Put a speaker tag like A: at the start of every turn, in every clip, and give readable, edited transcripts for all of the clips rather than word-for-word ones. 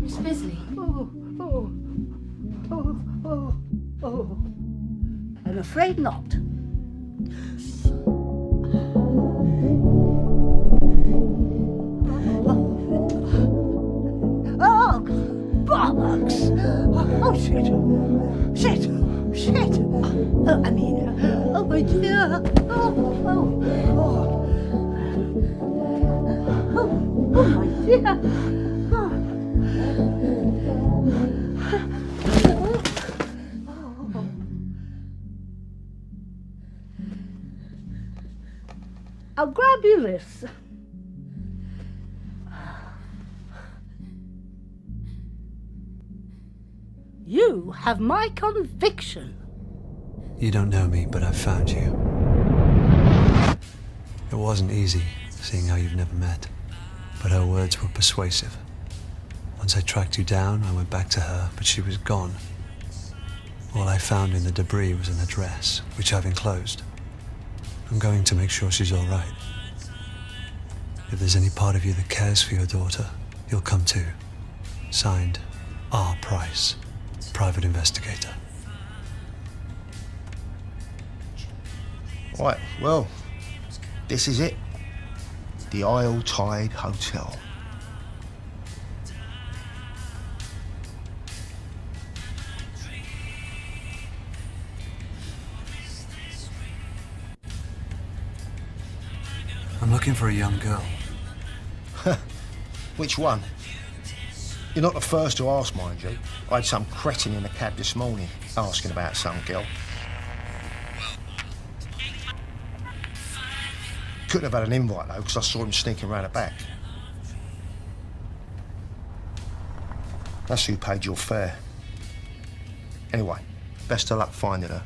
A: Miss Bisley.
B: I'm afraid not. Oh, bollocks! Oh, shit! Shit! Shit! Oh, my dear! Oh, my dear! I'll grab you this. You have my conviction.
C: You don't know me, but I've found you. It wasn't easy, seeing how you've never met, but her words were persuasive. Once I tracked you down, I went back to her, but she was gone. All I found in the debris was an address, which I've enclosed. I'm going to make sure she's all right. If there's any part of you that cares for your daughter, you'll come too. Signed, R. Price, Private Investigator.
D: Right, well, this is it. The Isle Tide Hotel.
C: I'm looking for a young girl.
D: Which one? You're not the first to ask, mind you. I had some cretin in the cab this morning asking about some girl. Couldn't have had an invite though, because I saw him sneaking around the back. That's who paid your fare. Anyway, best of luck finding her.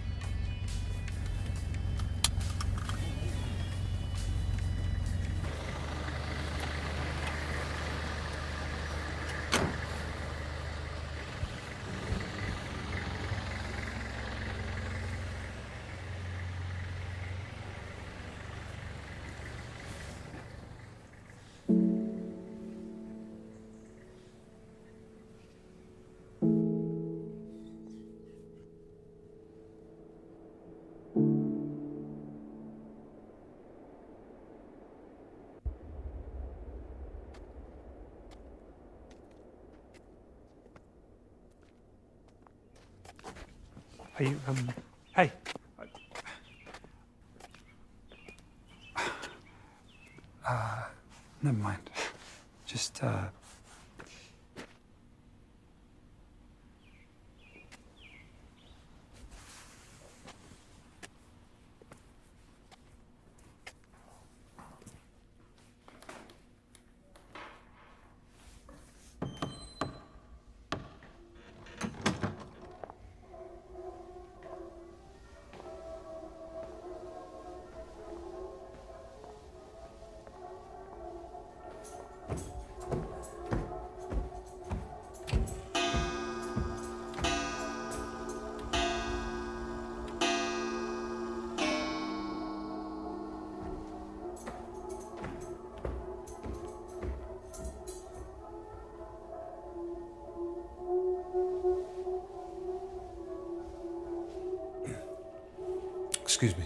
E: Are you, hey. Never mind. Just,
C: Excuse me.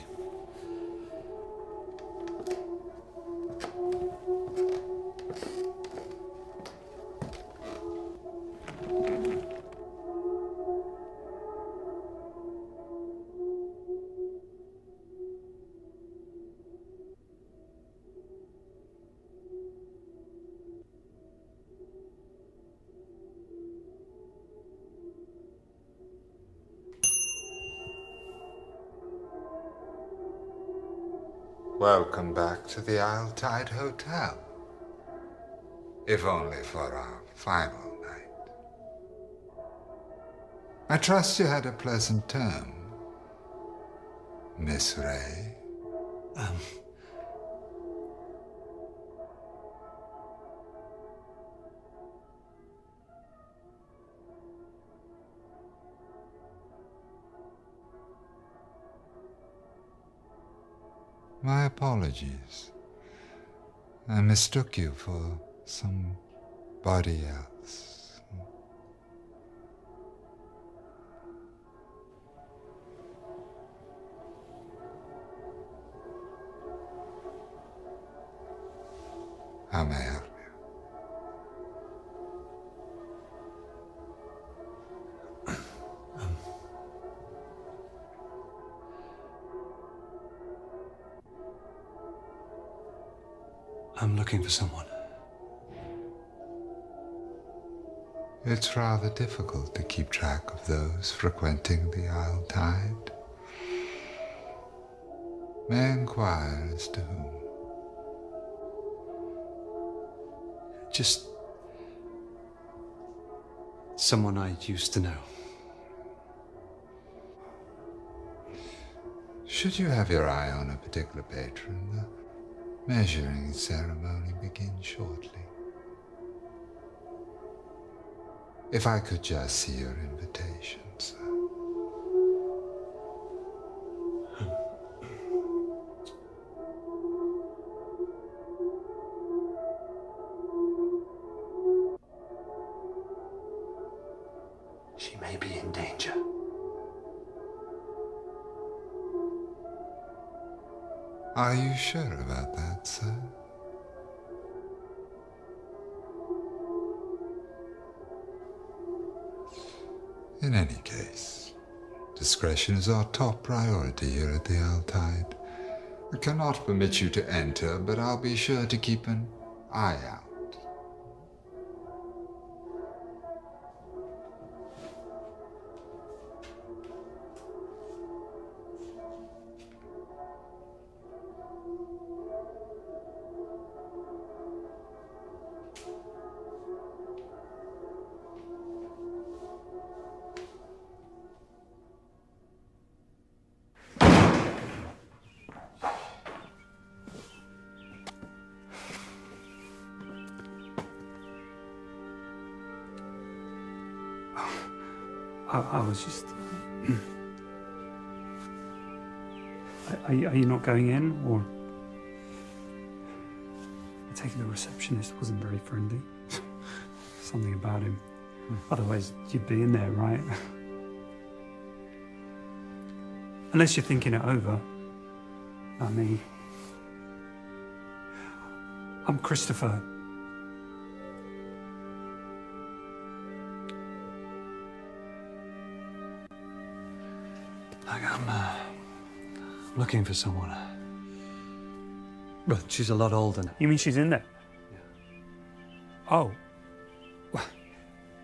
F: Welcome back to the Isle Tide Hotel. If only for our final night. I trust you had a pleasant term, Miss Ray. My apologies. I mistook you for somebody else. How may I help you?
C: I'm looking for someone.
F: It's rather difficult to keep track of those frequenting the Isle Tide. May I inquire as to whom?
C: Just someone I used to know.
F: Should you have your eye on a particular patron, the measuring ceremony begins shortly. If I could just see your invitation, sir.
C: She may be in danger.
F: Are you sure about that, sir? In any case, discretion is our top priority here at the Isle Tide. I cannot permit you to enter, but I'll be sure to keep an eye out.
E: I was just... Are you not going in, or... I take it the receptionist wasn't very friendly. Something about him. Otherwise, you'd be in there, right? Unless you're thinking it over. Not me. I'm Christopher.
C: I'm looking for someone. Well, she's a lot older now.
E: You mean she's in there?
C: Yeah.
E: Oh. Well,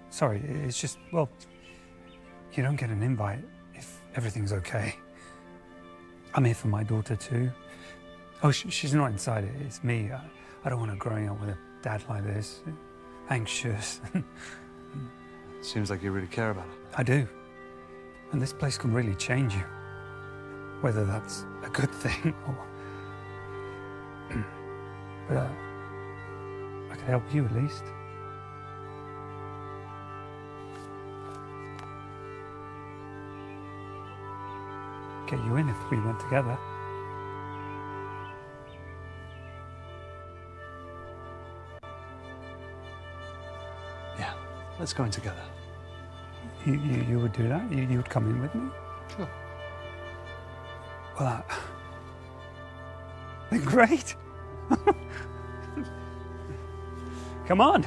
E: sorry, it's just, well, you don't get an invite if everything's okay. I'm here for my daughter too. Oh, she's not inside it, it's me. I don't want her growing up with a dad like this. Anxious.
C: Seems like you really care about her.
E: I do. And this place can really change you. Whether that's a good thing or... But I could help you at least. Get you in if we went together.
C: Yeah, let's go in together.
E: You would do that? You would come in with me?
C: Sure.
E: Well, then great. Come on.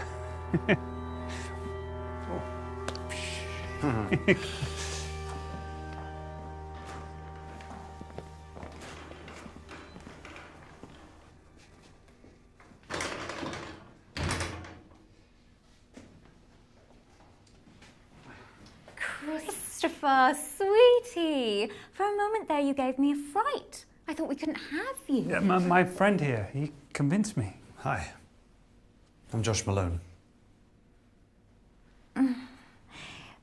G: Christopher, sweetie. For a moment there, you gave me a fright. I thought we couldn't have you.
E: Yeah, my friend here, he convinced me.
C: Hi. I'm Josh Malone.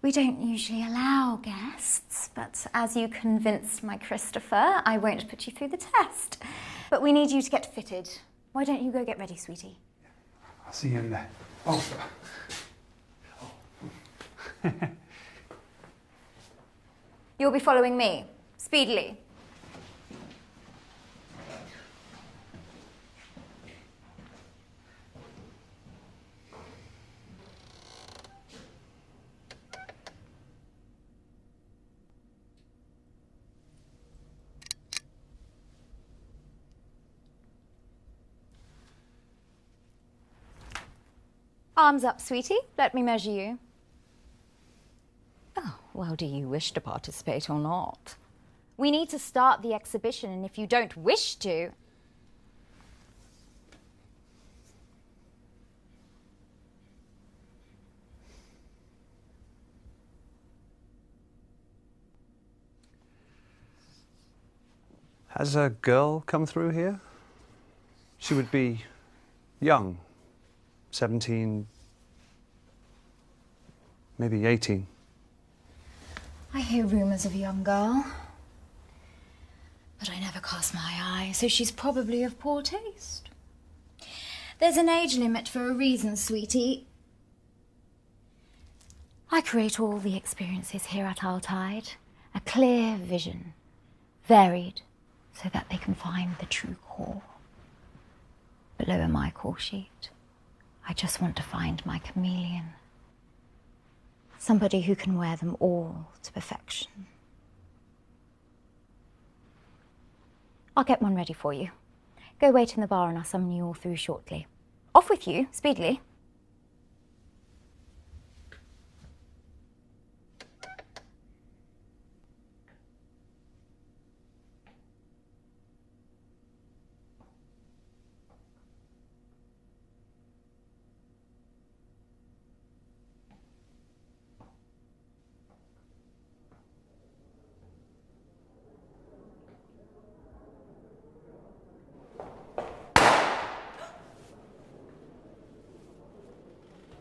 G: We don't usually allow guests, but as you convinced my Christopher, I won't put you through the test. But we need you to get fitted. Why don't you go get ready, sweetie?
E: I'll see you in there. Oh.
G: You'll be following me, speedily. Arms up, sweetie. Let me measure you. Oh, well, do you wish to participate or not? We need to start the exhibition, and if you don't wish to...
C: Has a girl come through here? She would be young, 17, maybe 18.
G: I hear rumours of a young girl, but I never cast my eye, so she's probably of poor taste. There's an age limit for a reason, sweetie. I create all the experiences here at Our Tide, a clear vision, varied, so that they can find the true core. Below in my call sheet, I just want to find my chameleon. Somebody who can wear them all to perfection. I'll get one ready for you. Go wait in the bar and I'll summon you all through shortly. Off with you, speedily.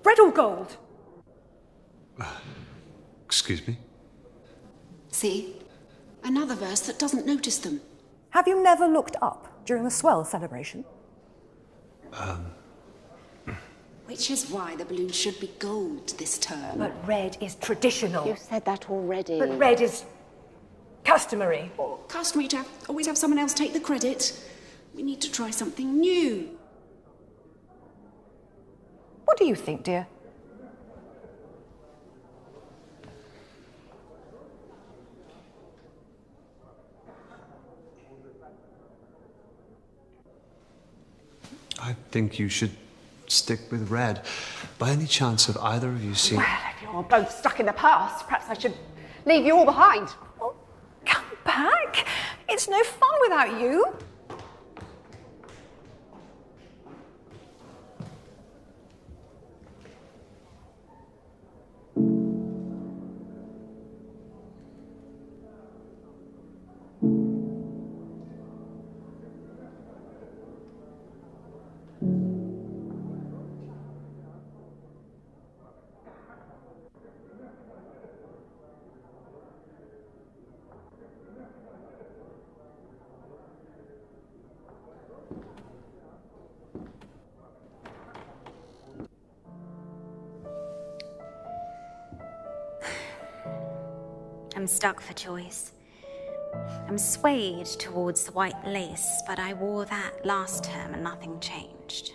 H: Red or gold?
C: Excuse me?
I: See? Another verse that doesn't notice them.
H: Have you never looked up during the Swell celebration?
I: Which is why the balloon should be gold this term.
H: But red is traditional.
J: You've said that already.
H: But red is customary.
I: Customary to always have someone else take the credit. We need to try something new.
H: What do you think, dear?
C: I think you should stick with red. By any chance have either of you seen...
H: Well, if you're both stuck in the past, perhaps I should leave you all behind. Well, come back. It's no fun without you.
G: I'm stuck for choice. I'm swayed towards the white lace, but I wore that last term and nothing changed.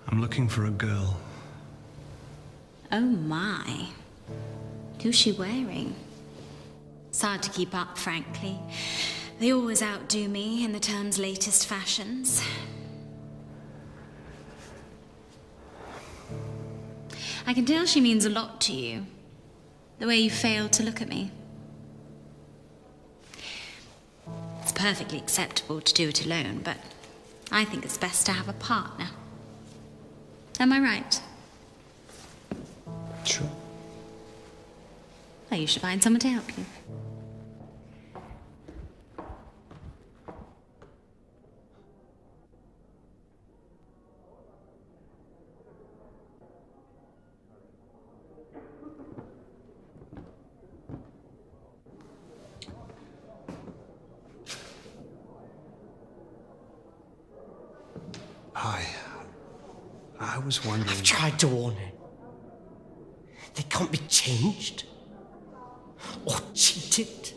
C: I'm looking for a girl.
G: Oh my. Who's she wearing? It's hard to keep up, frankly. They always outdo me in the term's latest fashions. I can tell she means a lot to you. The way you failed to look at me. It's perfectly acceptable to do it alone, but I think it's best to have a partner. Am I right?
C: Sure.
G: Well, you should find someone to help you.
C: Hi. I was wondering...
J: I've tried to warn her. They can't be changed or cheated.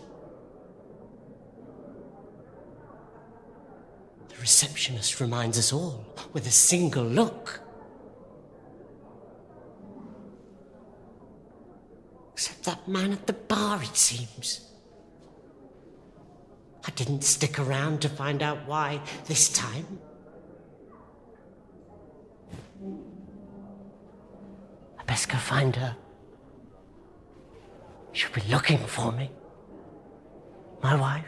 J: The receptionist reminds us all with a single look. Except that man at the bar, it seems. I didn't stick around to find out why this time. I best go find her. She'll be looking for me. My wife.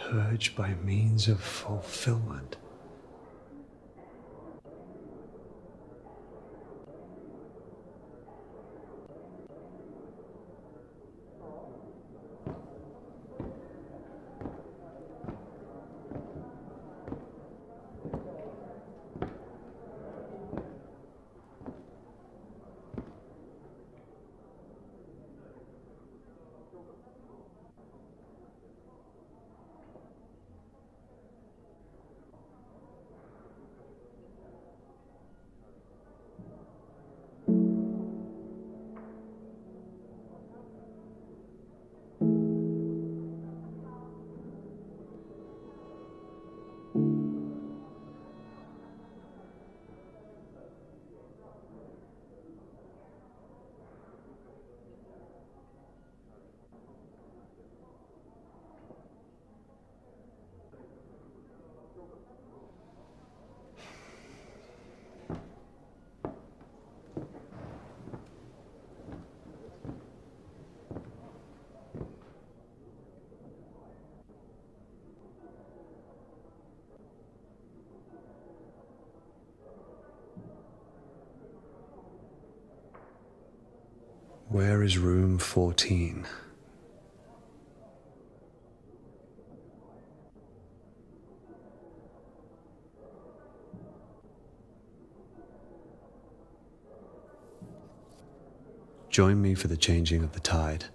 C: Purge by means of fulfillment. Where is room 14? Join me for the changing of the tide.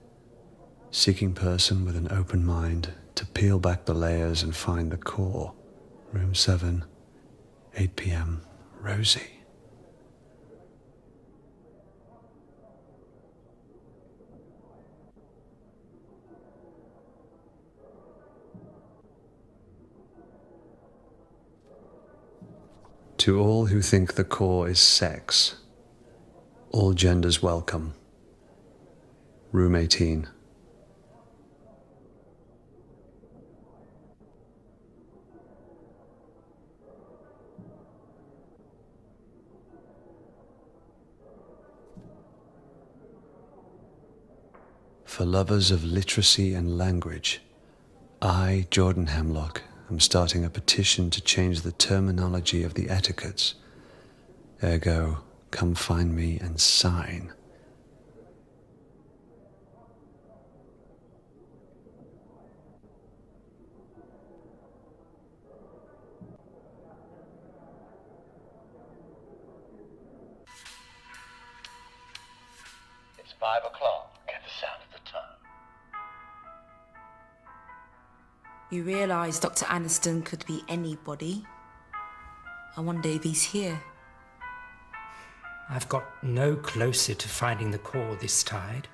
C: Seeking person with an open mind to peel back the layers and find the core. Room 7, 8 p.m. Rosie. To all who think the core is sex, all genders welcome. Room 18. For lovers of literacy and language, I, Jordan Hemlock, am starting a petition to change the terminology of the etiquettes. Ergo, come find me and sign.
K: It's 5 o'clock. Get the sound of the tone.
L: You realise Dr. Aniston could be anybody. I wonder if he's here.
M: I've got no closer to finding the core this tide.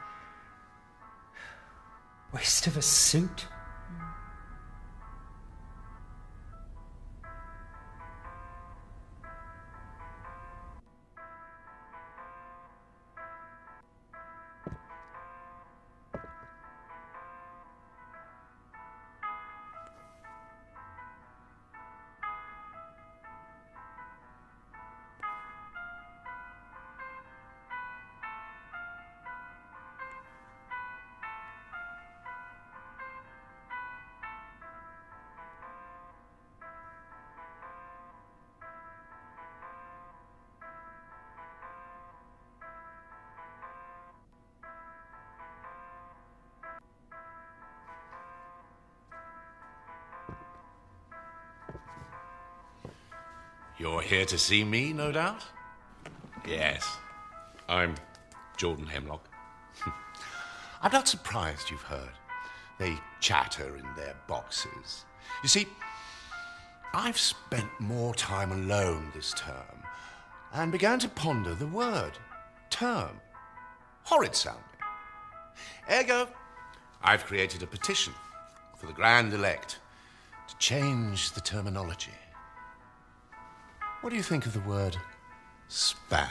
M: Waste of a suit.
N: You're here to see me, no doubt? Yes, I'm Jordan Hemlock. I'm not surprised you've heard. They chatter in their boxes. You see, I've spent more time alone this term and began to ponder the word term. Horrid sounding. Ergo, I've created a petition for the Grand Elect to change the terminology. What do you think of the word span?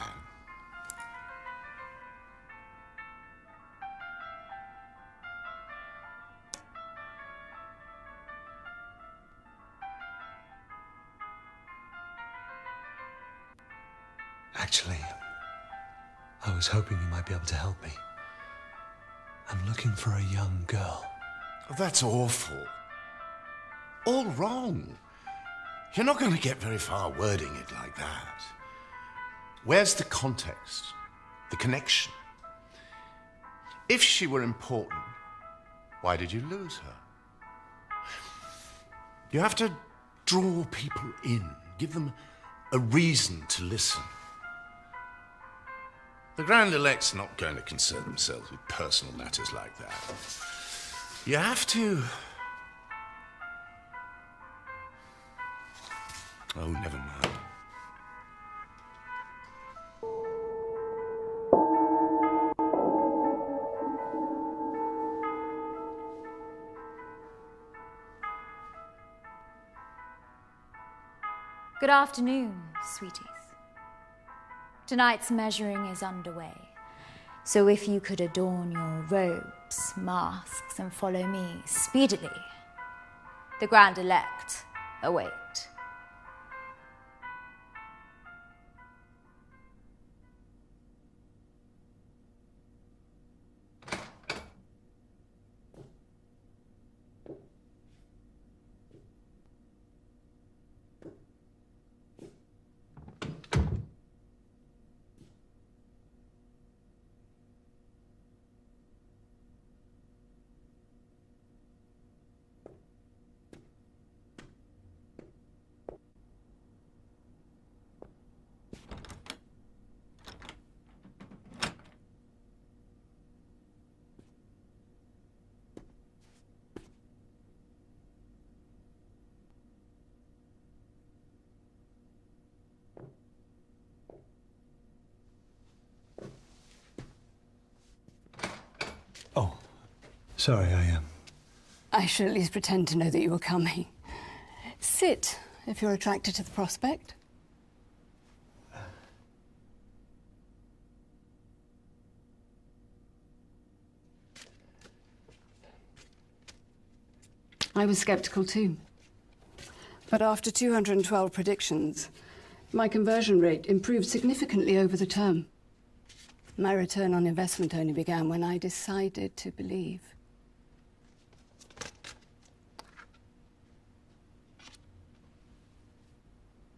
C: Actually, I was hoping you might be able to help me. I'm looking for a young girl.
N: That's awful. All wrong. You're not going to get very far wording it like that. Where's the context? The connection? If she were important, why did you lose her? You have to draw people in, give them a reason to listen. The Grand Elect's not going to concern themselves with personal matters like that. You have to... Oh, never mind.
G: Good afternoon, sweeties. Tonight's measuring is underway, so if you could adorn your robes, masks, and follow me speedily, the Grand Elect await.
C: Oh, sorry,
O: I shall at least pretend to know that you were coming. Sit, if you're attracted to the prospect. I was skeptical too. But after 212 predictions, my conversion rate improved significantly over the term. My return on investment only began when I decided to believe.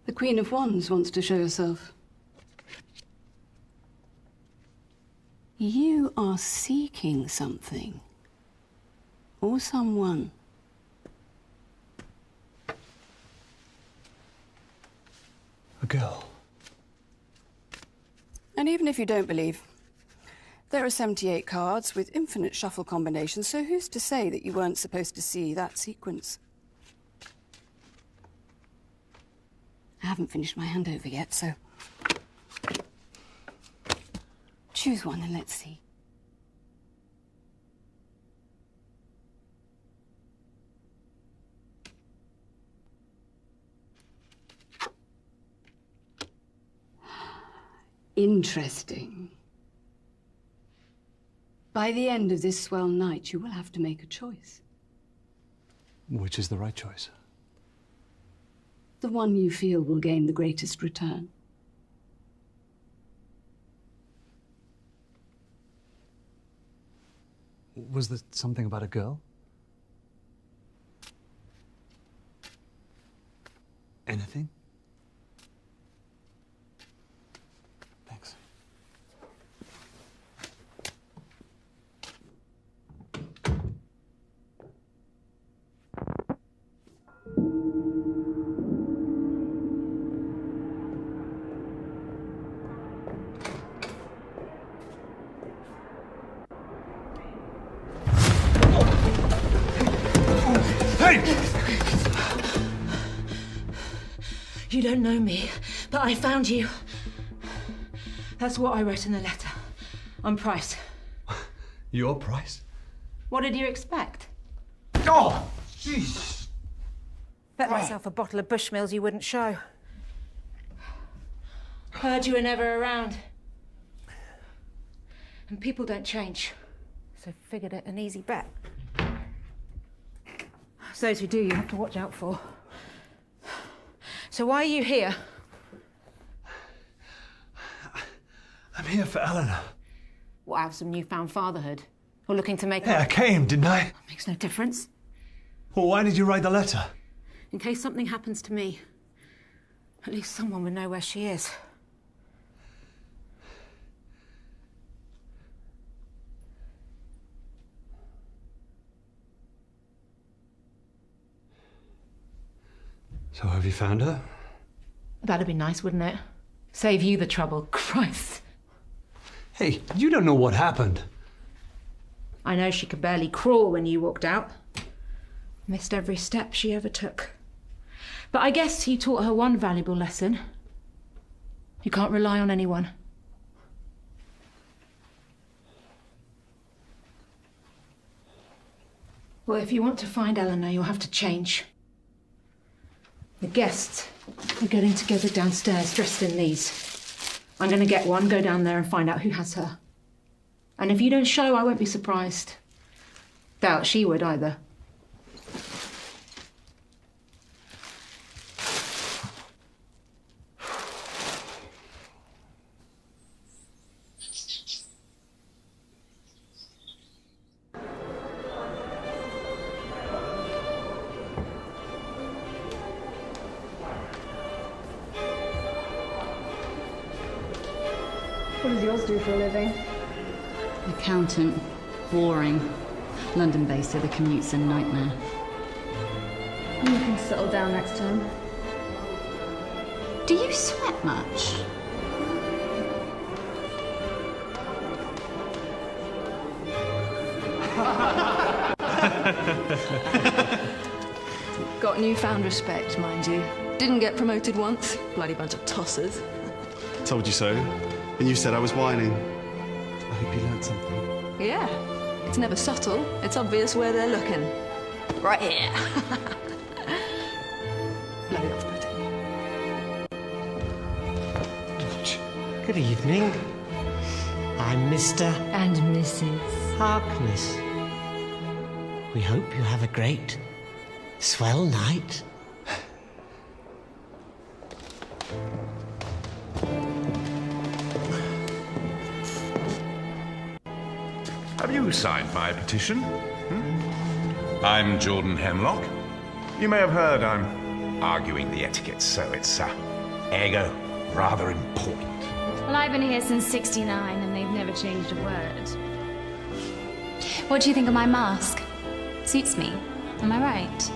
O: The Queen of Wands wants to show herself. You are seeking something. Or someone.
C: a girl.
O: And even if you don't believe, there are 78 cards with infinite shuffle combinations, so who's to say that you weren't supposed to see that sequence? I haven't finished my handover yet, so... choose one and let's see. Interesting. By the end of this swell night, you will have to make a choice.
C: Which is the right choice?
O: The one you feel will gain the greatest return.
C: Was there something about a girl? Anything? Thanks. Hey!
L: You don't know me, but I found you. That's what I wrote in the letter. On Price.
C: Your price?
L: What did you expect?
C: Oh, jeez.
L: Bet myself a bottle of Bushmills you wouldn't show. Heard you were never around. And people don't change. So figured it an easy bet. Those who do, you have to watch out for. So why are you here?
C: I'm here for Eleanor.
L: What, have some newfound fatherhood? Or looking to make
C: Hey, I came, didn't I?
L: Makes no difference.
C: Well, why did you write the letter?
L: In case something happens to me, at least someone would know where she is.
C: So have you found her?
L: That'd be nice, wouldn't it? Save you the trouble. Christ.
C: Hey, you don't know what happened.
L: I know she could barely crawl when you walked out. Missed every step she ever took. But I guess you taught her one valuable lesson. You can't rely on anyone. Well, if you want to find Eleanor, you'll have to change. The guests are getting together downstairs dressed in these. I'm going to get one, go down there and find out who has her. And if you don't show, I won't be surprised. Doubt she would either.
O: What does yours do for a living?
P: Accountant. Boring. London-based, so the commute's a nightmare.
O: You can settle down next time.
P: Do you sweat much?
O: Got newfound respect, mind you. Didn't get promoted once. Bloody bunch of tossers.
Q: Told you so. And you said I was whining. I hope you learned something.
O: Yeah. It's never subtle. It's obvious where they're looking. Right here. Bloody off-putting.
J: Good evening. I'm Mr.
P: And Mrs.
J: Harkness. We hope you have a great, swell night.
N: Have you signed my petition? I'm Jordan Hemlock. You may have heard I'm arguing the etiquettes, so it's ergo rather important.
G: Well, I've been here since '69 and they've never changed a word. What do you think of my mask? Suits me. Am I right?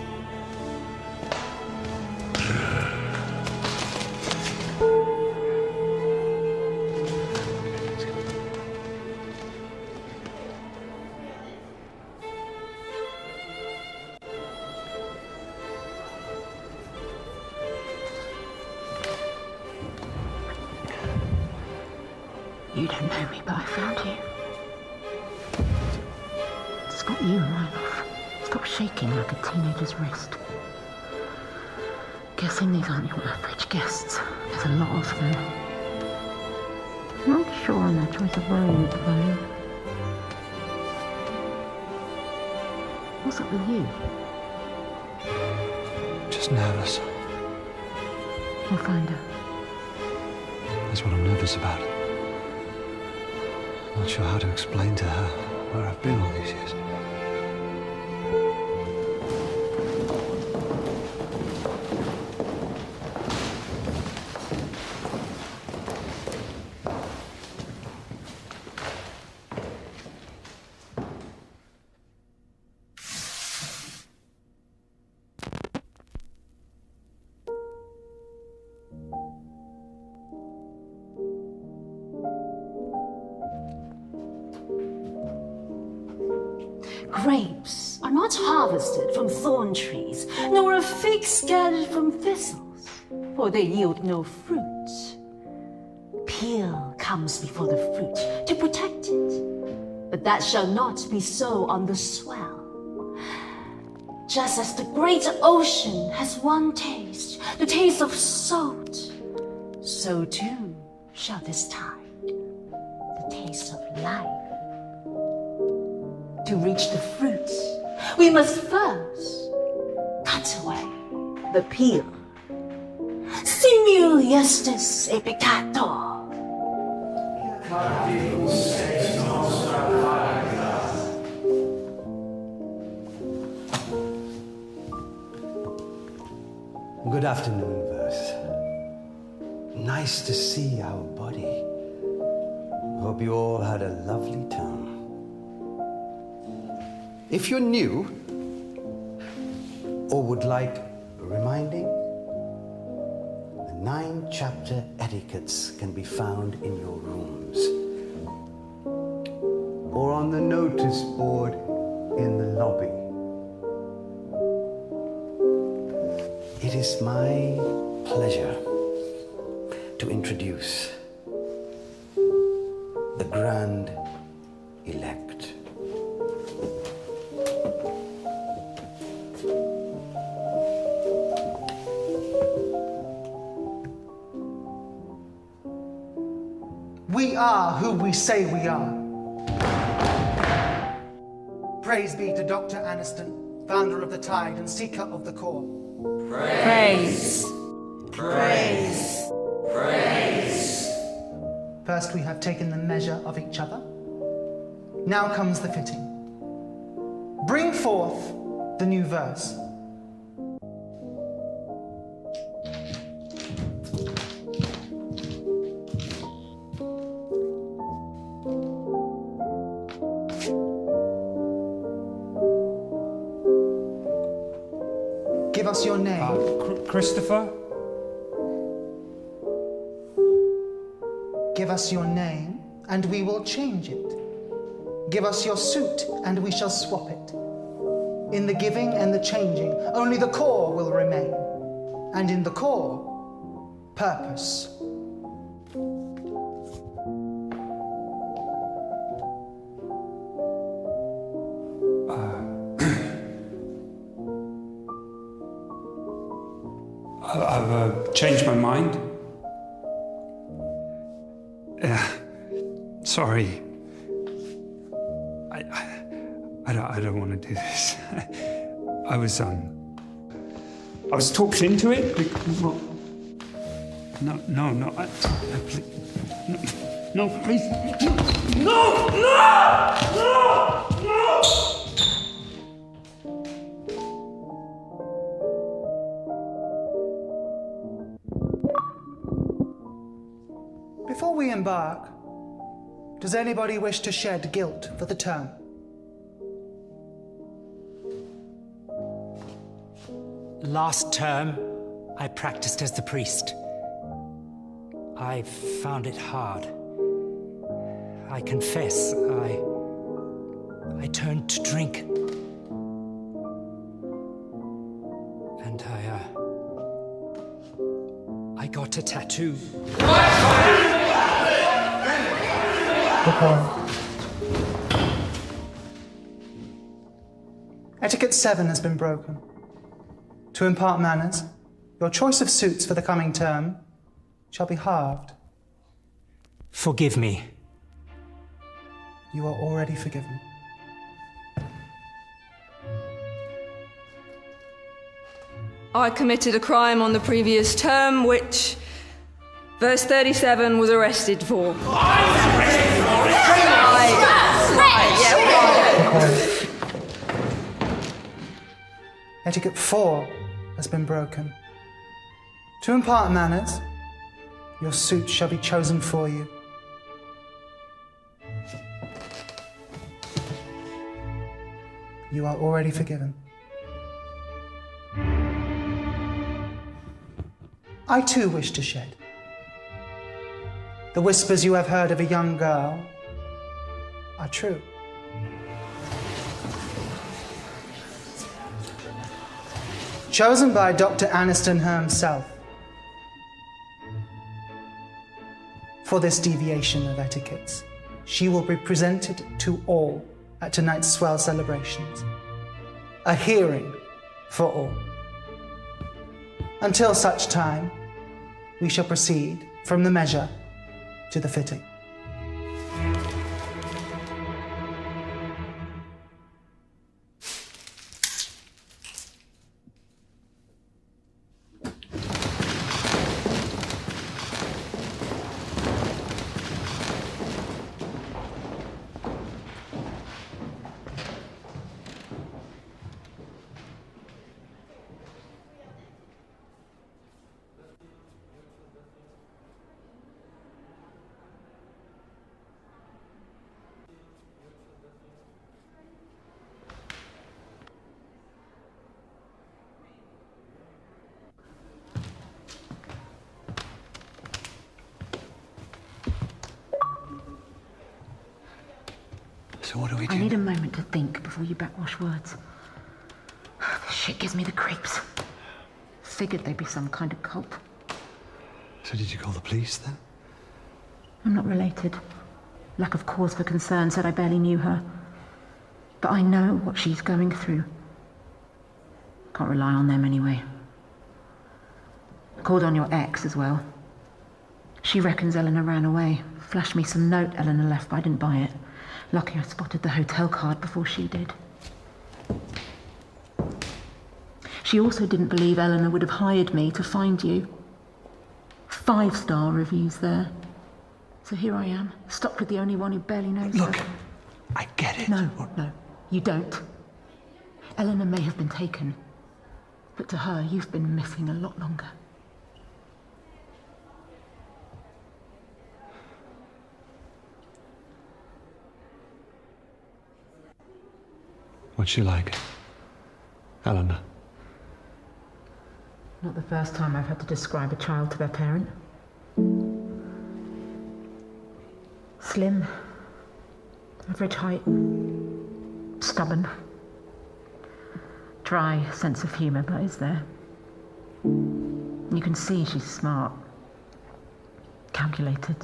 J: You don't know me, but I found you. It's got you right off. Stop shaking like a teenager's wrist. Guessing these aren't your average guests. There's a lot of them. Not sure on their choice of robe, though. What's up with you?
C: Just nervous.
J: We'll find her.
C: That's what I'm nervous about. Not sure how to explain to her where I've been all these years.
R: not harvested from thorn trees, nor a fig scattered from thistles, for they yield no fruit. Peel comes before the fruit to protect it, but that shall not be so on the Swell. Just as the great ocean has one taste, the taste of salt, so too shall this tide, the taste of life. To reach the fruit, we must first cut away the peel. Simul justus et peccator.
S: Good afternoon, Verse. Nice to see our body. Hope you all had a lovely term. If you're new, or would like reminding, the 9-chapter etiquettes can be found in your rooms, or on the notice board in the lobby. It is my pleasure to introduce the Grand Elect.
T: We are who we say we are. Praise be to Dr. Aniston, founder of the Tide and seeker of the core.
R: Praise. Praise. Praise.
T: First we have taken the measure of each other. Now comes the fitting. Bring forth the new verse. Give us your name.
E: Christopher?
T: Give us your name, and we will change it. Give us your suit, and we shall swap it. In the giving and the changing, only the core will remain. And in the core, purpose.
E: I've changed my mind. Sorry. I don't want to do this. I was talked into it. No, please. No!
T: Before we embark, does anybody wish to shed guilt for the term?
M: Last term, I practiced as the priest. I found it hard. I confess, I turned to drink. And I got a tattoo.
T: Etiquette 7 has been broken. To impart manners, your choice of suits for the coming term shall be halved.
M: Forgive me.
T: You are already forgiven.
U: I committed a crime on the previous term, which verse 37 was arrested for.
T: Etiquette 4 has been broken. To impart manners, your suit shall be chosen for you. You are already forgiven. I too wish to shed. The whispers you have heard of a young girl are true. Chosen by Dr. Aniston himself for this deviation of etiquettes, she will be presented to all at tonight's Swell celebrations. A hearing for all. Until such time, we shall proceed from the measure to the fitting.
C: So what do we do?
L: I need a moment to think before you backwash words. This shit gives me the creeps. Figured they'd be some kind of cult.
C: So did you call the police then?
L: I'm not related. Lack of cause for concern said I barely knew her. But I know what she's going through. Can't rely on them anyway. Called on your ex as well. She reckons Eleanor ran away. Flashed me some note Eleanor left, but I didn't buy it. Lucky I spotted the hotel card before she did. She also didn't believe Eleanor would have hired me to find you. 5-star reviews there. So here I am, stuck with the only one who barely knows
C: Look,
L: her.
C: I get it.
L: No, you don't. Eleanor may have been taken, but to her, you've been missing a lot longer.
C: What's she like? Eleanor.
L: Not the first time I've had to describe a child to their parent. Slim, average height, stubborn. Dry sense of humour, but is there. You can see she's smart, calculated,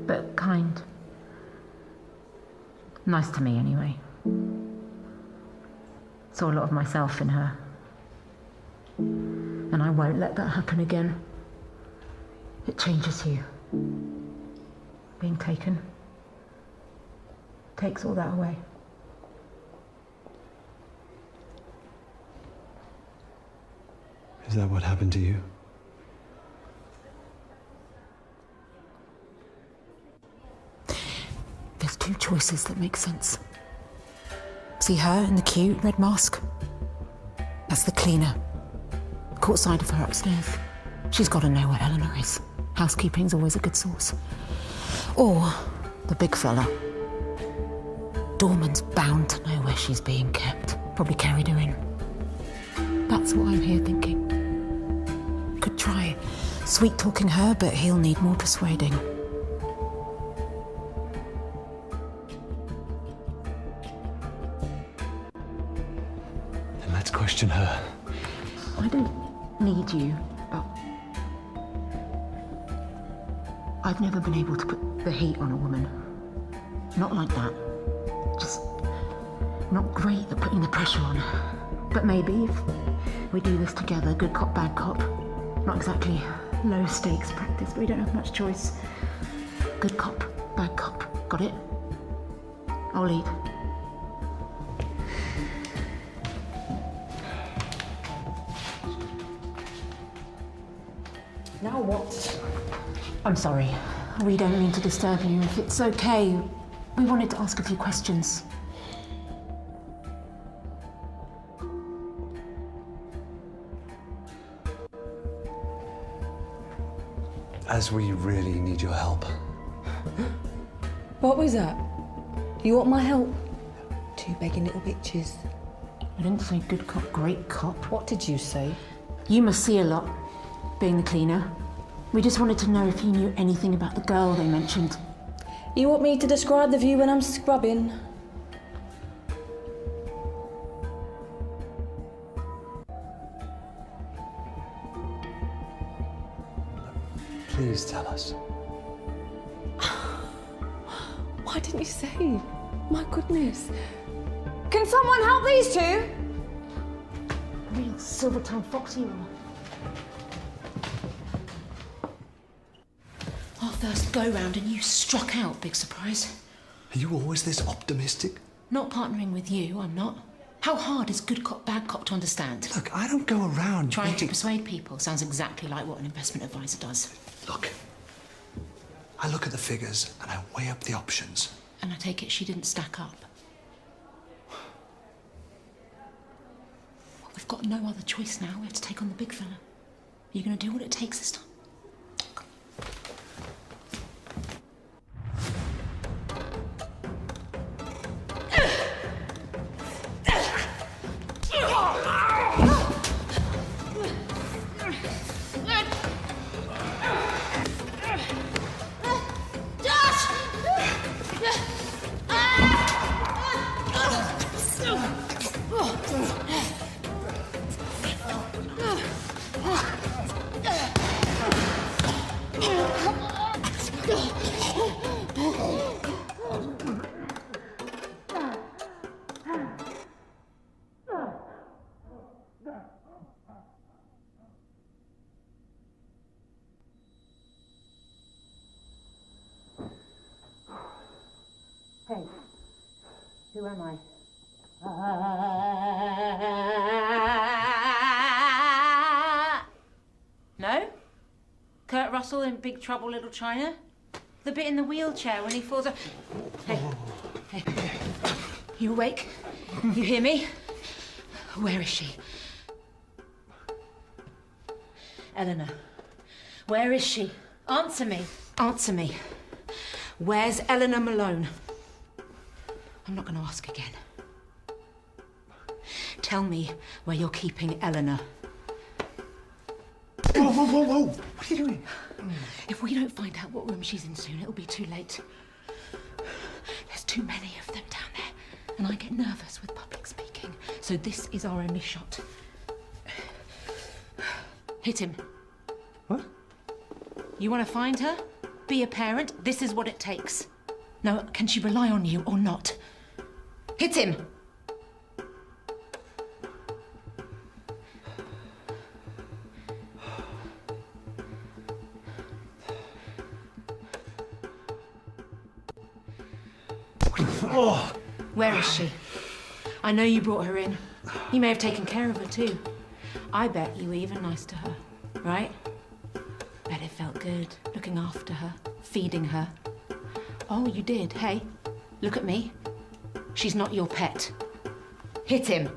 L: but kind. Nice to me, anyway. Saw a lot of myself in her. And I won't let that happen again. It changes you. Being taken takes all that away.
C: Is that what happened to you?
L: There's two choices that make sense. See her in the cute red mask? That's the cleaner. Caught sight of her upstairs. She's got to know where Eleanor is. Housekeeping's always a good source. Or the big fella. Dorman's bound to know where she's being kept. Probably carried her in. That's what I'm here thinking. Could try sweet-talking her, but he'll need more persuading.
C: Then let's question her.
L: I don't need you, but I've never been able to put the heat on a woman. Not like that. Just not great at putting the pressure on. But maybe if we do this together, good cop, bad cop. Not exactly low stakes practice, but we don't have much choice. Good cop, bad cop. Got it? I'll lead.
B: Now what?
L: I'm sorry. We don't mean to disturb you. If it's okay, we wanted to ask a few questions.
C: As we really need your help.
B: What was that? You want my help? Two begging little bitches.
L: I didn't say good cop, great cop.
B: What did you say?
L: You must see a lot, being the cleaner. We just wanted to know if you knew anything about the girl they mentioned.
B: You want me to describe the view when I'm scrubbing?
C: Please tell us.
B: Why didn't you say? My goodness. Can someone help these two?
R: Real silver-tongued fox you are.
L: Our first go-round and you struck out, big surprise.
C: Are you always this optimistic?
L: Not partnering with you, I'm not. How hard is good cop, bad cop to understand?
C: Look, I don't go around
L: trying to persuade people. Sounds exactly like what an investment advisor does.
C: Look, I look at the figures and I weigh up the options.
L: And I take it she didn't stack up. Well, we've got no other choice now. We have to take on the big fella. Are you going to do what it takes this time? Hey, who am I? No? Kurt Russell in Big Trouble, Little China? The bit in the wheelchair when he falls off. Hey, hey, you awake? You hear me? Where is she? Eleanor, where is she? Answer me. Answer me. Where's Eleanor Malone? I'm not going to ask again. Tell me where you're keeping Eleanor.
D: Whoa, whoa, whoa, whoa! What are you doing?
L: If we don't find out what room she's in soon, it'll be too late. There's too many of them down there, and I get nervous with public speaking. So this is our only shot. Hit him.
D: What?
L: You want to find her? Be a parent? This is what it takes. Now, can she rely on you or not? Hit him!
D: Oh.
L: Where is she? I know you brought her in. You may have taken care of her too. I bet you were even nice to her, right? Bet it felt good, looking after her, feeding her. Oh, you did. Hey, look at me. She's not your pet. Hit him.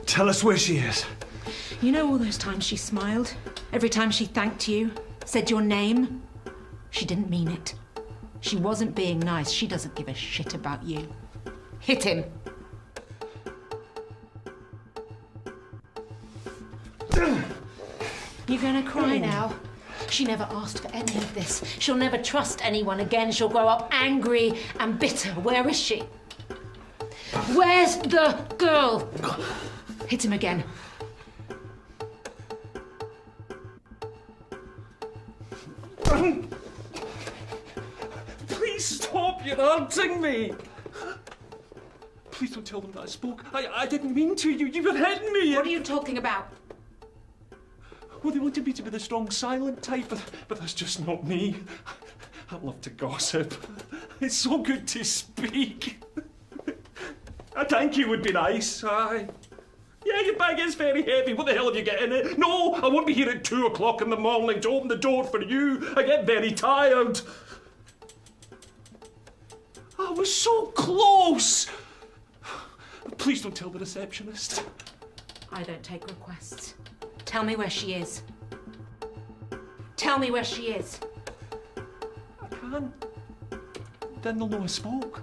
D: Tell us where she is.
L: You know all those times she smiled? Every time she thanked you, said your name? She didn't mean it. She wasn't being nice. She doesn't give a shit about you. Hit him. You're gonna cry now? She never asked for any of this. She'll never trust anyone again. She'll grow up angry and bitter. Where is she? Where's the girl? Hit him again.
A: Please stop, you're hurting me. Please don't tell them that I spoke. I didn't mean to. You were hitting me.
L: What are you talking about?
A: Well, they wanted me to be the strong, silent type, but that's just not me. I love to gossip. It's so good to speak. A thank you would be nice, aye. Yeah, your bag is very heavy. What the hell have you got in it? No, I won't be here at 2 o'clock in the morning to open the door for you. I get very tired. I was so close. Please don't tell the receptionist.
L: I don't take requests. Tell me where she is. Tell me where she is.
A: I can't. Then they'll know I spoke.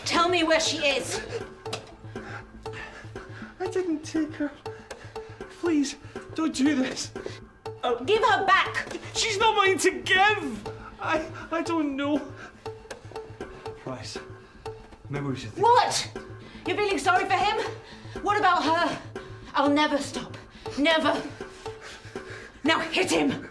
L: Tell me where she is.
A: I didn't take her. Please, don't do this.
R: Give her back!
A: She's not mine to give! I don't know.
C: Price. Maybe we should think.
R: What? You're feeling sorry for him? What about her? I'll never stop. Never. Now hit him!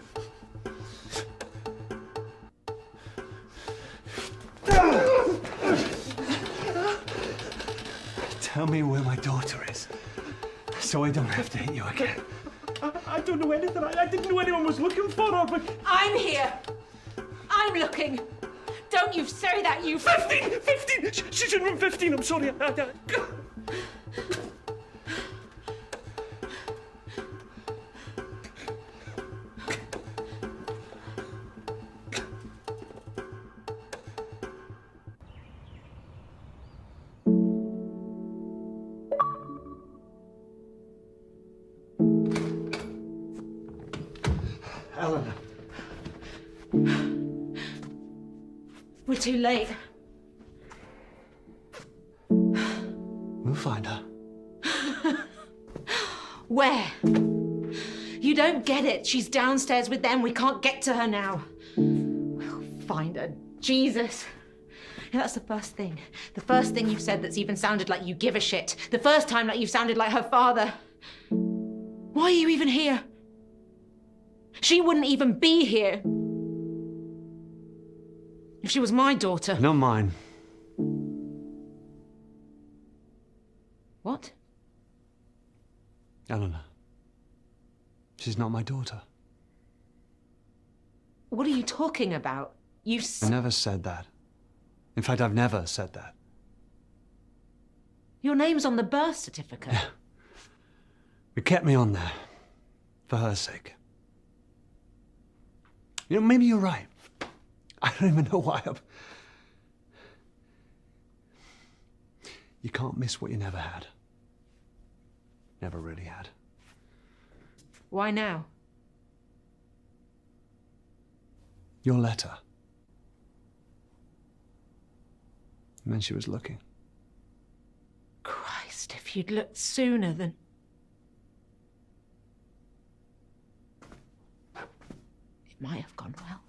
C: Tell me where my daughter is, so I don't have to hit you again.
A: I don't know anything. I didn't know anyone was looking for her, but...
R: I'm here. I'm looking. Don't you say that, you...
A: 15! 15! She's in room 15, I'm sorry.
C: Eleanor.
R: We're too late.
C: We'll find her.
R: Where? You don't get it. She's downstairs with them. We can't get to her now. We'll find her. Jesus. Yeah, that's the first thing. The first thing you've said that's even sounded like you give a shit. The first time that you've sounded like her father. Why are you even here? She wouldn't even be here if she was my daughter.
C: Not mine.
R: What?
C: Eleanor. She's not my daughter.
R: What are you talking about?
C: I never said that. In fact, I've never said that.
R: Your name's on the birth certificate.
C: Yeah. It kept me on there. For her sake. You know, maybe you're right. I don't even know why I'm... You can't miss what you never had. Never really had.
R: Why now?
C: Your letter. It meant she was looking.
R: Christ, if you'd looked sooner then... It might have gone well.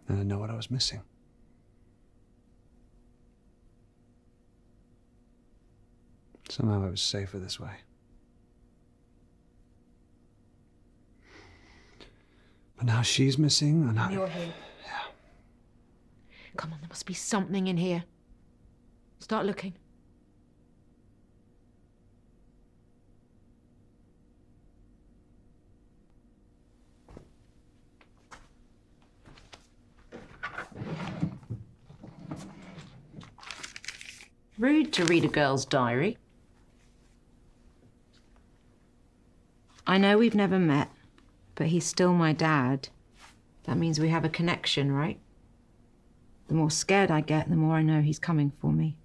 C: And I know what I was missing. Somehow I was safer this way. But now she's missing and
R: You're here.
C: Yeah.
R: Come on, there must be something in here. Start looking. Rude to read a girl's diary. I know we've never met, but he's still my dad. That means we have a connection, right? The more scared I get, the more I know he's coming for me.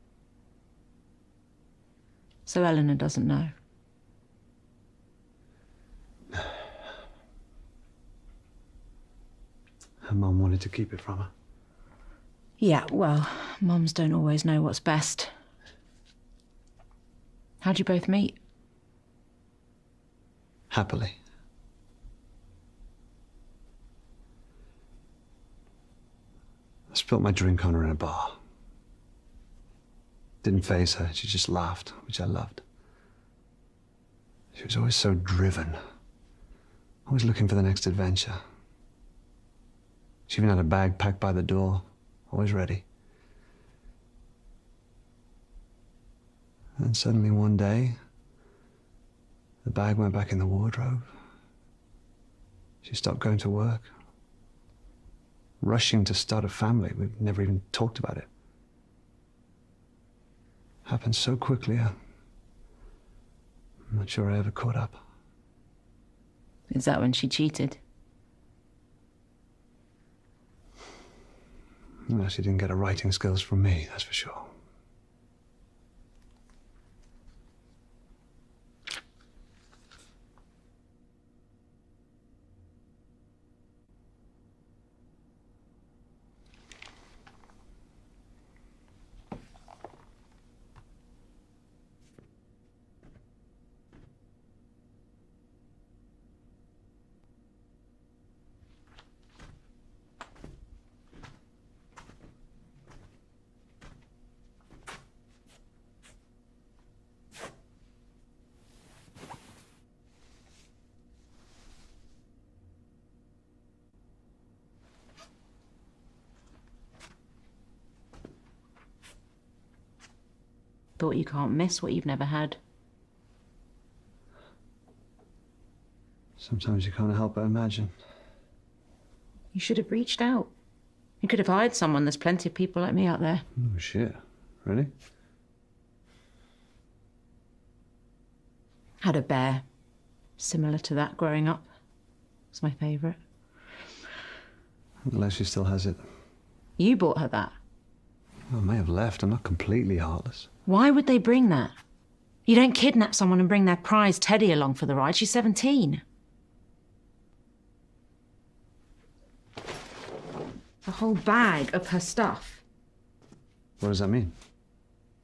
R: So Eleanor doesn't know.
C: Her mum wanted to keep it from her.
R: Yeah, well, mums don't always know what's best. How'd you both meet?
C: Happily. I spilt my drink on her in a bar. Didn't faze her, she just laughed, which I loved. She was always so driven, always looking for the next adventure. She even had a bag packed by the door, always ready. And suddenly one day, the bag went back in the wardrobe. She stopped going to work. Rushing to start a family. We've never even talked about it. Happened so quickly, I'm not sure I ever caught up.
R: Is that when she cheated?
C: No, she didn't get her writing skills from me, that's for sure.
L: Thought you can't miss what you've never had.
C: Sometimes you can't help but imagine.
L: You should have reached out. You could have hired someone. There's plenty of people like me out there.
C: Oh, shit. Really?
L: Had a bear. Similar to that growing up. It's my favourite.
C: Unless she still has it.
L: You bought her that.
C: Well, I may have left. I'm not completely heartless.
L: Why would they bring that? You don't kidnap someone and bring their prize Teddy along for the ride. She's 17. A whole bag of her stuff.
C: What does that mean?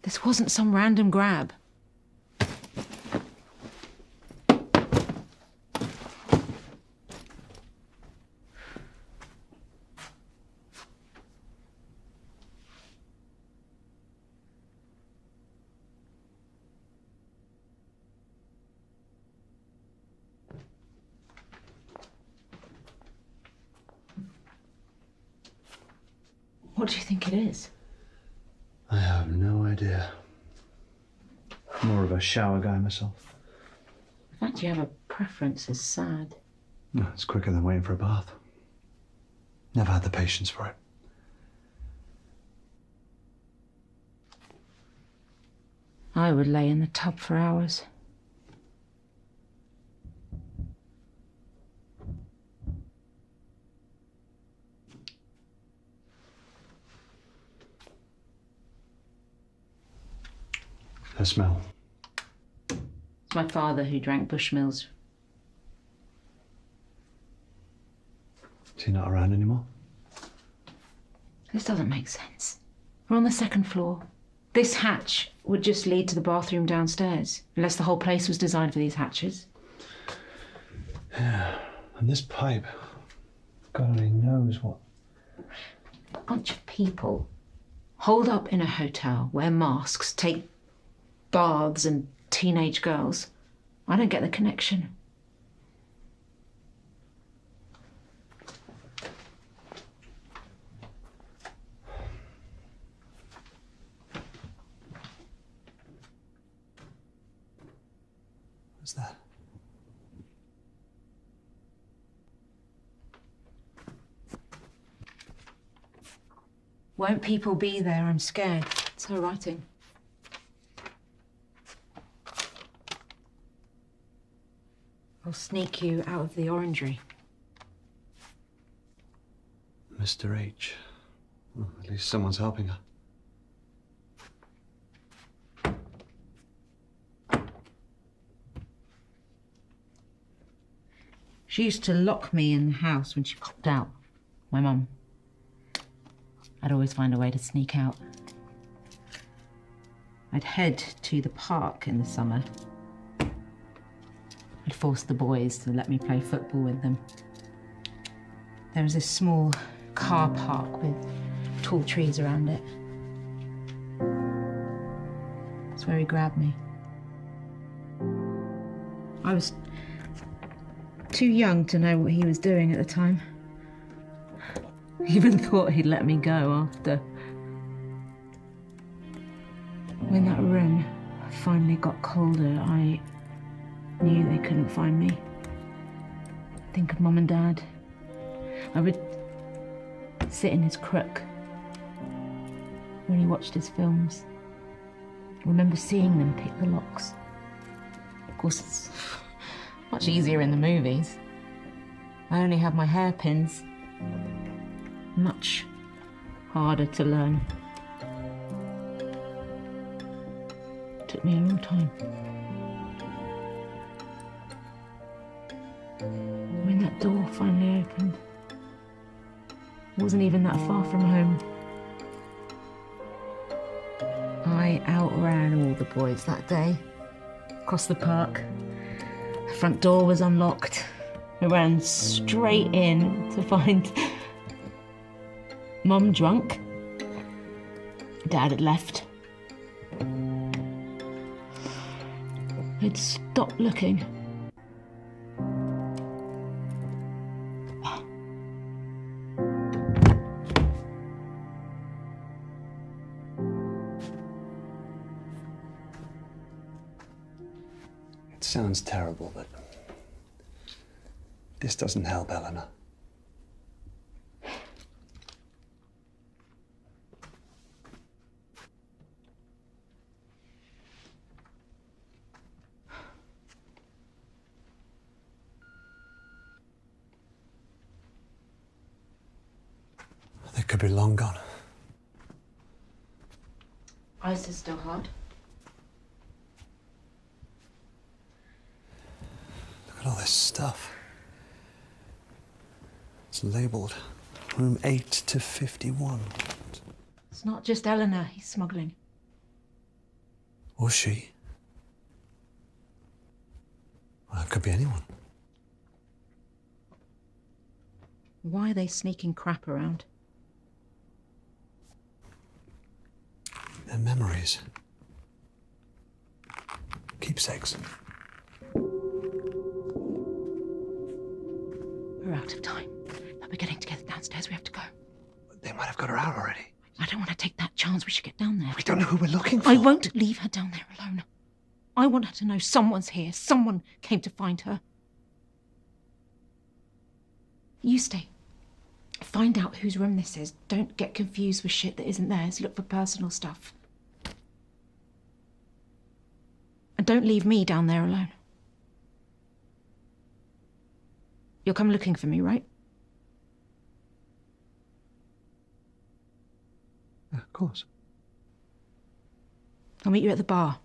L: This wasn't some random grab. What do you think it is?
C: I have no idea. I'm more of a shower guy myself.
L: The fact you have a preference is sad.
C: No, it's quicker than waiting for a bath. Never had the patience for it.
L: I would lay in the tub for hours.
C: The smell.
L: It's my father who drank Bushmills.
C: Is he not around anymore?
L: This doesn't make sense. We're on the second floor. This hatch would just lead to the bathroom downstairs, unless the whole place was designed for these hatches.
C: Yeah, and this pipe, God only knows what.
L: A bunch of people holed up in a hotel, wear masks, take baths and teenage girls. I don't get the connection.
C: What's that?
L: Won't people be there? I'm scared. It's her writing. I'll sneak you out of the orangery.
C: Mr. H. Well, at least someone's helping her.
L: She used to lock me in the house when she popped out. My mum. I'd always find a way to sneak out. I'd head to the park in the summer. I'd force the boys to let me play football with them. There was this small car park with tall trees around it. That's where he grabbed me. I was too young to know what he was doing at the time. I even thought he'd let me go after. When that room finally got colder, I knew they couldn't find me. Think of Mum and Dad. I would sit in his crook when he watched his films. I remember seeing them pick the locks. Of course, it's much easier in the movies. I only have my hairpins. Much harder to learn. Took me a long time. When that door finally opened, it wasn't even that far from home. I outran all the boys that day. Across the park. The front door was unlocked. We ran straight in to find Mum drunk. Dad had left. I'd stopped looking.
C: It sounds terrible, but this doesn't help, Eleanor. They could be long gone.
L: Ice is still hard.
C: Look at all this stuff. It's labelled room 8 to 51.
L: It's not just Eleanor he's smuggling.
C: Or she. Well, it could be anyone.
L: Why are they sneaking crap around?
C: Their memories. Keepsakes.
L: We're out of time. But we're getting together downstairs. We have to go.
C: They might have got her out already.
L: I don't want to take that chance. We should get down there.
C: We don't know who we're looking for.
L: I won't leave her down there alone. I want her to know someone's here. Someone came to find her. You stay. Find out whose room this is. Don't get confused with shit that isn't theirs. Look for personal stuff. And don't leave me down there alone. You'll come looking for me, right?
C: Yeah, of course.
L: I'll meet you at the bar.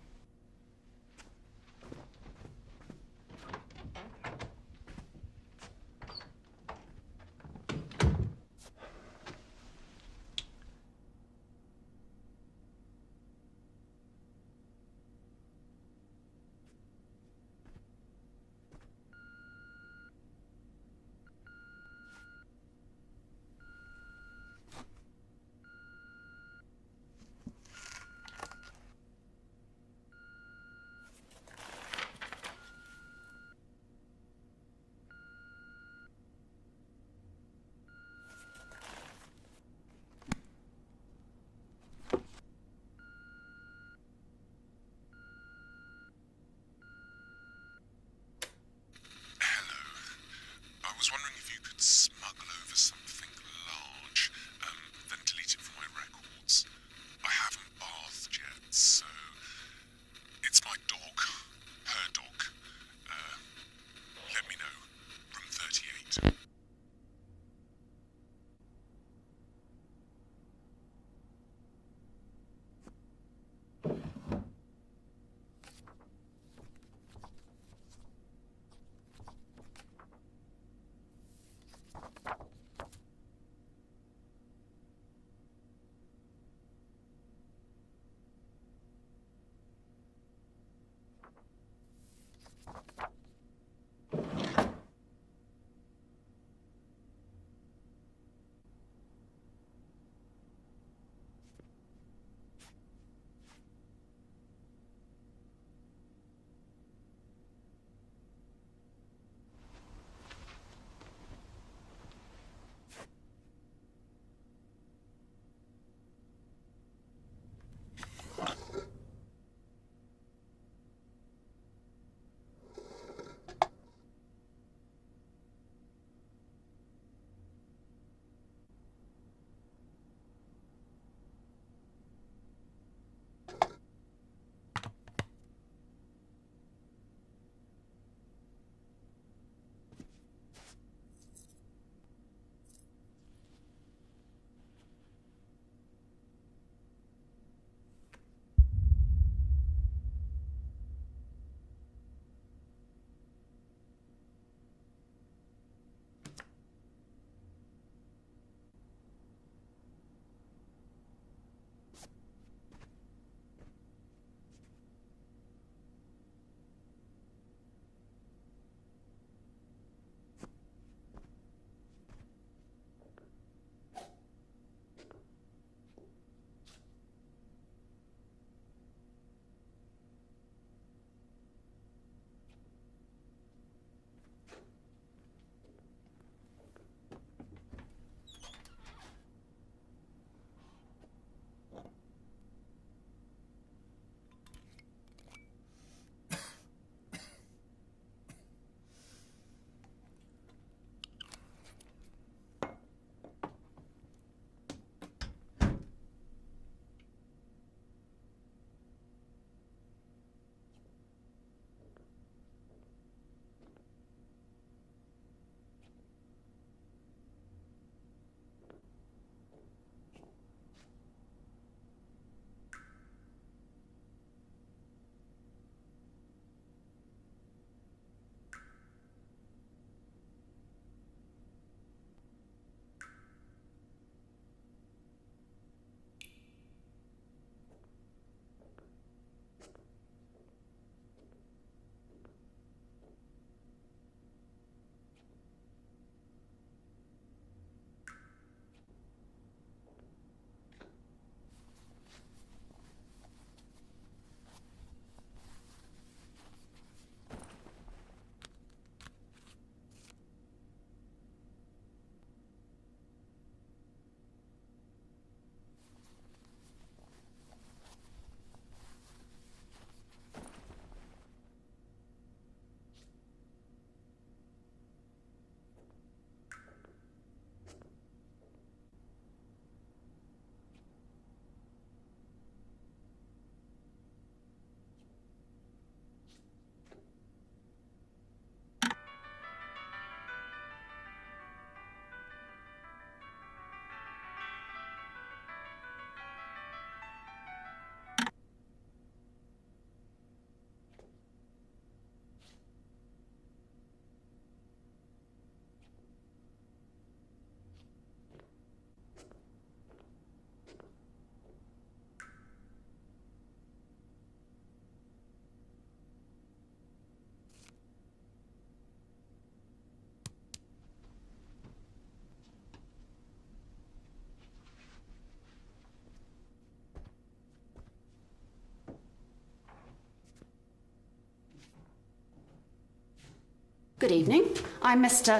I: Good evening. I'm Mr.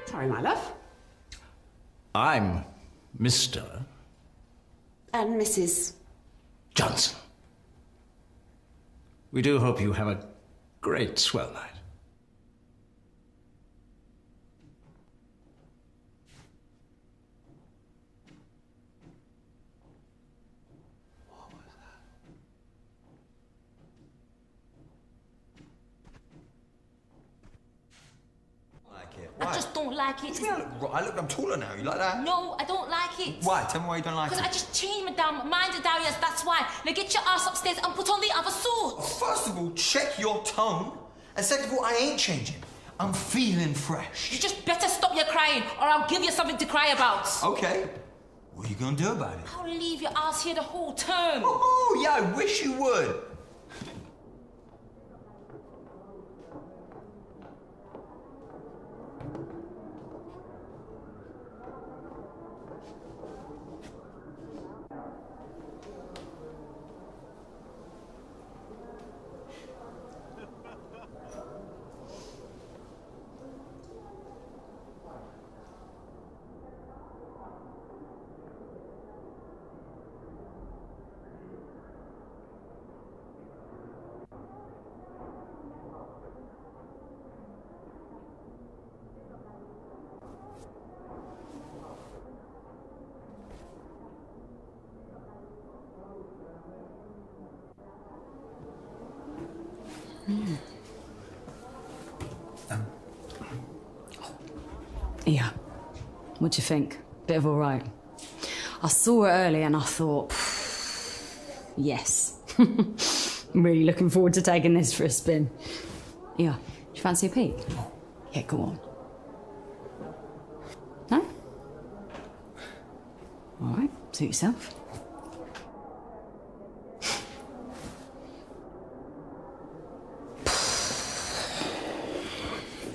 I: Sorry, my love.
F: I'm Mr.
I: And Mrs.
F: Johnson. We do hope you have a great swell night.
V: I just don't like it.
W: I'm taller now. You like that?
V: No, I don't like it.
W: Why? Tell me why you don't like it.
V: Because I just changed my damn mind to Darius, that's why. Now get your ass upstairs and put on the other suit.
W: First of all, check your tone. And second of all, I ain't changing. I'm feeling fresh.
V: You just better stop your crying or I'll give you something to cry about.
W: Okay. What are you gonna do about it?
V: I'll leave your ass here the whole term.
W: Oh, yeah, I wish you would.
P: Yeah. What do you think? Bit of all right. I saw it early and I thought, yes. I'm really looking forward to taking this for a spin. Yeah. Do you fancy a peek? Yeah, go on. No? All right. Suit yourself.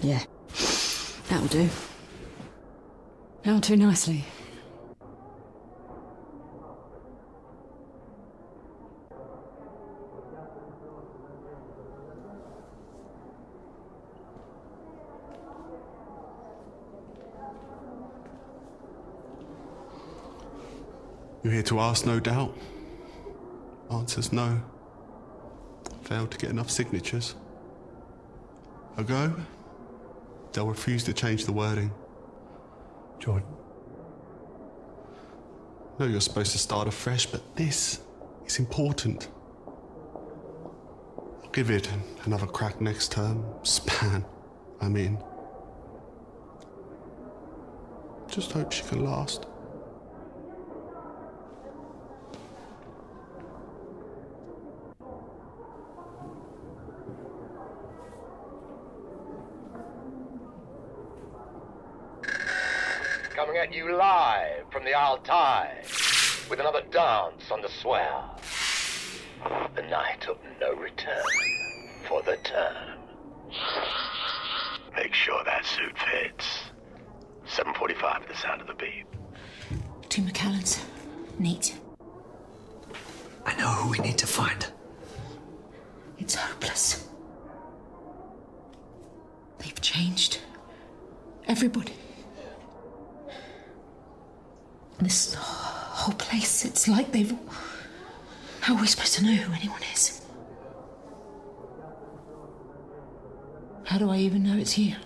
P: Yeah. That'll do. That'll do nicely.
Q: You're here to ask, no doubt. Answer's no. Failed to get enough signatures. A go? They'll refuse to change the wording.
C: Jordan.
Q: No, you're supposed to start afresh, but this is important. I'll give it another crack next term. Span, I mean. Just hope she can last.
K: Coming at you live from the Altai with another dance on the Swell. The night of no return for the term. Make sure that suit fits. 7:45 at the sound of the beep.
L: 2 McCallans. Neat.
C: I know who we need to find.
L: It's hopeless. They've changed. Everybody. This whole place, it's like they've... How are we supposed to know who anyone is? How do I even know it's here?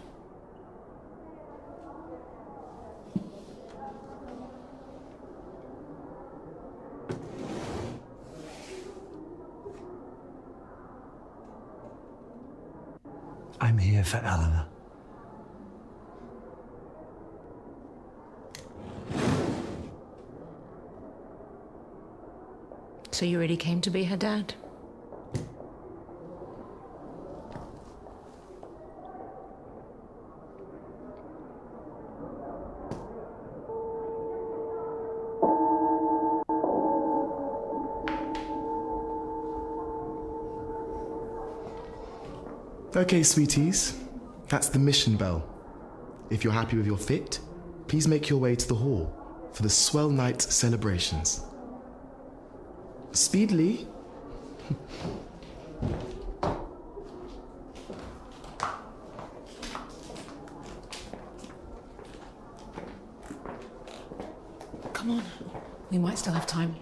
C: I'm here for Eleanor.
L: So you really came to be her dad?
X: Okay, sweeties, that's the mission bell. If you're happy with your fit, please make your way to the hall for the Swell Night celebrations. Speedily.
L: We might still have time.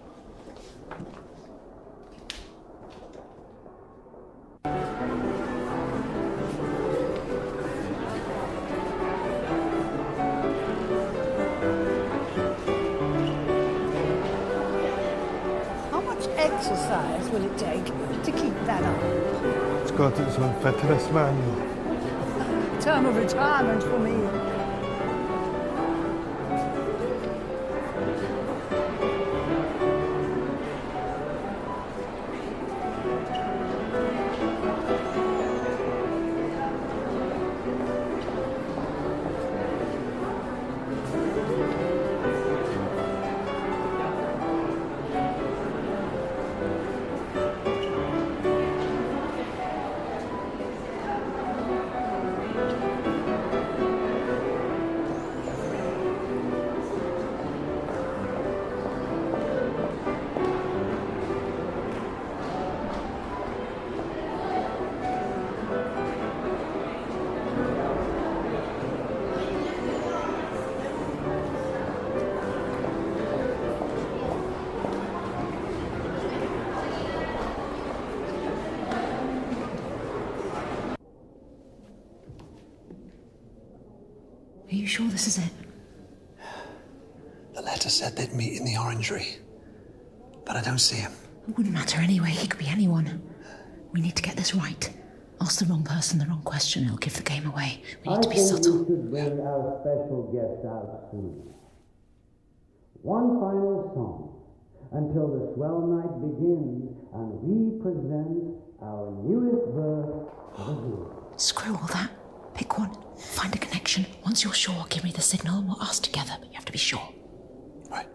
G: How much exercise will it take to keep that up?
H: It's got its own fitness manual.
G: Term of retirement for me.
L: Are you sure this is it?
C: The letter said they'd meet in the orangery, but I don't see him.
L: It wouldn't matter anyway. He could be anyone. We need to get this right. Ask the wrong person the wrong question, it'll give the game away. We need to be subtle.
S: We should bring our special guest out soon. One final song until the swell night begins and we present our newest verse of the year.
L: Screw all that. Pick one. Find a connection. Once you're sure, give me the signal and we'll ask together, but you have to be sure.
C: Right.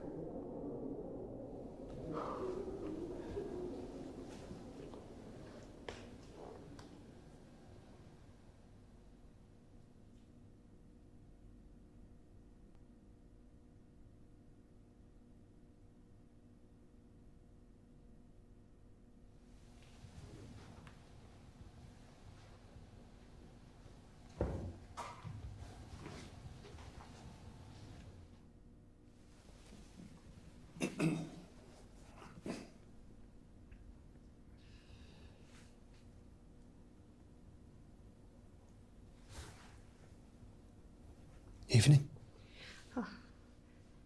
C: Evening.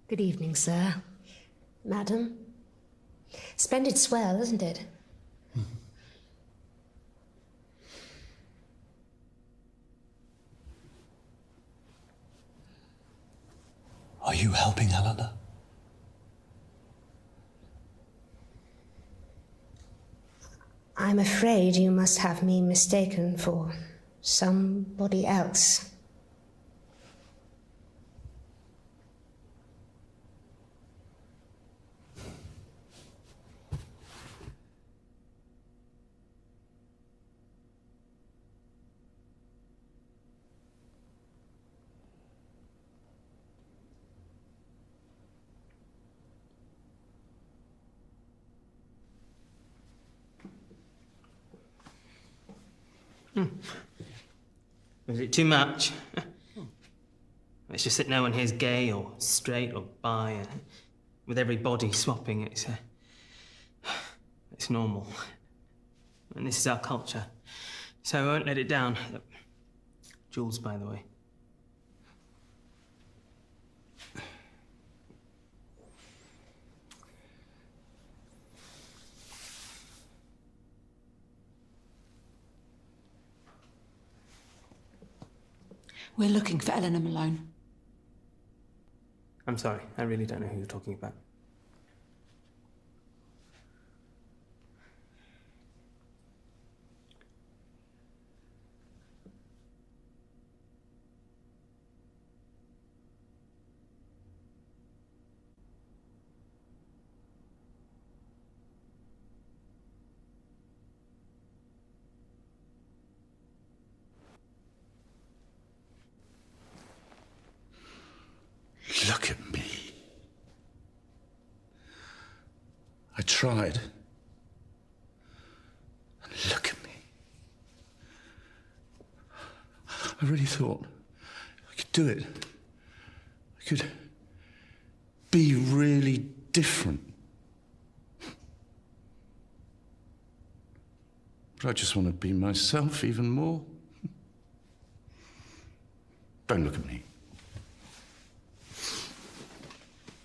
R: Good evening, sir. Madam. Splendid swell, isn't it?
C: Are you helping Eleanor?
R: I'm afraid you must have me mistaken for somebody else.
M: Is it too much? It's just that no one here's gay or straight or bi. With every body swapping, it's normal. And this is our culture. So I won't let it down. Jules, by the way.
L: We're looking for Eleanor Malone.
M: I'm sorry, I really don't know who you're talking about.
X: Look at me. I tried. And look at me. I really thought I could do it. I could be really
E: different. But I just want to be myself even more. Don't look at me.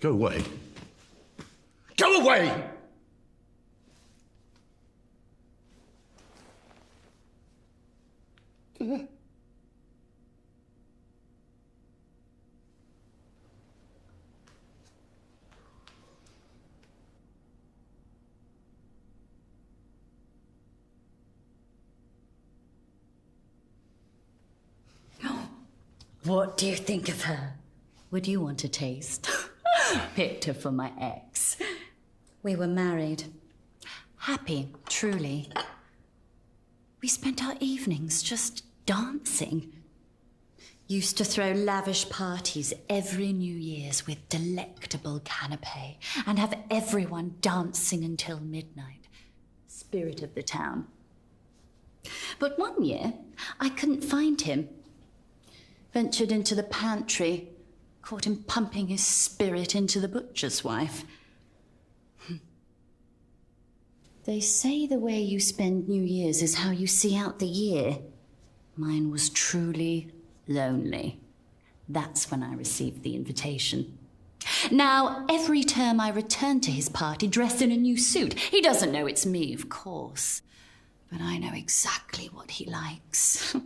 E: Go away. Go away!
J: What do you think of her? Would you want a taste? Picked her for my ex. We were married. Happy, truly. We spent our evenings just dancing. Used to throw lavish parties every New Year's with delectable canapé and have everyone dancing until midnight. Spirit of the town. But one year, I couldn't find him. Ventured into the pantry, caught him pumping his spirit into the butcher's wife. They say the way you spend New Year's is how you see out the year. Mine was truly lonely. That's when I received the invitation. Now, every term I return to his party dressed in a new suit. He doesn't know it's me, of course. But I know exactly what he likes.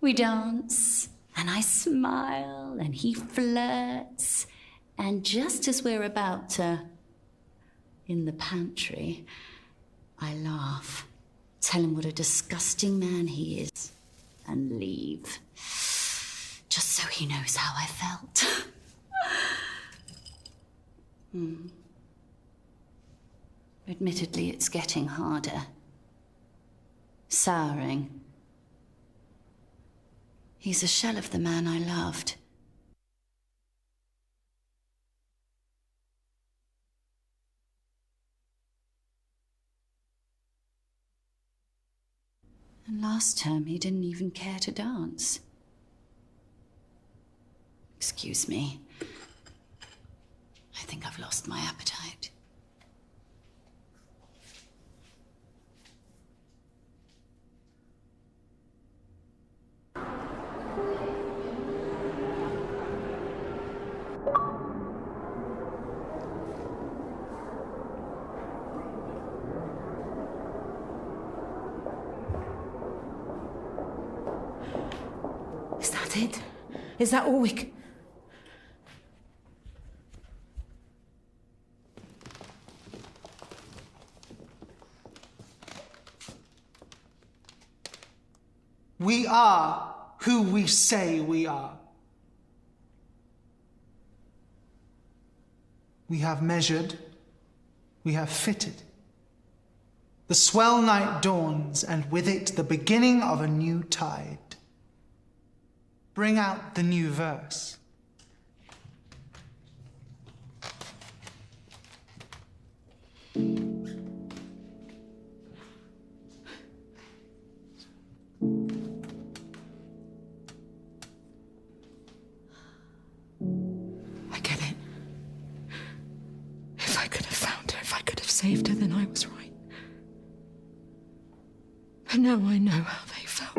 J: We dance, and I smile, and he flirts. And just as we're about to, in the pantry, I laugh, tell him what a disgusting man he is, and leave. Just so he knows how I felt. Admittedly, it's getting harder. Souring. He's a shell of the man I loved. And last term, he didn't even care to dance. Excuse me. I think I've lost my appetite.
L: Is that it? Is that all we can...
T: We are who we say we are. We have measured, we have fitted. The swell night dawns, and with it the beginning of a new tide. Bring out the new verse.
L: I get it. If I could have found her, if I could have saved her, then I was right. But now I know how they felt.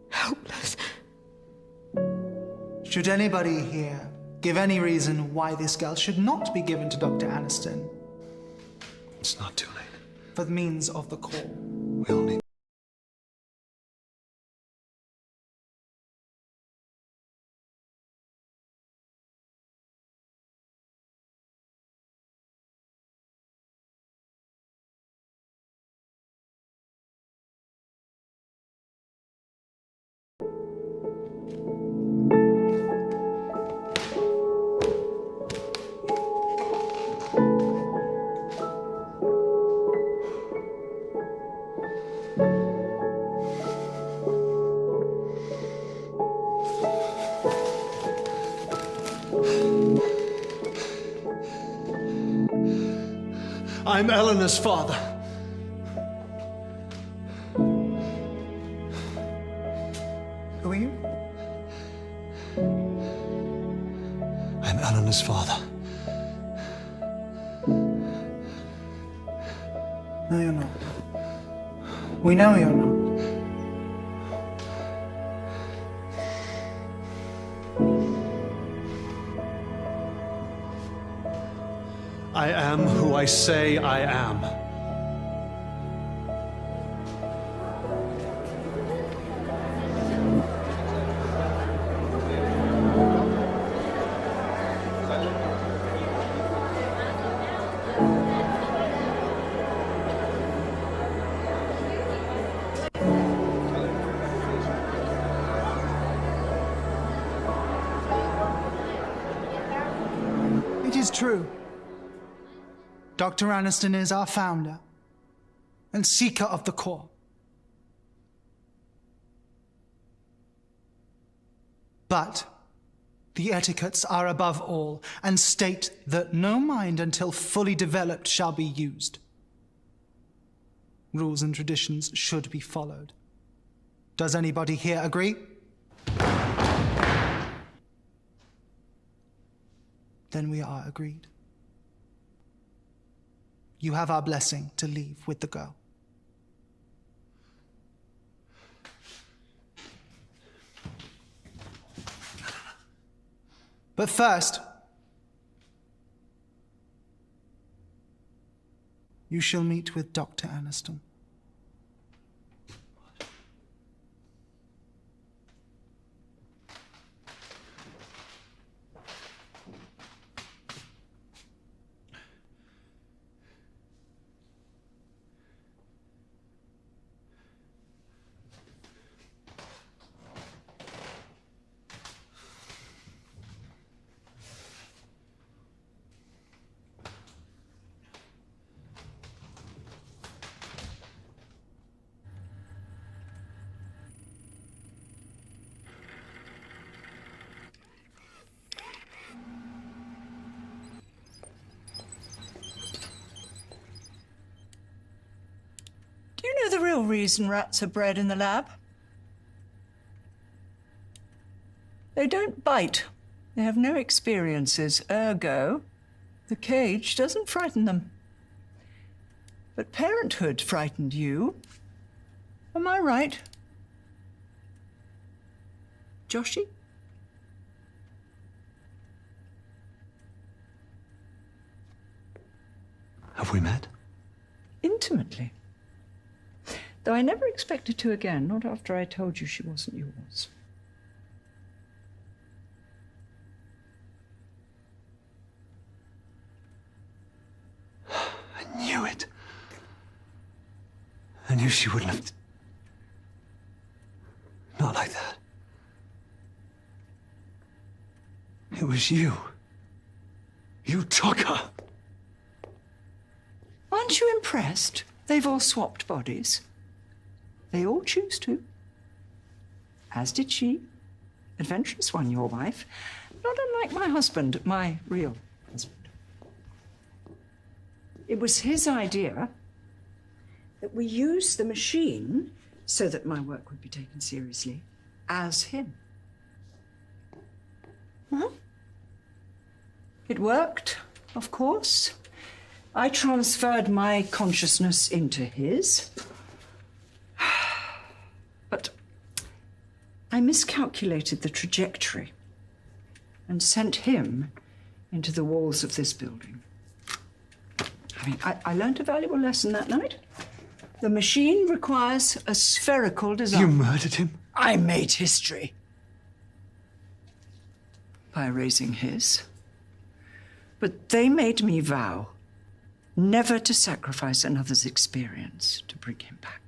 L: Helpless.
T: Should anybody here give any reason why this girl should not be given to Dr. Aniston?
C: It's not too late.
T: For the means of the call.
C: We all need...
A: I'm Eleanor's father.
C: I'm Eleanor's father.
T: No, you're not. We know you're not.
C: I am who I say I am.
T: It is true. Dr. Aniston is our founder and seeker of the core. But the etiquettes are above all and state that no mind until fully developed shall be used. Rules and traditions should be followed. Does anybody here agree? Then we are agreed. You have our blessing to leave with the girl. But first, you shall meet with Dr. Aniston.
G: Do you know the real reason rats are bred in the lab? They don't bite. They have no experiences, ergo, the cage doesn't frighten them. But parenthood frightened you. Am I right? Joshy?
C: Have we met?
G: Intimately. Though I never expected to again, not after I told you she wasn't yours.
C: I knew it. I knew she wouldn't have... Not like that. It was you. You took her.
G: Aren't you impressed? They've all swapped bodies. They all choose to. As did she. Adventurous one, your wife. Not unlike my husband, my real husband. It was his idea that we use the machine so that my work would be taken seriously as him. Huh? It worked, of course. I transferred my consciousness into his. But I miscalculated the trajectory and sent him into the walls of this building. I mean, I learned a valuable lesson that night. The machine requires a spherical design.
C: You murdered him?
G: I made history. By erasing his. But they made me vow never to sacrifice another's experience to bring him back.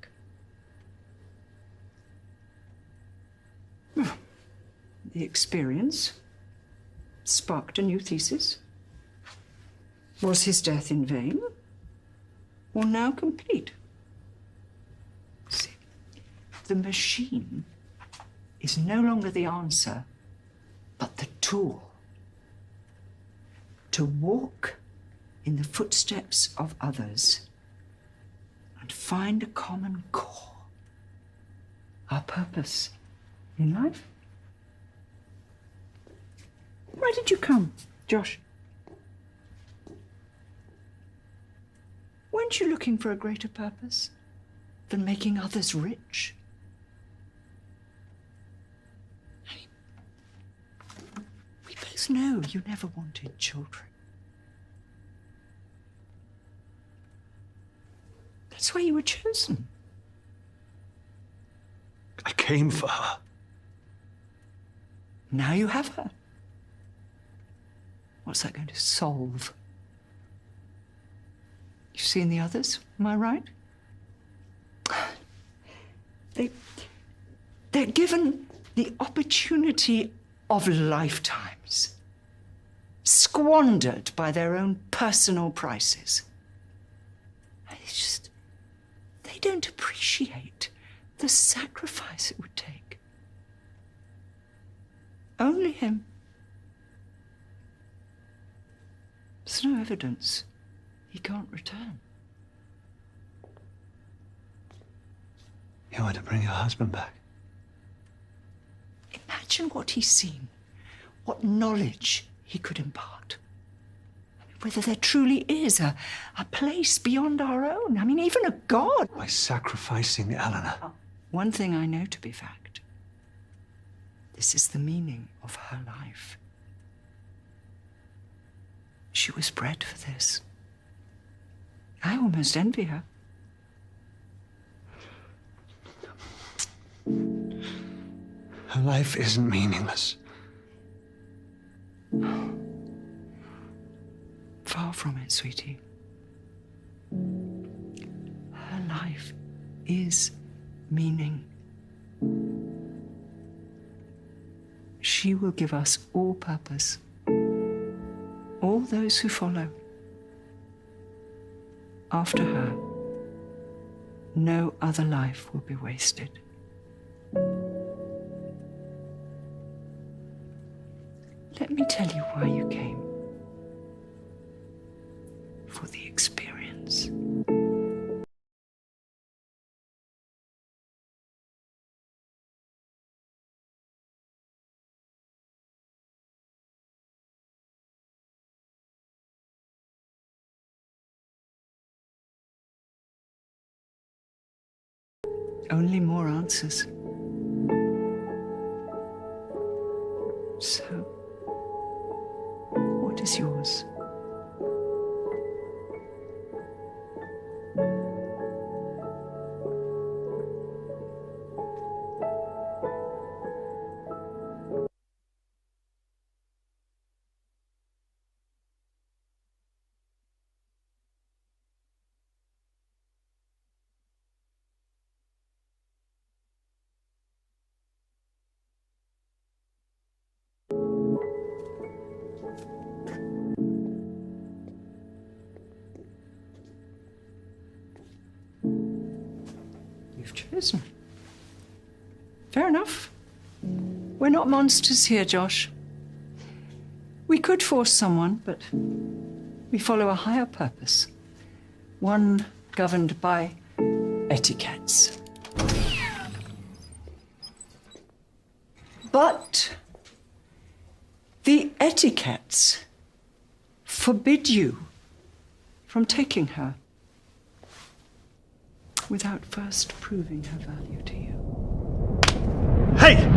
G: The experience sparked a new thesis. Was his death in vain, or now complete? See, the machine is no longer the answer, but the tool. To walk in the footsteps of others and find a common core, our purpose in life. Why did you come, Josh? Weren't you looking for a greater purpose than making others rich? I mean, we both know you never wanted children. That's why you were chosen.
C: I came for her.
G: Now you have her. What's that going to solve? You've seen the others, am I right? They're given the opportunity of lifetimes, squandered by their own personal prices. They don't appreciate the sacrifice it would take. Only him. There's no evidence he can't return.
C: You want to bring your husband back?
G: Imagine what he's seen, what knowledge he could impart. Whether there truly is a place beyond our own. I mean, even a God.
C: By sacrificing Eleanor.
G: One thing I know to be fact. This is the meaning of her life. She was bred for this. I almost envy her.
C: Her life isn't meaningless.
G: Far from it, sweetie. Her life is meaning. She will give us all purpose. All those who follow. After her, no other life will be wasted. Let me tell you why you came. For the experience. Only more answers. So, what is yours? You've chosen. Fair enough. We're not monsters here, Josh. We could force someone, but we follow a higher purpose. One governed by etiquettes. But the etiquettes forbid you from taking her without first proving her value to you.
A: Hey!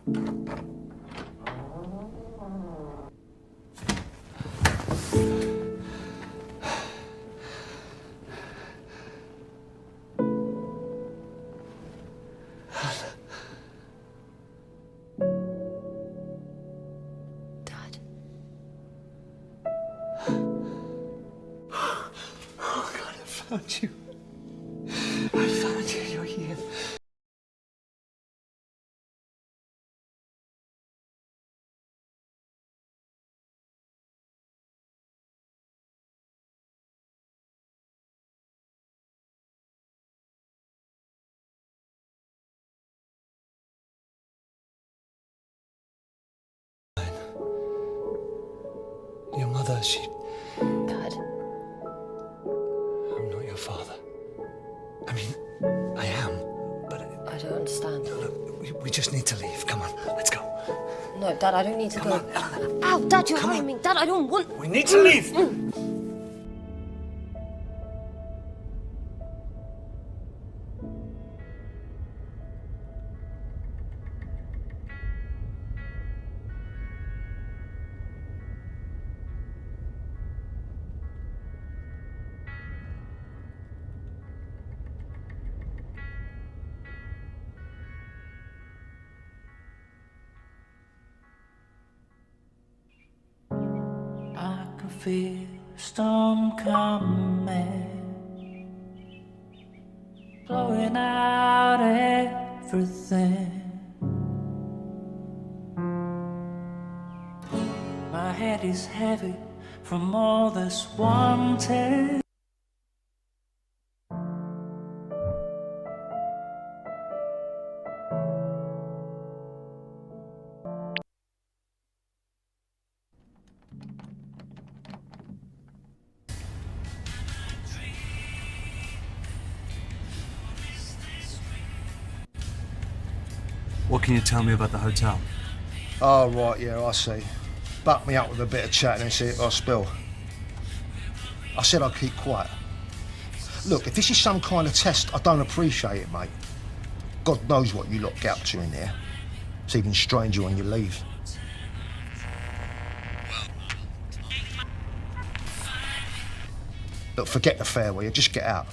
C: Oh, God, I found you. I found you. You're here. Your mother, she...
R: Dad.
C: I'm not your father. I mean, I am, but...
R: I don't understand.
C: Look, we just need to leave. Come on, let's go.
R: No, Dad, I don't need to
C: Come
R: go.
C: on.
R: Ow, Dad, you're hurting me. Dad, I don't want...
C: We need to leave!
B: I can feel a storm coming, blowing out everything. My head is heavy from all this wanting.
C: What can you tell me about the hotel?
D: Oh, right, yeah, I see. Buck me up with a bit of chat and see if I spill. I said I'd keep quiet. Look, if this is some kind of test, I don't appreciate it, mate. God knows what you lot get up to in there. It's even stranger when you leave. Look, forget the farewell, you just get out.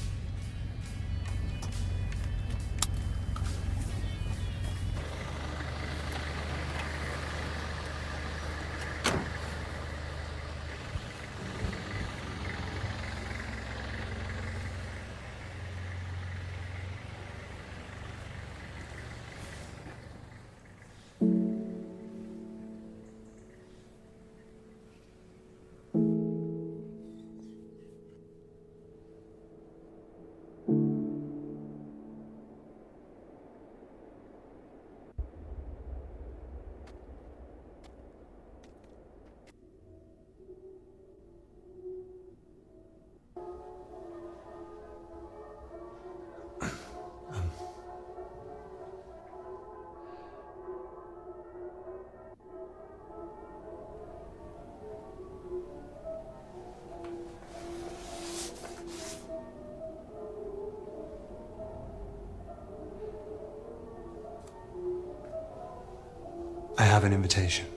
C: I have an invitation.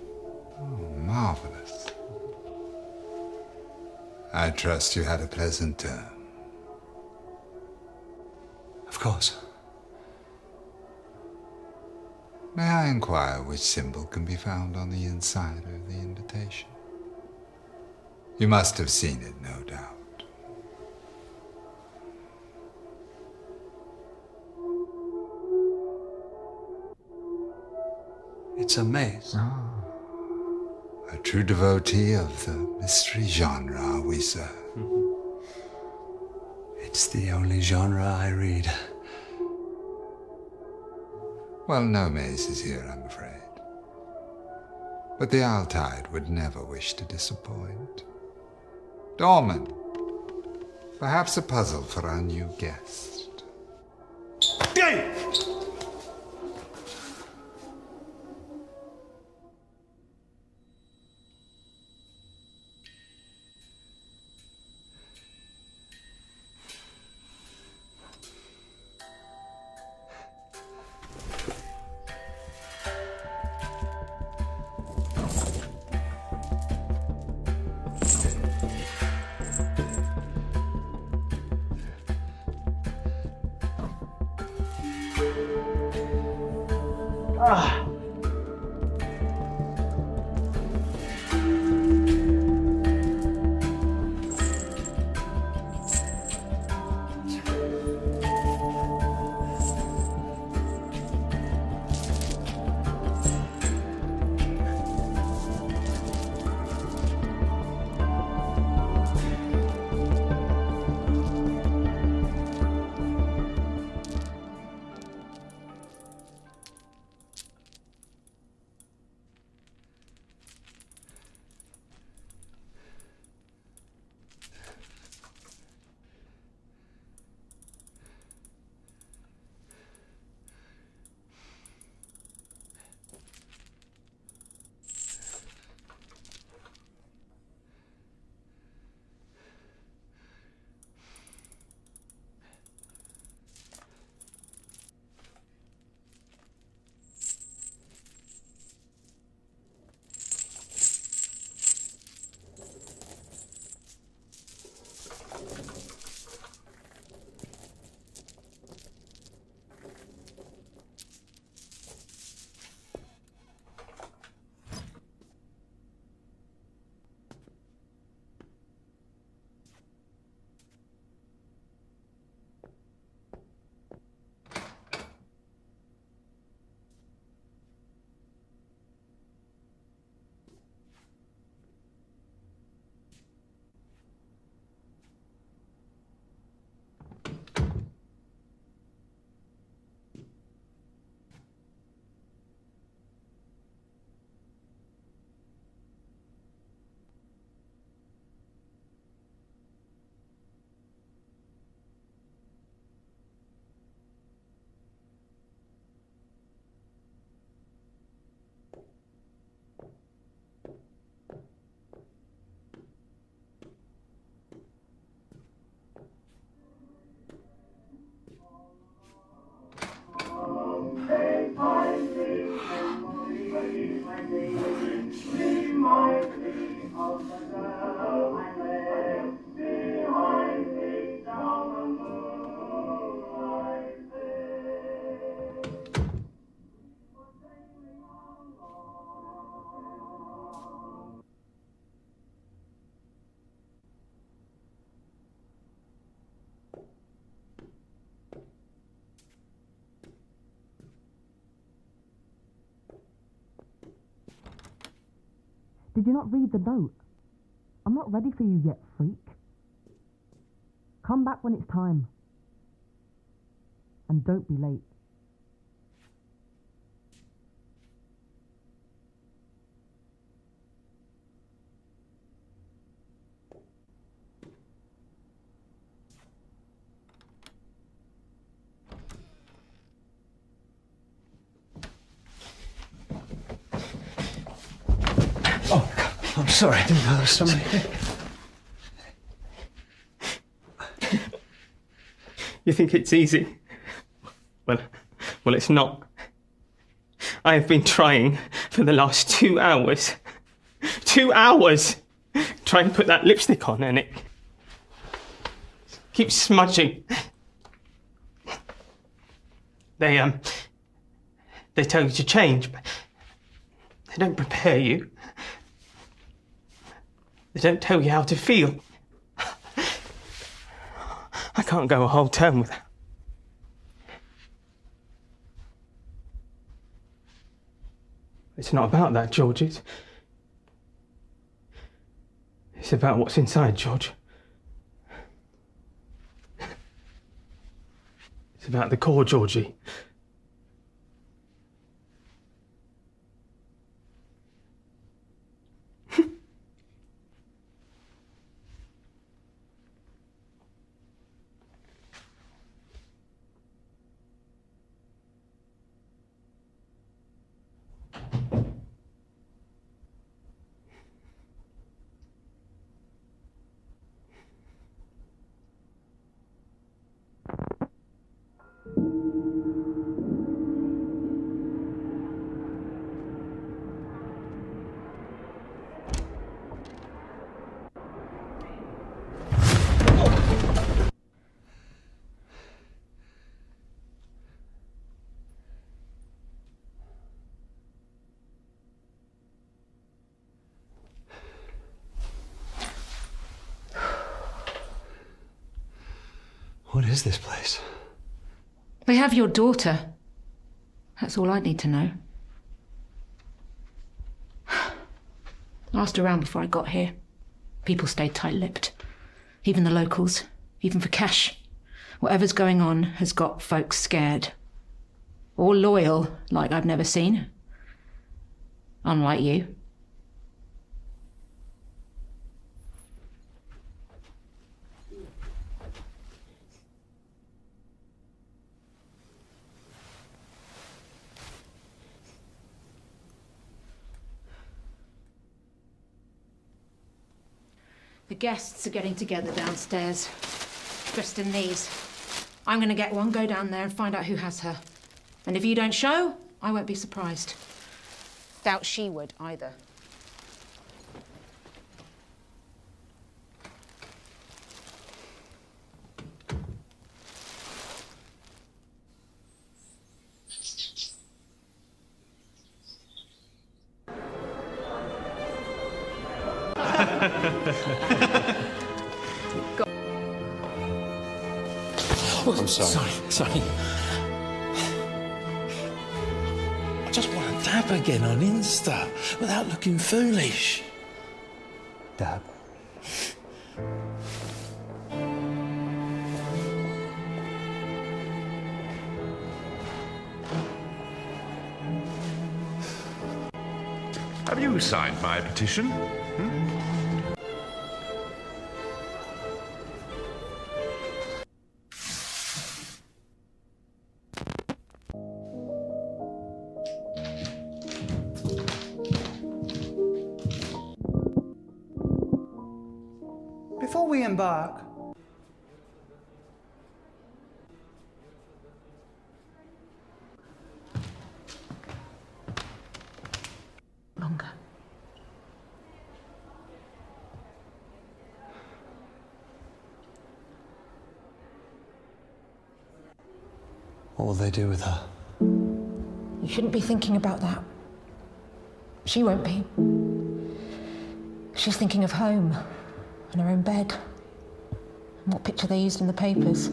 N: Oh, marvelous. I trust you had a pleasant term.
C: Of course.
N: May I inquire which symbol can be found on the inside of the invitation? You must have seen it, no doubt.
C: It's a maze.
N: A true devotee of the mystery genre are we, sir?
C: It's the only genre I read.
N: Well, no mazes here, I'm afraid. But the Altide would never wish to disappoint. Dorman, perhaps a puzzle for our new guest.
A: Dave!
F: Did you not read the note? I'm not ready for you yet, freak. Come back when it's time. And don't be late.
C: I'm sorry, I didn't know there was somebody here.
M: You think it's easy? Well, it's not. I have been trying for the last 2 hours. 2 hours! Trying to put that lipstick on and it keeps smudging. They tell you to change, but they don't prepare you. They don't tell you how to feel. I can't go a whole term without. It's not about that, George. It's about what's inside, George. It's about the core, Georgie.
C: What is this place?
L: They have your daughter. That's all I need to know. I asked around before I got here. People stayed tight-lipped. Even the locals. Even for cash. Whatever's going on has got folks scared. Or loyal, like I've never seen. Unlike you. The guests are getting together downstairs, dressed in these. I'm going to get one, go down there and find out who has her. And if you don't show, I won't be surprised. Doubt she would either.
E: I'm sorry.
I: Sorry. I just want to dab again on Insta without looking foolish.
C: Dab?
E: Have you signed my petition?
T: Before we embark,
L: Longer.
C: What will they do with her?
L: You shouldn't be thinking about that. She won't be. She's thinking of home and her own bed and what picture they used in the papers.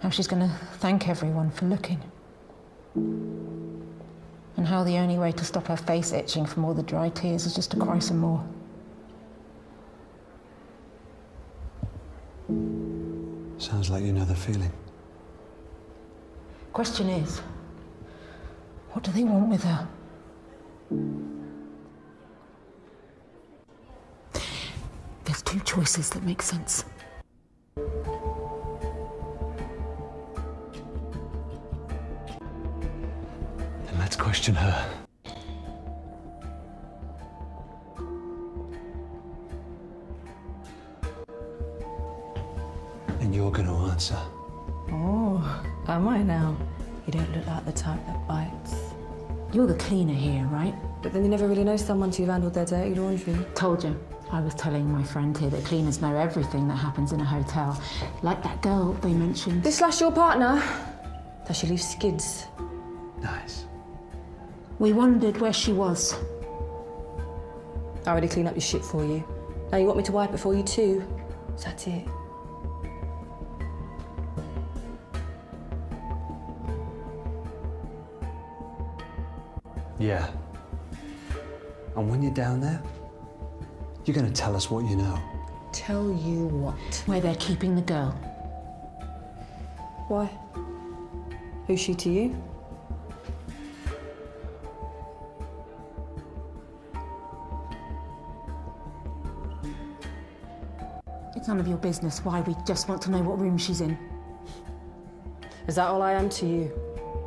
L: How she's going to thank everyone for looking. And how the only way to stop her face itching from all the dry tears is just to cry some more.
C: Sounds like you know the feeling.
L: Question is, what do they want with her? There's two choices that make sense.
C: Then let's question her. And you're going to answer.
F: Oh, am I now? You don't look like the type that bites.
L: You're the cleaner here, right?
F: But then you never really know someone till you've handled their dirty laundry.
L: Told you. I was telling my friend here that cleaners know everything that happens in a hotel. Like that girl they mentioned.
F: This slash your partner? Does she leave skids?
C: Nice.
L: We wondered where she was.
F: I already cleaned up your shit for you. Now you want me to wipe it for you too? Is that it?
C: Yeah. And when you're down there, you're going to tell us what you know.
F: Tell you what?
L: Where they're keeping the girl.
F: Why? Who's she to you?
L: It's none of your business why. We just want to know what room she's in.
F: Is that all I am to you?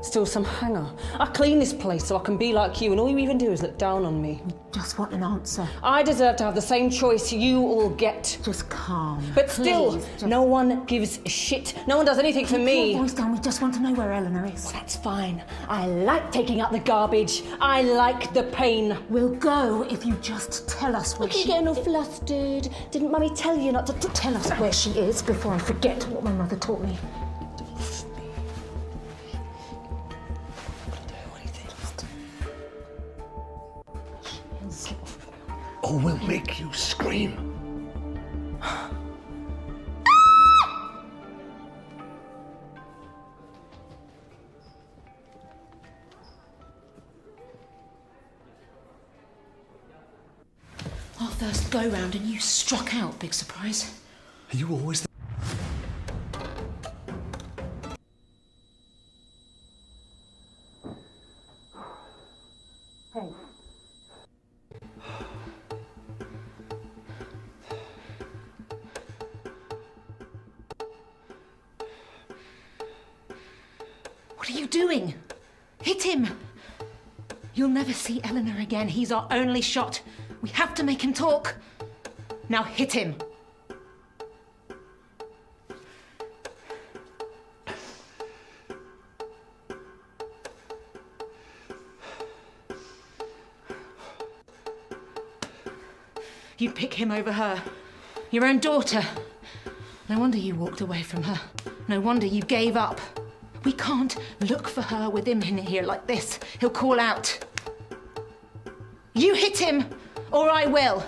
F: Still some hanger? I clean this place so I can be like you, and all you even do is look down on me.
L: Just want an answer.
F: I deserve to have the same choice you all get.
L: Just calm.
F: But still, no one gives a shit. No one does anything for me.
L: Keep your voice down. We just want to know where Eleanor is.
F: Well, that's fine. I like taking out the garbage. I like the pain.
L: We'll go if you just tell us where
F: Look, you're getting all flustered. Didn't Mummy tell you not to
L: tell us where she is before I forget what my mother taught me?
I: Or we'll make you scream.
L: Our first go-round and you struck out, big surprise.
C: Are you always the...
L: Hey. What are you doing? Hit him! You'll never see Eleanor again. He's our only shot. We have to make him talk. Now hit him. You'd pick him over her. Your own daughter. No wonder you walked away from her. No wonder you gave up. We can't look for her with him in here like this. He'll call out. You hit him, or I will.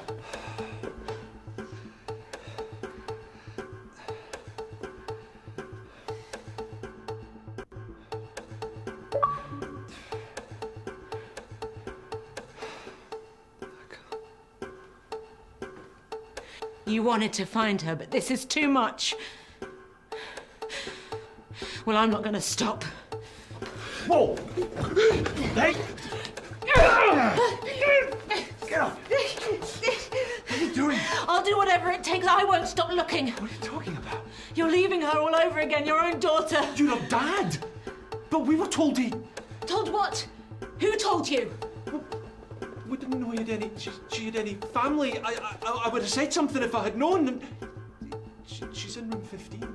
L: You wanted to find her, but this is too much. Well, I'm not going to stop.
A: Whoa! Hey! Get off! What are you doing?
L: I'll do whatever it takes. I won't stop looking.
A: What are you talking about?
L: You're leaving her all over again, your own daughter.
A: You're Dad! But we were told he...
L: Told what? Who told you?
A: We didn't know she had any family. I would have said something if I had known. And she's in room 15.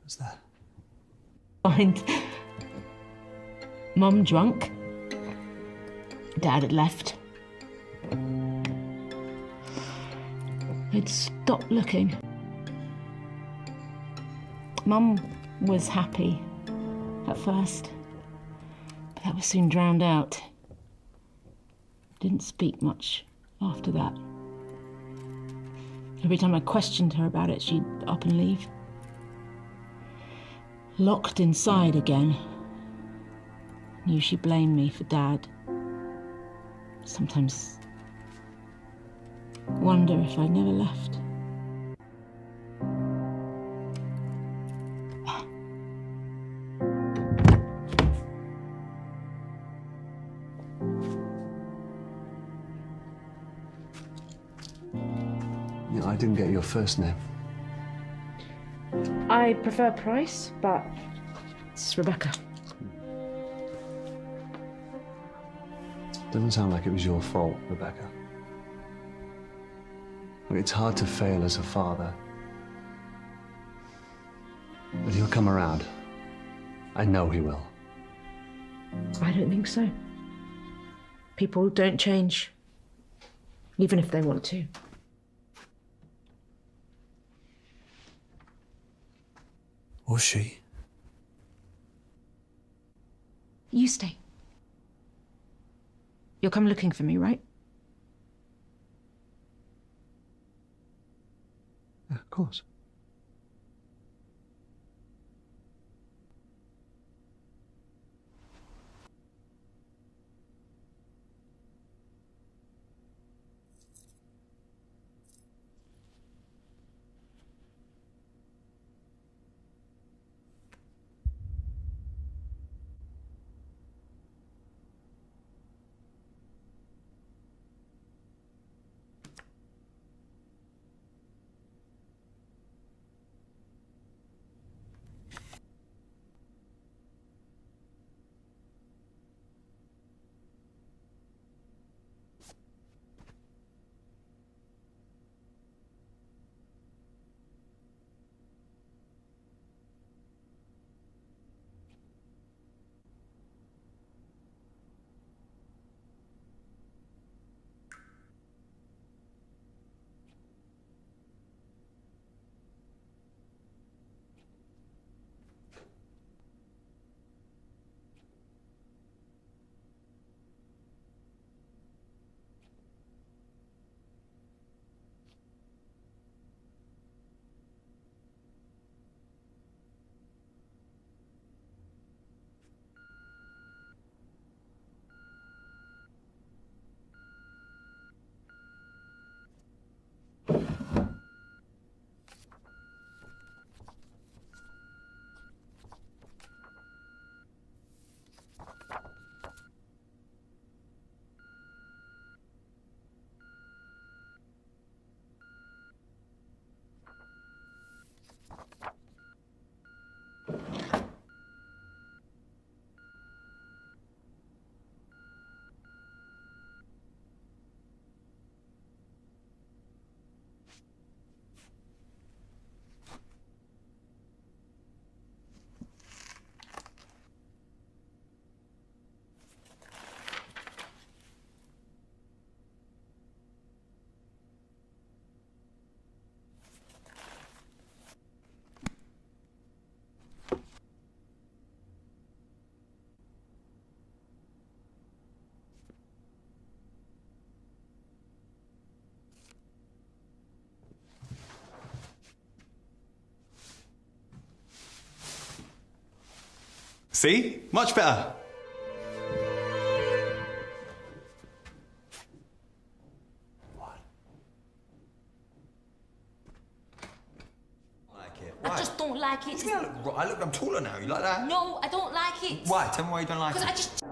C: What's that?
L: Find Mum drunk. Dad had left. I'd stopped looking. Mum was happy at first, but that was soon drowned out. Didn't speak much after that. Every time I questioned her about it, she'd up and leave. Locked inside again. Knew she blamed me for Dad. Sometimes wonder if I never left.
C: Yeah, I didn't get your first name.
L: I prefer Price, but it's Rebecca.
C: Doesn't sound like it was your fault, Rebecca. Look, it's hard to fail as a father. But he'll come around. I know he will.
L: I don't think so. People don't change, even if they want to.
C: Or she.
L: You stay. You'll come looking for me, right?
C: Yeah, of course.
Q: See? Much better.
O: I just don't like it.
U: I'm taller now. You like that?
O: No, I don't like it.
U: Why? Tell me why you don't like it.
O: Because I just...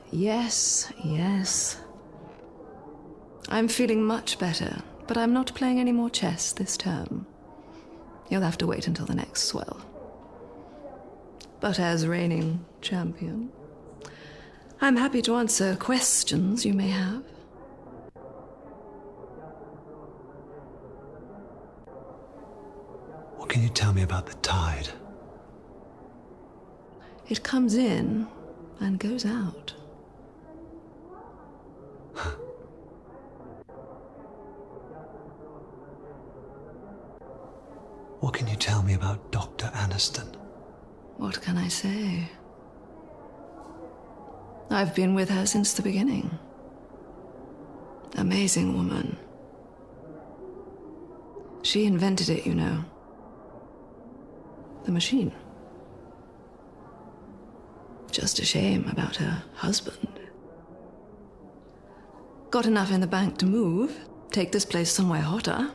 V: Yes, yes. I'm feeling much better, but I'm not playing any more chess this term. You'll have to wait until the next Swell. But as reigning champion, I'm happy to answer questions you may have.
C: What can you tell me about the tide?
V: It comes in and goes out.
C: What can you tell me about Dr. Aniston?
V: What can I say? I've been with her since the beginning. Amazing woman. She invented it, you know. The machine. Just a shame about her husband. Got enough in the bank to move, take this place somewhere hotter.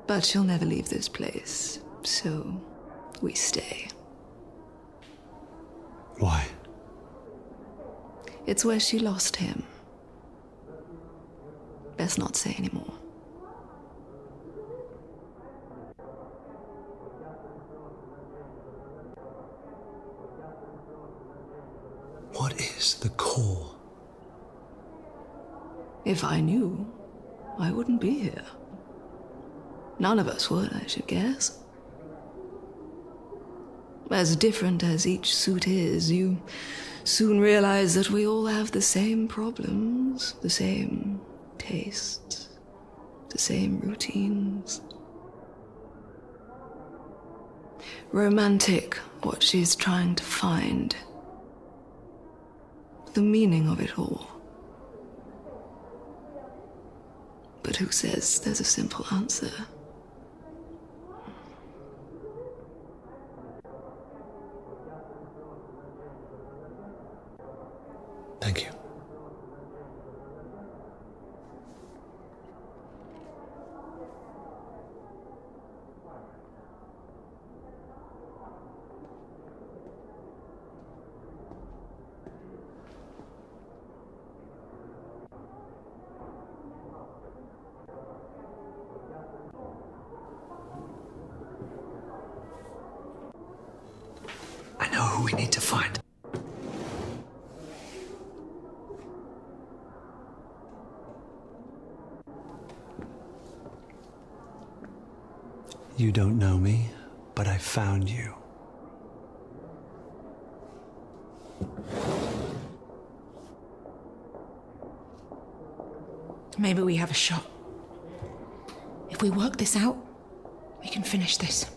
V: But she'll never leave this place, so we stay.
C: Why?
V: It's where she lost him. Best not say anymore.
C: What is the core?
V: If I knew, I wouldn't be here. None of us would, I should guess. As different as each suit is, you soon realize that we all have the same problems, the same tastes, the same routines. Romantic, what she's trying to find. The meaning of it all. But who says there's a simple answer?
C: Thank you. I know who we need to find. You don't know me, but I found you.
L: Maybe we have a shot. If we work this out, we can finish this.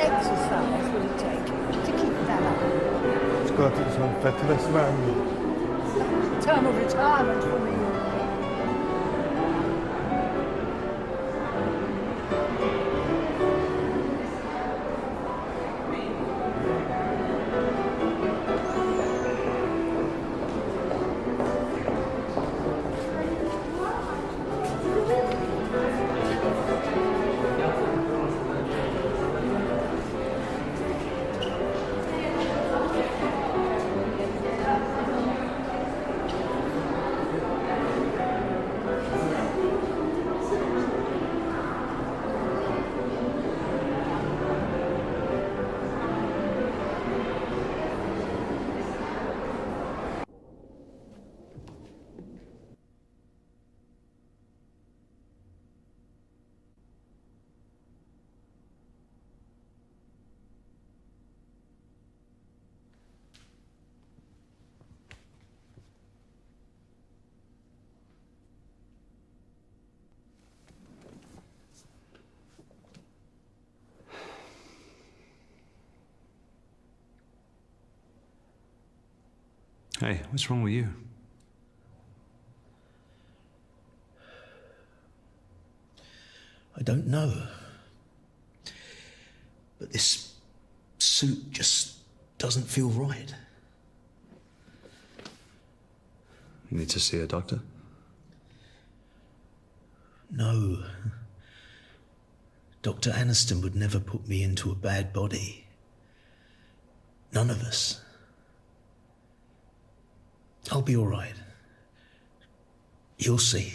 W: Exercise will it take to keep that up?
H: It's got its own fabulous value.
W: Term of retirement for me.
C: Hey, what's wrong with you?
I: I don't know. But this suit just doesn't feel right.
C: You need to see a doctor?
I: No. Dr. Aniston would never put me into a bad body. None of us. I'll be all right. You'll see.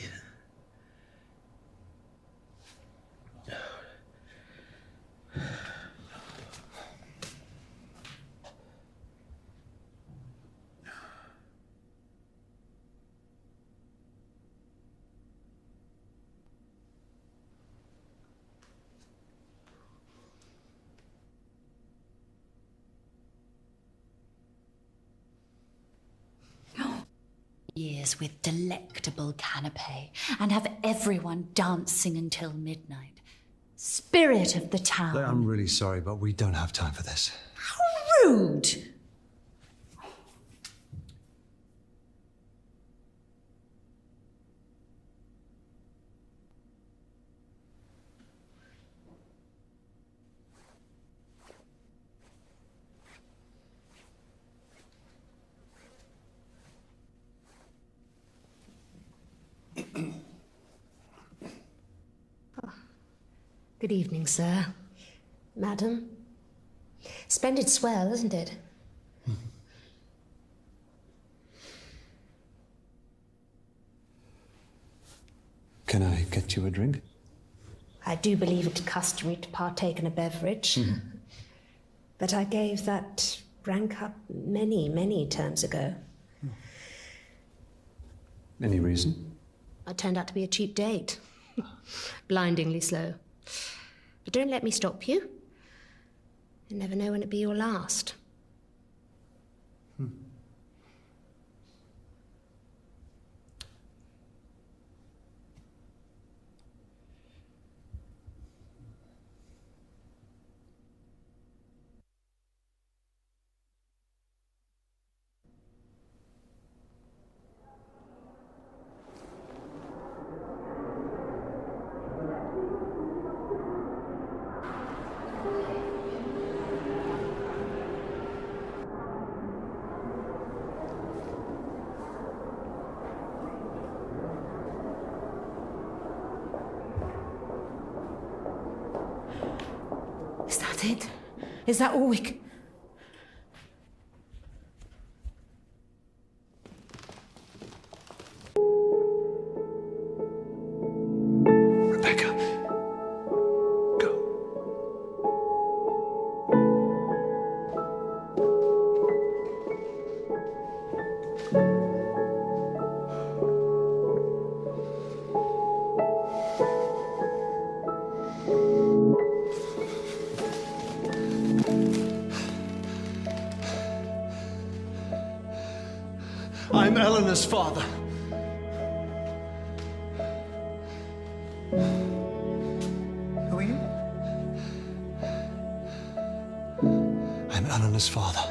J: Years with delectable canapé and have everyone dancing until midnight. Spirit of the town.
C: I'm really sorry, but we don't have time for this.
J: How rude!
R: Good evening, sir. Madam. Splendid swell, isn't it?
C: Can I get you a drink?
R: I do believe it customary to partake in a beverage. But I gave that rank up many, many terms ago.
C: Any reason?
R: I turned out to be a cheap date. Blindingly slow. But don't let me stop you. You never know when it'll be your last. Is that it? Is that all we can...
C: Rebecca.
A: I'm Eleanor's father.
T: Who are you?
C: I'm Eleanor's father.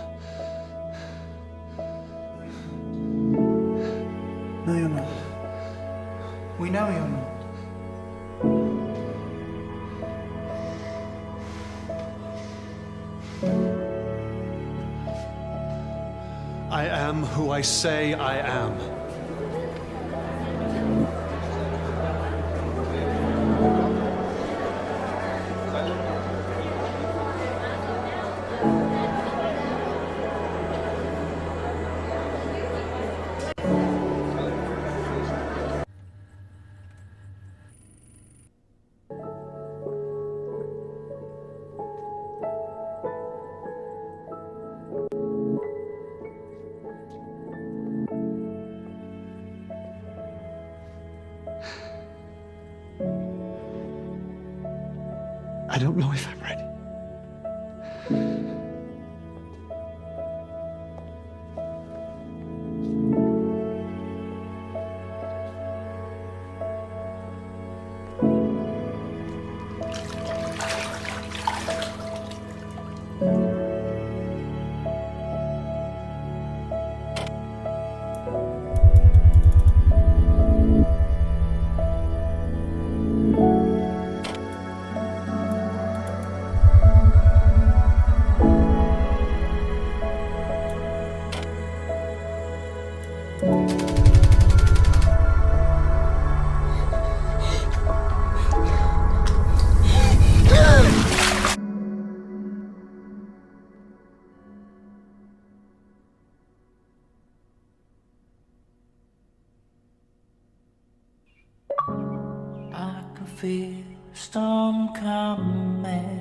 T: No, you're not. We know you're not.
A: I am who I say I am.
C: I don't know if I'm ready.
B: I can feel the storm coming.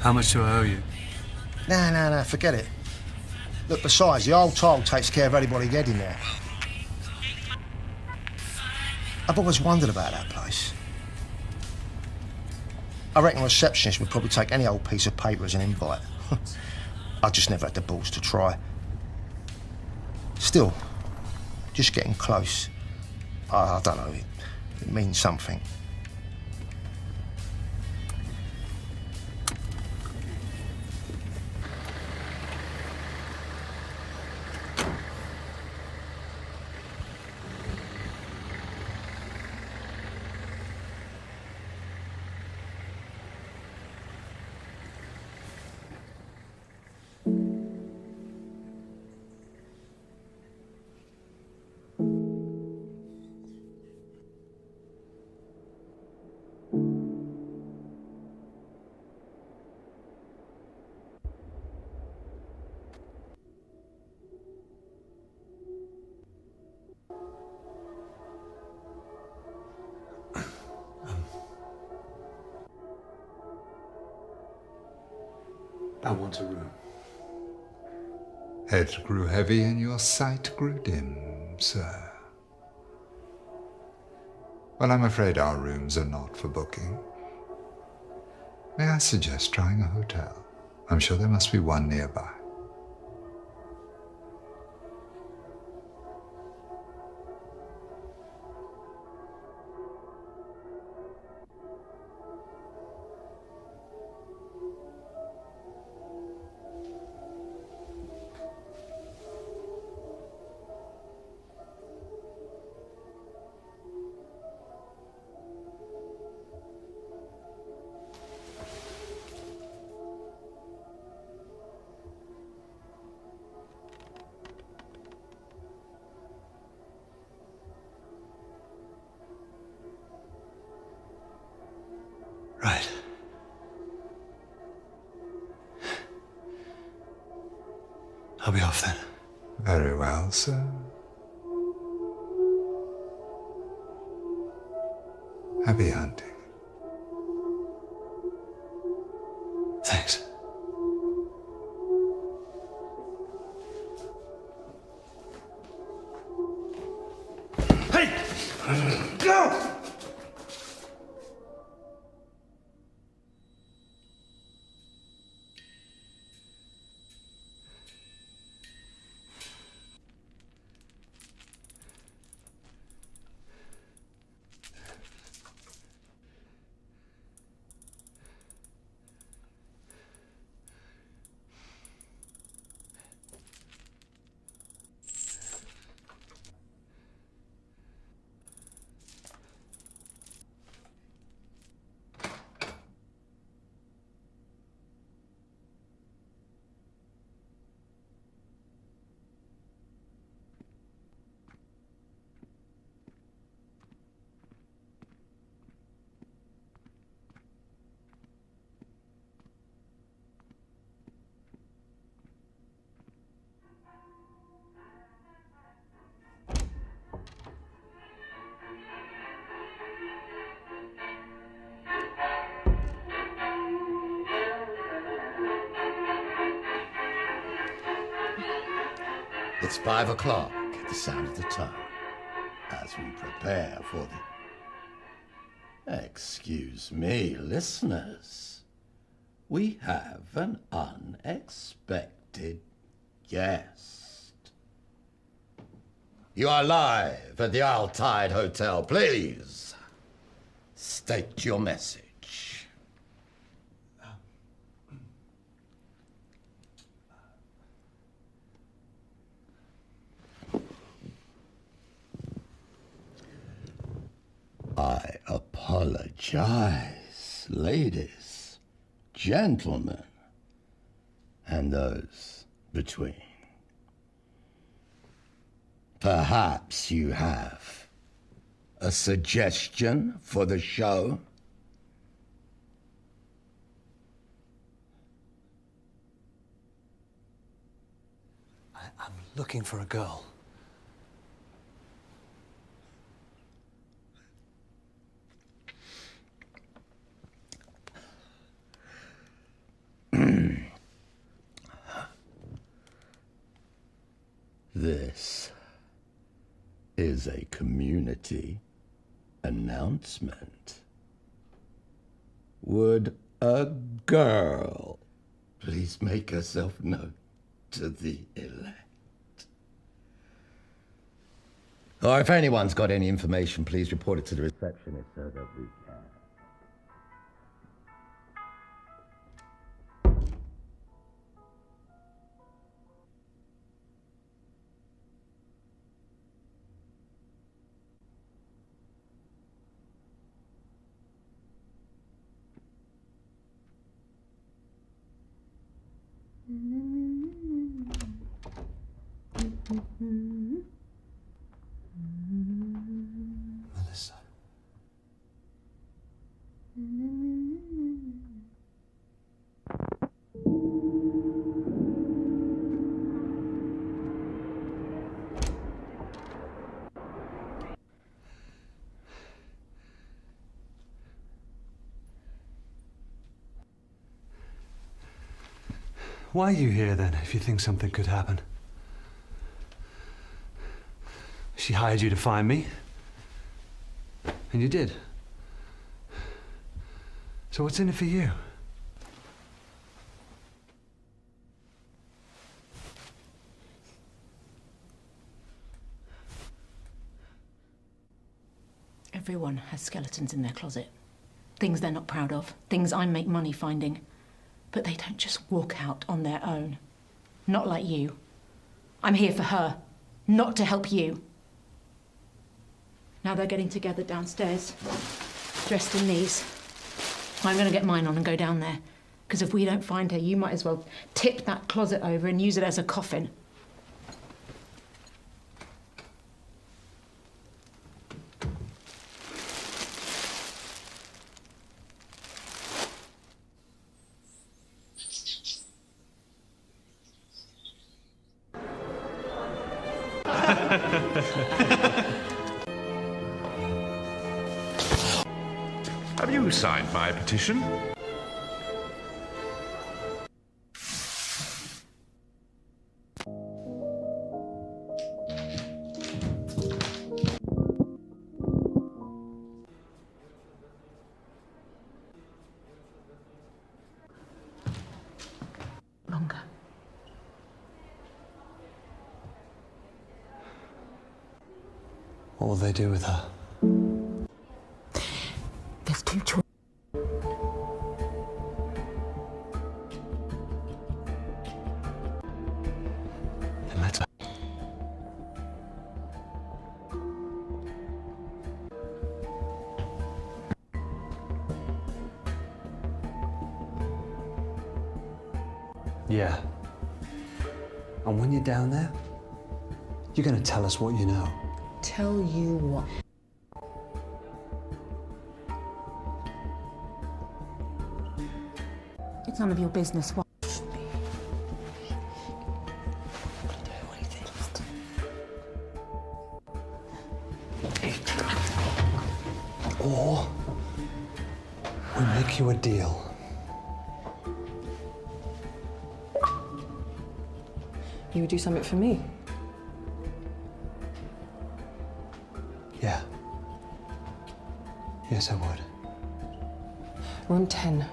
C: How much do I owe you?
D: Nah, forget it. Look, besides, the old toll takes care of anybody getting there. I've always wondered about that place. I reckon a receptionist would probably take any old piece of paper as an invite. I just never had the balls to try. Still, just getting close. I don't know, it means something.
C: I want a room.
N: Head grew heavy and your sight grew dim, sir. Well, I'm afraid our rooms are not for booking. May I suggest trying a hotel? I'm sure there must be one nearby.
C: Right. I'll be off then.
N: Very well, sir. Happy hunting.
C: Thanks.
A: Hey! Go!
K: It's 5 o'clock at the sound of the tongue as we prepare for the... Excuse me, listeners. We have an unexpected guest. You are live at the Altai Hotel. Please state your message. apologize, ladies, gentlemen, and those between. Perhaps you have a suggestion for the show?
C: I'm looking for a girl.
K: This is a community announcement. Would a girl please make herself known to the elect? Or if anyone's got any information, please report it to the receptionist so that we can.
C: Melissa. Why are you here then, if you think something could happen? She hired you to find me. And you did. So what's in it for you?
L: Everyone has skeletons in their closet. Things they're not proud of. Things I make money finding. But they don't just walk out on their own. Not like you. I'm here for her, not to help you. Now they're getting together downstairs, dressed in these. I'm gonna get mine on and go down there. Because if we don't find her, you might as well tip that closet over and use it as a coffin.
E: Have you signed my petition?
L: Longer.
C: What will they do with her?
L: There's two choices.
C: Then let's... Yeah. And when you're down there, you're gonna tell us what you know.
L: Tell you what. It's none of your business. What?
C: Or we make you a deal.
V: You would do something for me?
C: Yeah. Yes, I would.
V: Room 10.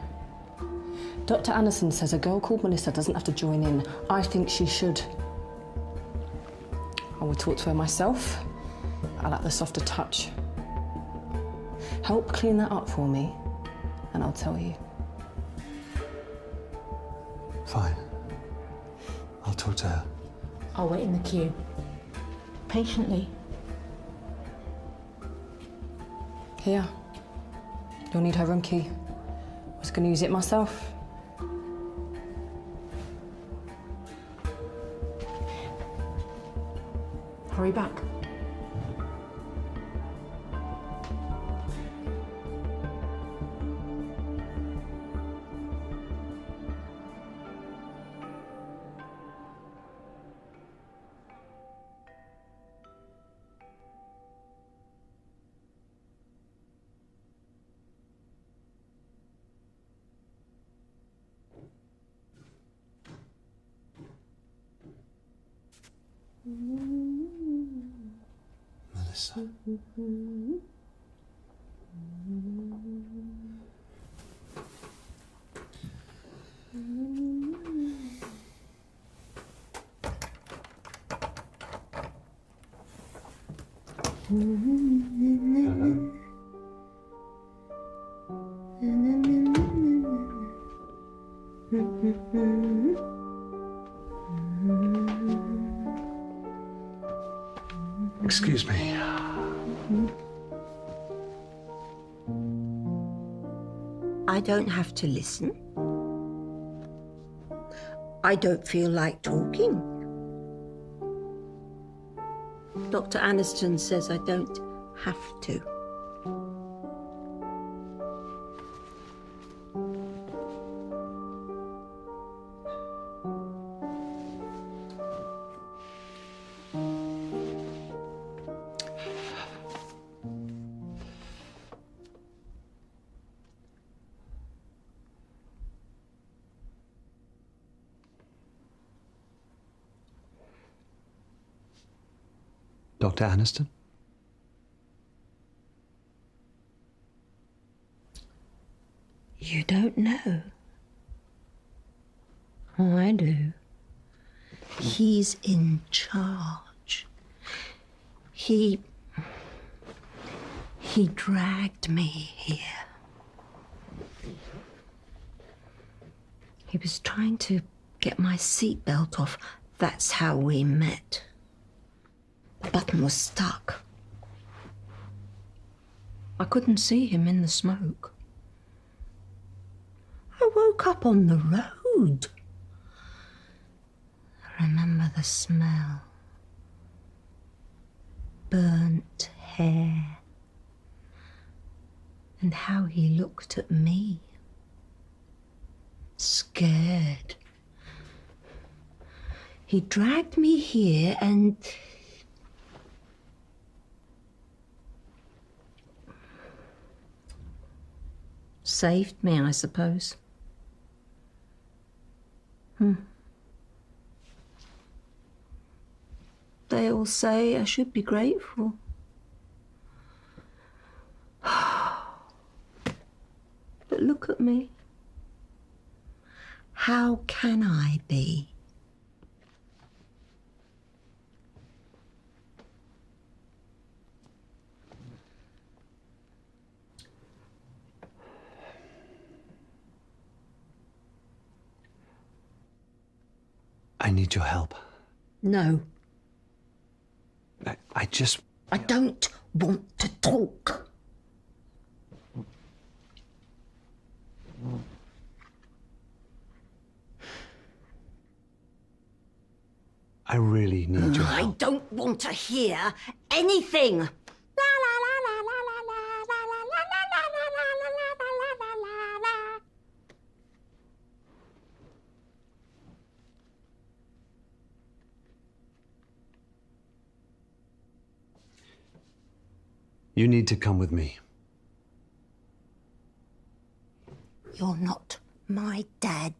V: Dr. Aniston says a girl called Melissa doesn't have to join in. I think she should. I will talk to her myself. I like the softer touch. Help clean that up for me, and I'll tell you.
C: Fine. I'll talk to her.
L: I'll wait in the queue. Patiently.
V: Here.
F: You'll need her room key. I was going to use it myself. Hurry back.
C: Melissa. Hello. Excuse me.
W: I don't have to listen. I don't feel like talking. Dr. Aniston says I don't have to.
C: Dr. Aniston?
W: You don't know. Oh, I do. He's in charge. He dragged me here. He was trying to get my seatbelt off. That's how we met. The button was stuck. I couldn't see him in the smoke. I woke up on the road. I remember the smell. Burnt hair. And how he looked at me. Scared. He dragged me here and... saved me, I suppose. They all say I should be grateful. But look at me. How can I be?
C: I need your help.
W: No.
C: I just...
W: I don't want to talk.
C: I really need your
W: I
C: help.
W: don't want to hear anything.
C: You need to come with me.
W: You're not my dad.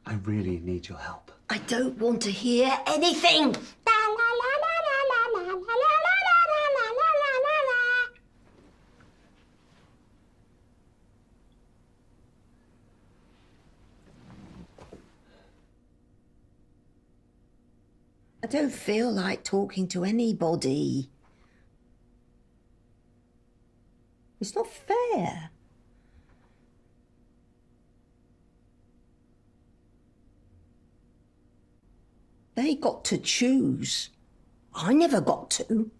C: I really need your help.
W: I don't want to hear anything. I don't feel like talking to anybody. It's not fair. They got to choose. I never got to.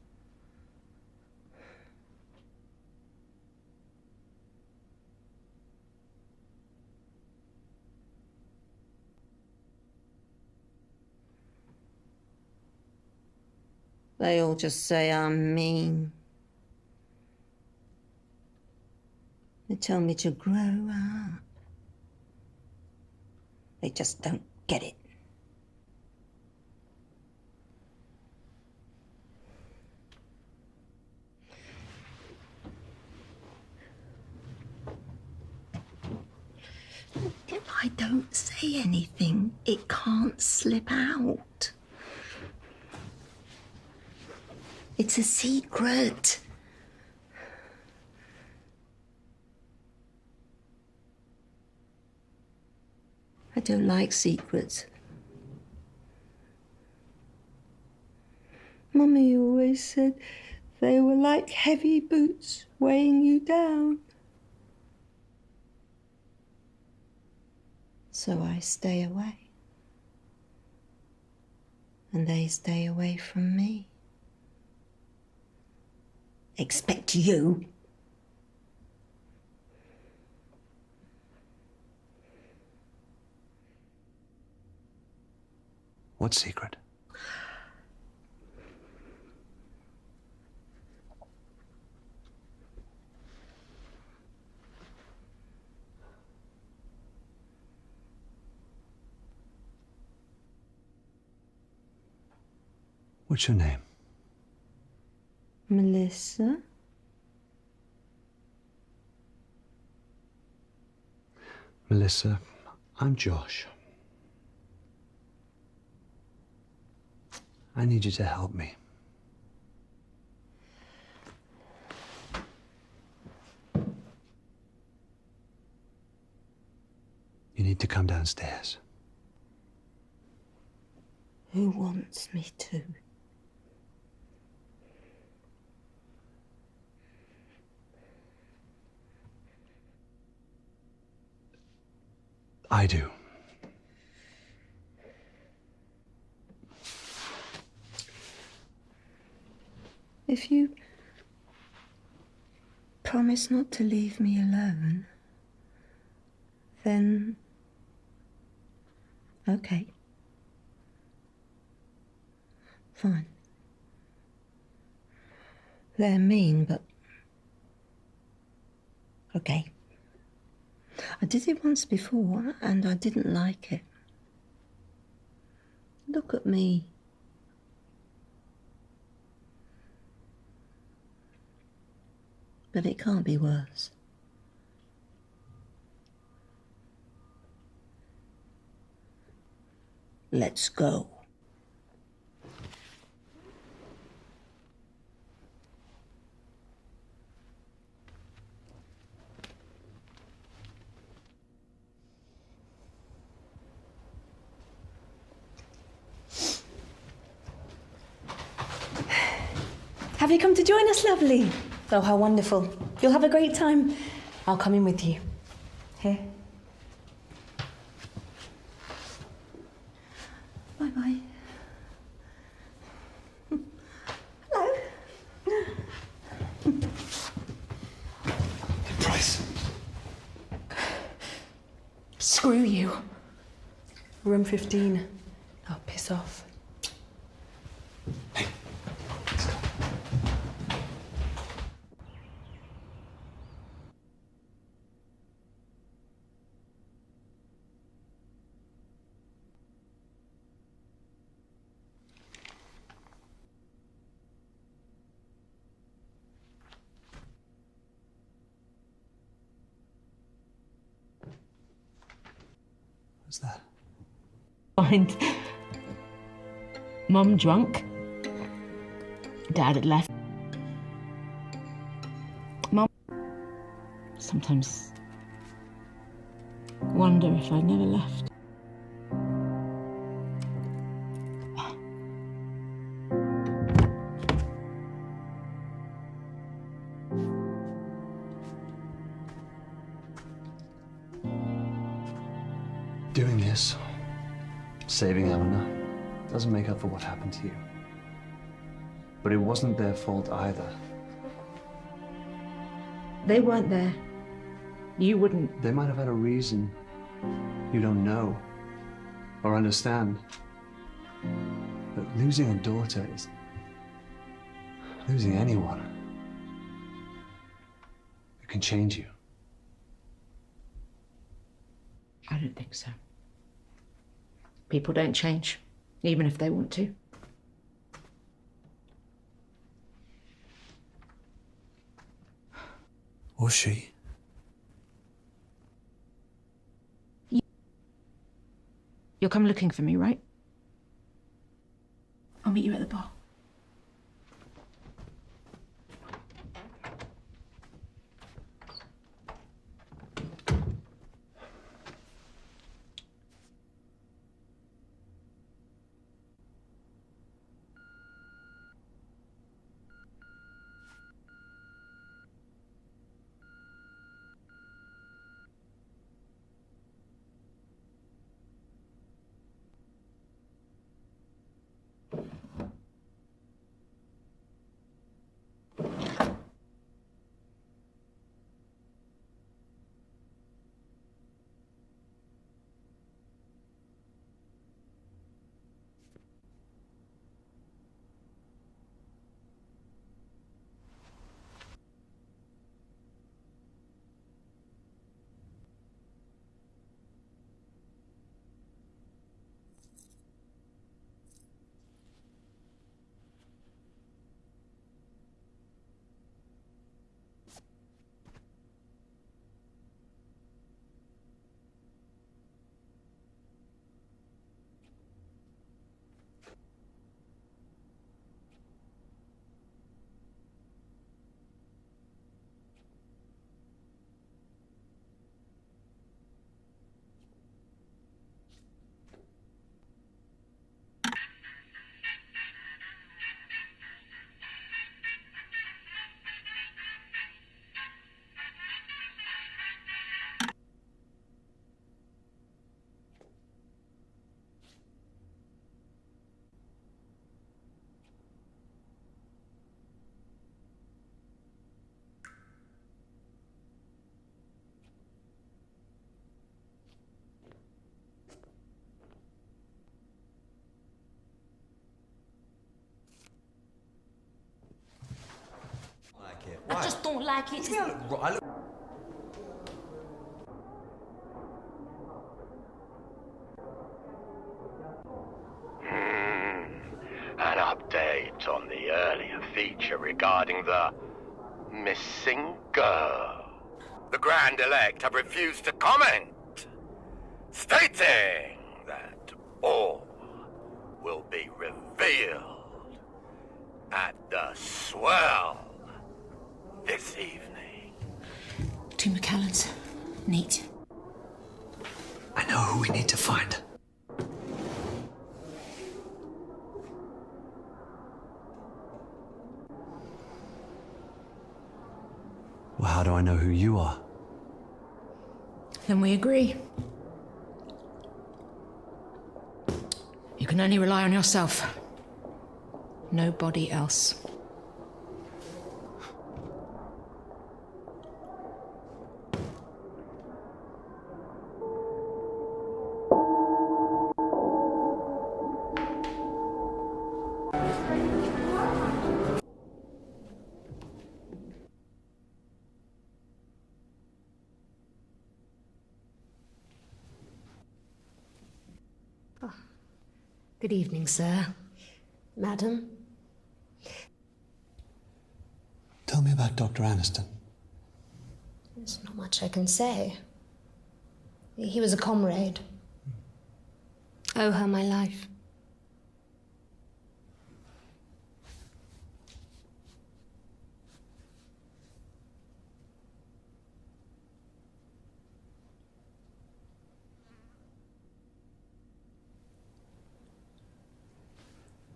W: They all just say I'm mean. They tell me to grow up. They just don't get it. If I don't say anything, it can't slip out. It's a secret. I don't like secrets. Mummy always said they were like heavy boots weighing you down. So I stay away. And they stay away from me. Expect you.
C: What secret? What's your name?
W: Melissa?
C: Melissa, I'm Josh. I need you to help me. You need to come downstairs.
W: Who wants me to?
C: I do.
W: If you promise not to leave me alone, then okay. Fine. They're mean, but okay. I did it once before, and I didn't like it. Look at me. But it can't be worse. Let's go.
F: Have you come to join us, lovely? Oh, how wonderful. You'll have a great time. I'll come in with you. Here.
W: Bye-bye. Hello.
A: Price.
F: Screw you. Room 15. Oh, piss off.
C: What's that?
F: Find Mum drunk. Dad had left. Mum sometimes wonder if I'd never left.
C: Yes, saving Eleanor doesn't make up for what happened to you. But it wasn't their fault either.
L: They weren't there. You wouldn't.
C: They might have had a reason you don't know or understand. But losing a daughter is losing anyone. It can change you.
L: I don't think so. People don't change, even if they want to.
C: Or she.
L: You'll come looking for me, right? I'll meet you at the bar.
O: I just don't like it.
K: An update on the earlier feature regarding the missing girl. The Grand Elect have refused to comment, stating that all will be revealed at the Swell this evening.
L: Two McCallans. Neat.
C: I know who we need to find. Well, how do I know who you are?
L: Then we agree. You can only rely on yourself. Nobody else.
R: Good evening, sir. Madam.
C: Tell me about Dr. Aniston.
R: There's not much I can say. He was a comrade. Owe her my life.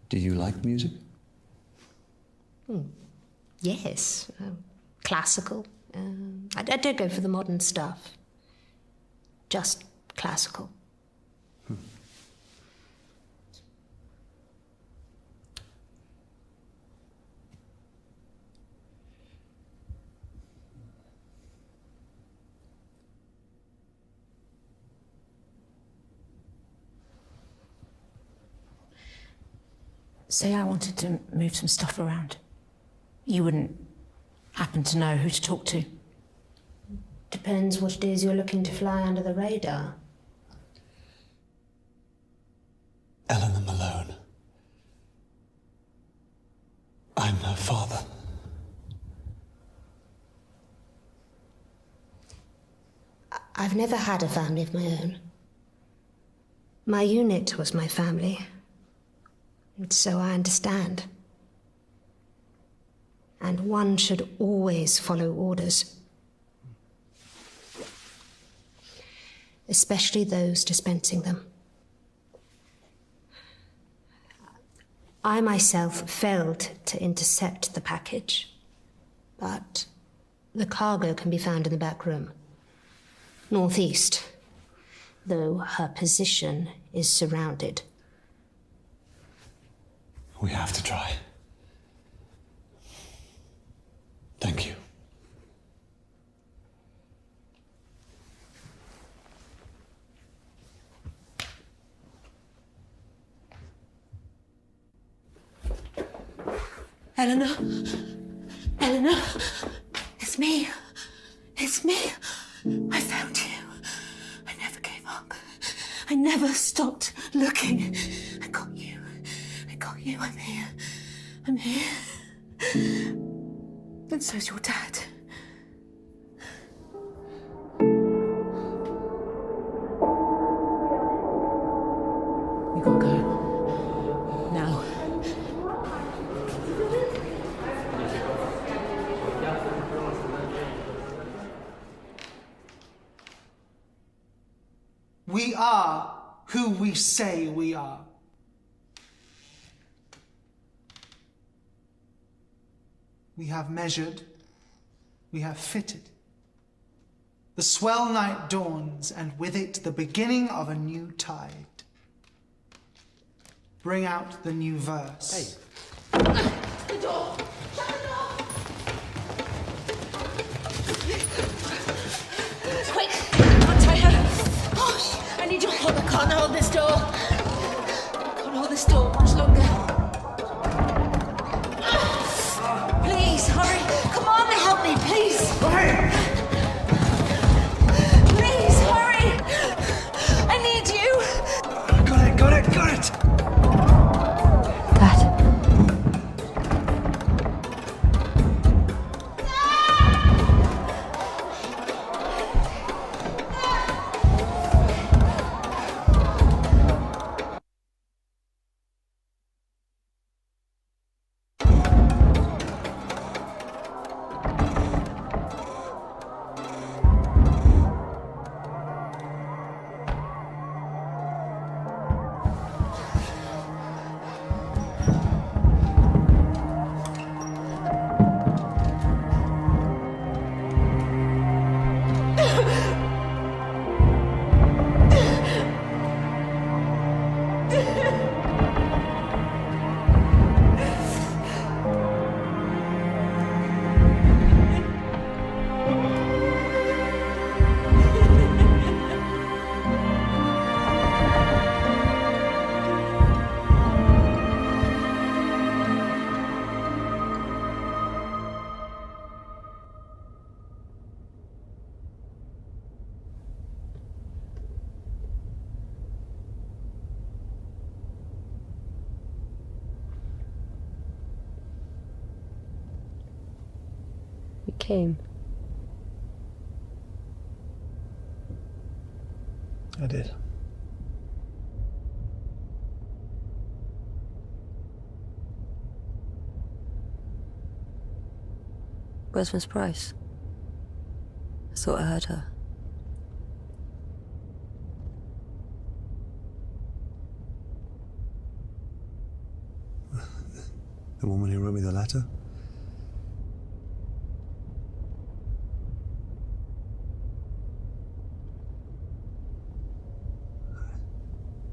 C: Do you like music?
R: Yes. Classical. I don't go for the modern stuff. Just classical.
L: Say I wanted to move some stuff around. You wouldn't happen to know who to talk to?
R: Depends what it is you're looking to fly under the radar.
C: Eleanor Malone. I'm her father.
R: I've never had a family of my own. My unit was my family. And so I understand. And one should always follow orders. Especially those dispensing them. I myself failed to intercept the package, but the cargo can be found in the back room. Northeast, though her position is surrounded.
C: We have to try. Thank you.
O: Eleanor? Eleanor? It's me. It's me. I found you. I never gave up. I never stopped looking. I got you. I got you. I'm here. I'm here. And so's your dad.
L: You gotta go. Now.
T: We are who we say we are. We have measured, we have fitted. The swell night dawns, and with it the beginning of a new tide. Bring out the new verse.
O: The door! Shut the door! Quick! Untie her! Oh, I need your help. I can't hold this door. I can't hold this door much longer. Please, hurry! Come on, help me, please! Please, hurry! I need you!
C: Got it!
R: You came.
C: I did.
R: Where's Miss Price? I thought I heard her.
C: The woman who wrote me the letter?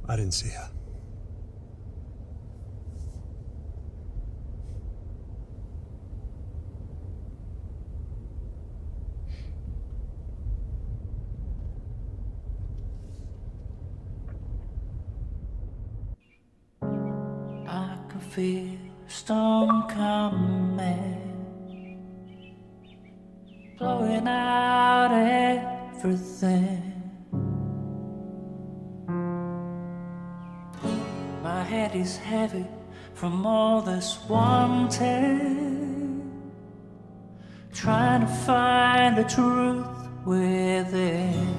C: I didn't see her.
B: I can I feel storm coming, blowing out everything. My head is heavy from all this wanting, trying to find the truth within.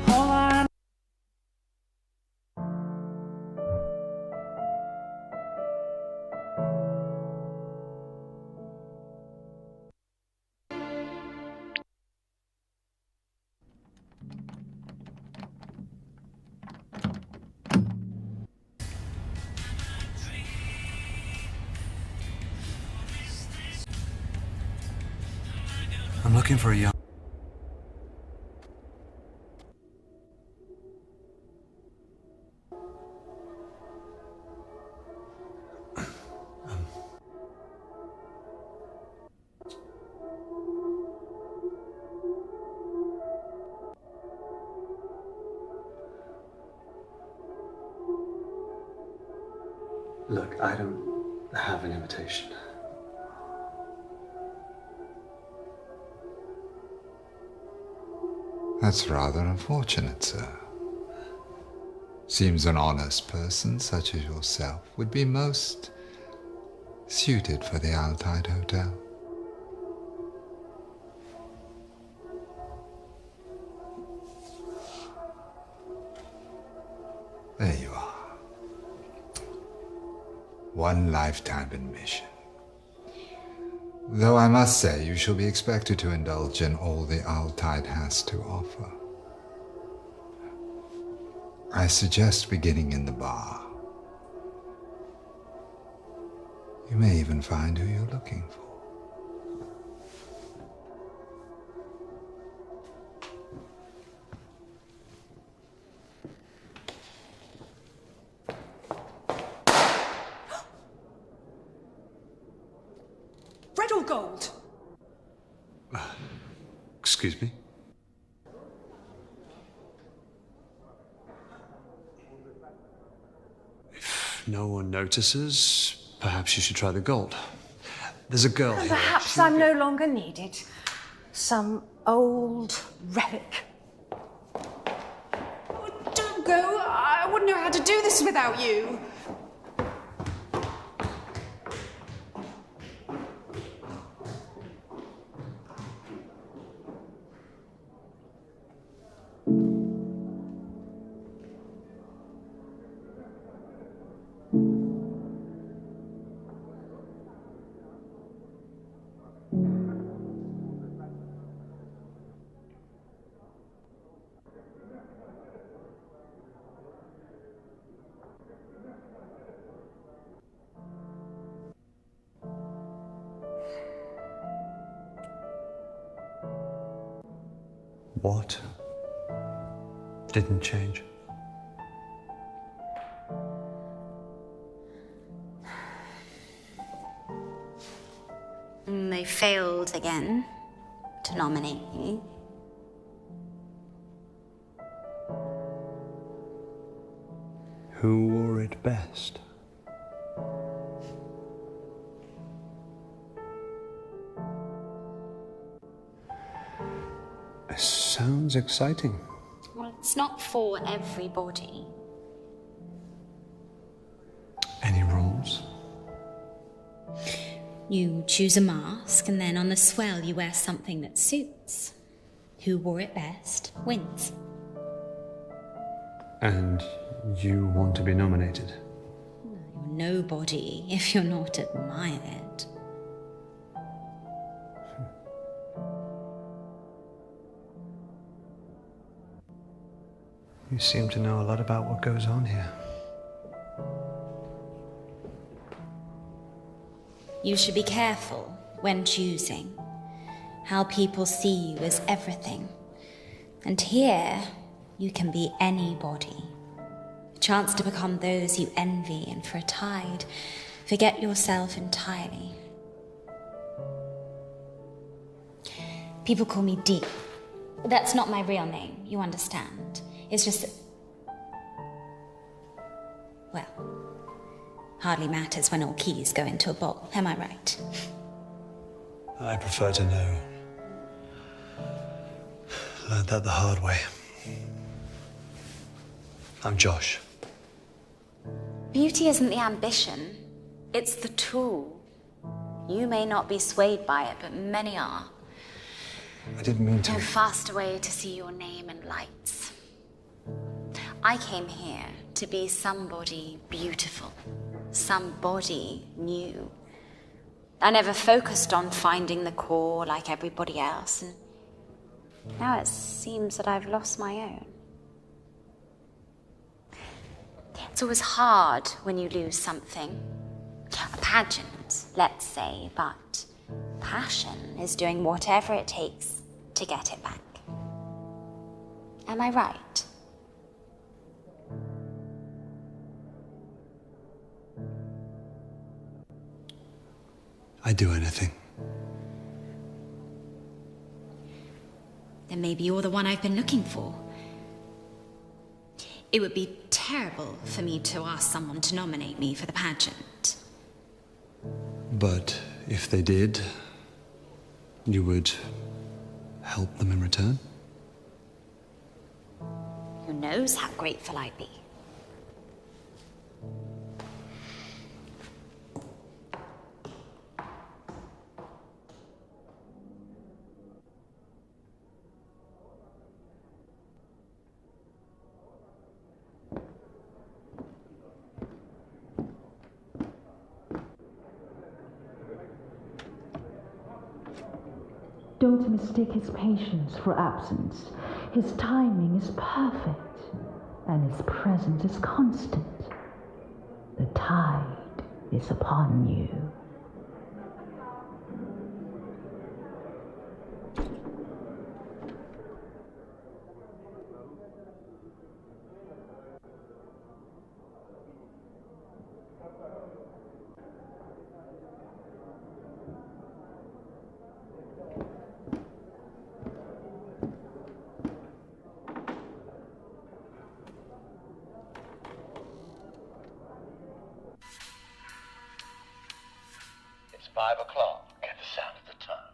B: All I
C: I'm looking for a young... Look, I don't have an invitation.
N: That's rather unfortunate, sir. Seems an honest person such as yourself would be most suited for the Altai Hotel. There you are. One lifetime admission. Though I must say, you shall be expected to indulge in all the Altai has to offer. I suggest beginning in the bar. You may even find who you're looking for.
O: Red or gold?
C: Excuse me? If no one notices, perhaps you should try the gold. There's a girl here.
O: Perhaps I'm no longer needed. Some old relic. Oh, don't go. I wouldn't know how to do this without you.
C: What didn't change?
G: They failed again to nominate you.
C: Who wore it best? Sounds exciting.
G: Well, it's not for everybody.
C: Any rules?
G: You choose a mask, and then on the swell you wear something that suits. Who wore it best wins.
C: And you want to be nominated?
G: You're nobody if you're not admired.
C: You seem to know a lot about what goes on here.
G: You should be careful when choosing. How people see you is everything. And here, you can be anybody. A chance to become those you envy, and for a tide, forget yourself entirely. People call me Dee. That's not my real name, you understand. It's just that well, hardly matters when all keys go into a bowl, am I right?
C: I prefer to know. Learned that the hard way. I'm Josh.
G: Beauty isn't the ambition, it's the tool. You may not be swayed by it, but many are.
C: I didn't mean to.
G: No faster way to see your name in lights. I came here to be somebody beautiful, somebody new. I never focused on finding the core like everybody else, and now it seems that I've lost my own. It's always hard when you lose something. A pageant, let's say, but passion is doing whatever it takes to get it back. Am I right?
C: I'd do anything.
G: Then maybe you're the one I've been looking for. It would be terrible for me to ask someone to nominate me for the pageant.
C: But if they did, you would help them in return?
G: Who knows how grateful I'd be?
F: Don't mistake his patience for absence. His timing is perfect, and his presence is constant. The tide is upon you.
K: It's 5 o'clock. Get the sound of the tone.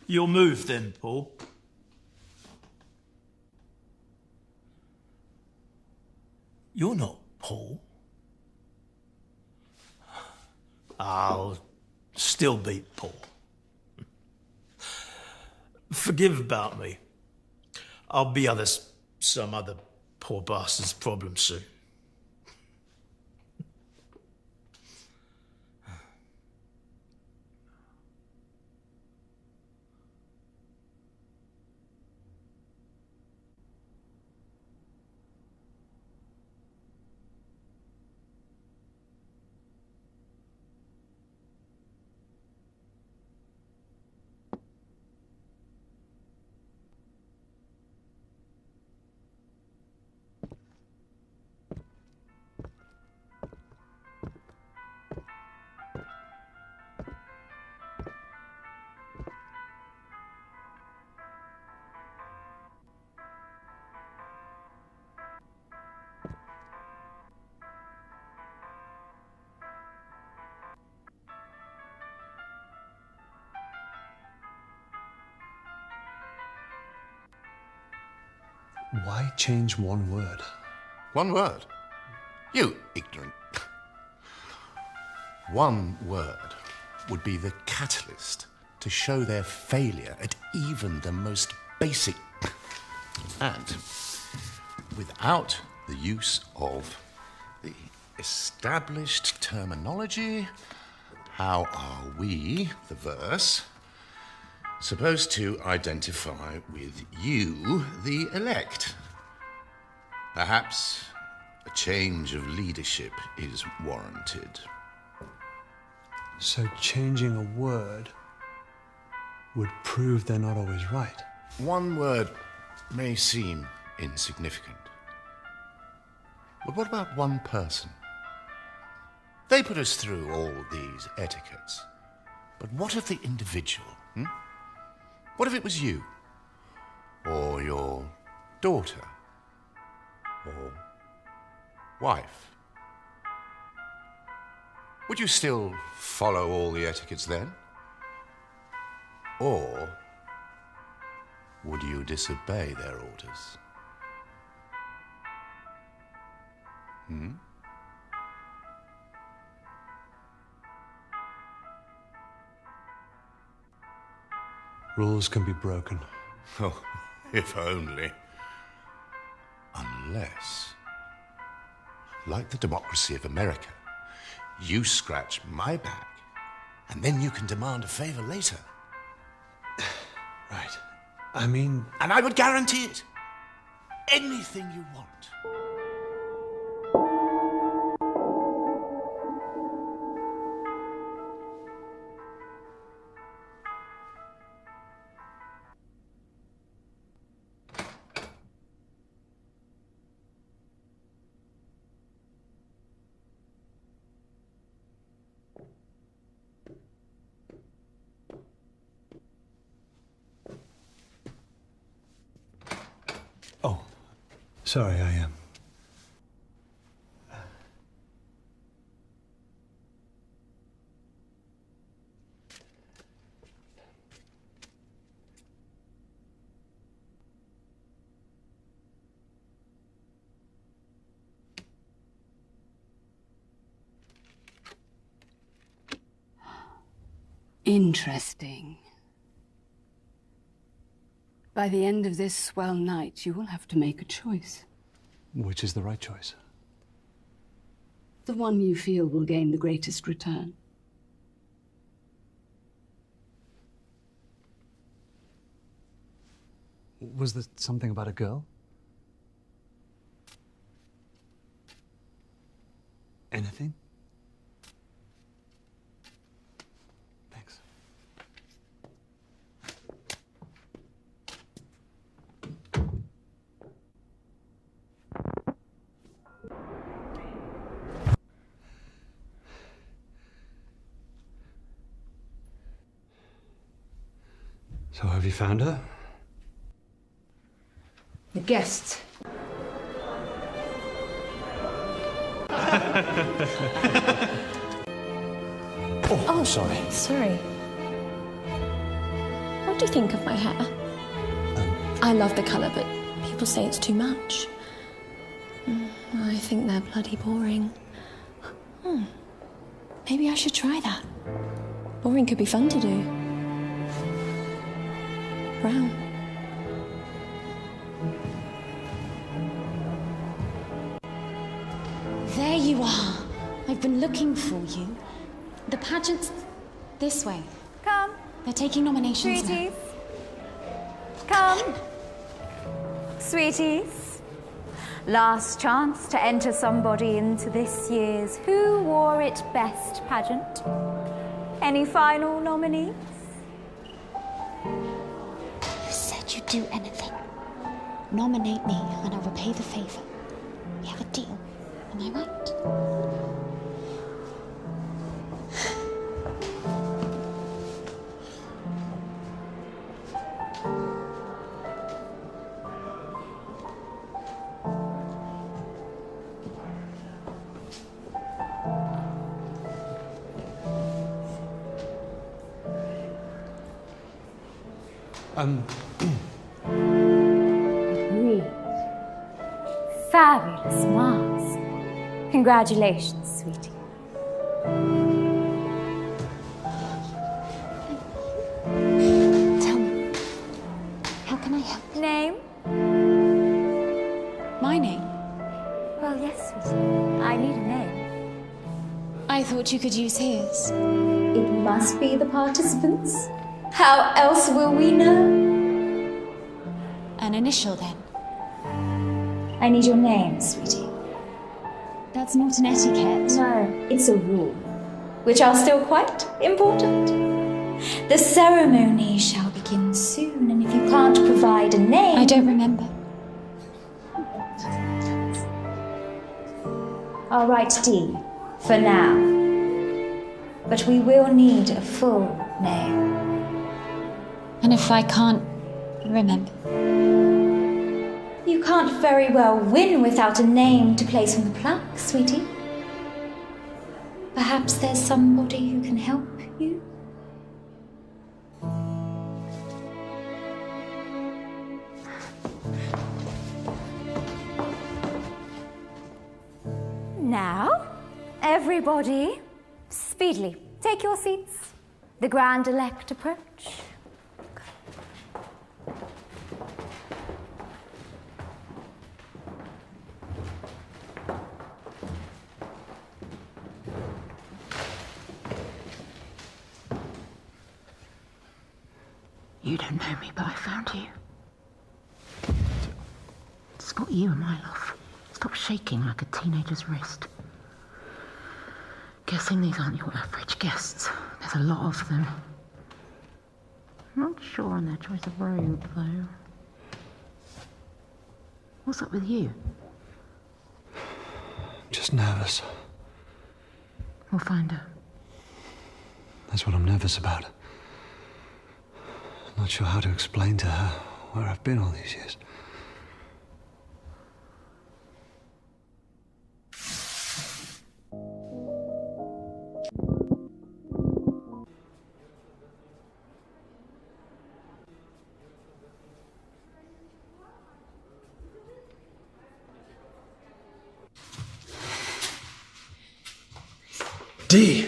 I: You'll move then, Paul. You're not Paul. I'll still beat Paul. Forgive about me. I'll be some other poor bastard's problem soon.
C: Why change one word?
K: One word? You ignorant. One word would be the catalyst to show their failure at even the most basic. And without the use of the established terminology, how are we, the verse, supposed to identify with you, the elect? Perhaps a change of leadership is warranted.
C: So changing a word would prove they're not always right.
K: One word may seem insignificant, But what about one person? They put us through all these etiquettes. But what of the individual? What if it was you? Or your daughter? Or wife? Would you still follow all the etiquettes then? Or would you disobey their orders?
C: Rules can be broken.
K: Oh, if only. Unless, like the democracy of America, you scratch my back, and then you can demand a favor later.
C: Right. I mean...
K: And I would guarantee it. Anything you want.
C: Sorry, I am.
M: Interesting. By the end of this swell night, you will have to make a choice.
C: Which is the right choice?
M: The one you feel will gain the greatest return.
C: Was there something about a girl? Anything? Thanks. So have you found her?
L: The guests.
A: Oh, sorry.
P: Sorry. What do you think of my hair? I love the colour, but people say it's too much. I think they're bloody boring. Maybe I should try that. Boring could be fun to do. Brown.
G: There you are. I've been looking for you. The pageant's this way.
S: Come.
G: They're taking nominations now.
S: Sweeties. Come. Sweeties. Last chance to enter somebody into this year's Who Wore It Best pageant. Any final nominees?
G: You said you'd do anything. Nominate me and I'll repay the favour. We have a deal. Am I right?
S: Agreed. Fabulous mask. Congratulations, sweetie.
G: Tell me, how can I help?
S: Name?
G: My name?
S: Well, yes, sweetie. I need a name.
G: I thought you could use his.
S: It must be the participants. How else will we know?
G: An initial, then.
S: I need your name, sweetie.
G: That's not an etiquette.
S: No, it's a rule, which are still quite important. The ceremony shall begin soon, and if you can't provide a name...
G: I don't remember. I'll write D for now. But we will need a full name.
S: And if I can't remember?
G: You can't very well win without a name to place on the plaque, sweetie. Perhaps there's somebody who can help you?
S: Now, everybody, speedily, take your seats. The Grand Elect approach.
L: You don't know me, but I found you. It's not you, my love. Stop shaking like a teenager's wrist. Guessing these aren't your average guests. There's a lot of them. Not sure on their choice of robe, though. What's up with you?
C: Just nervous.
L: We'll find her.
C: That's what I'm nervous about. I'm not sure how to explain to her where I've been all these years.
B: D.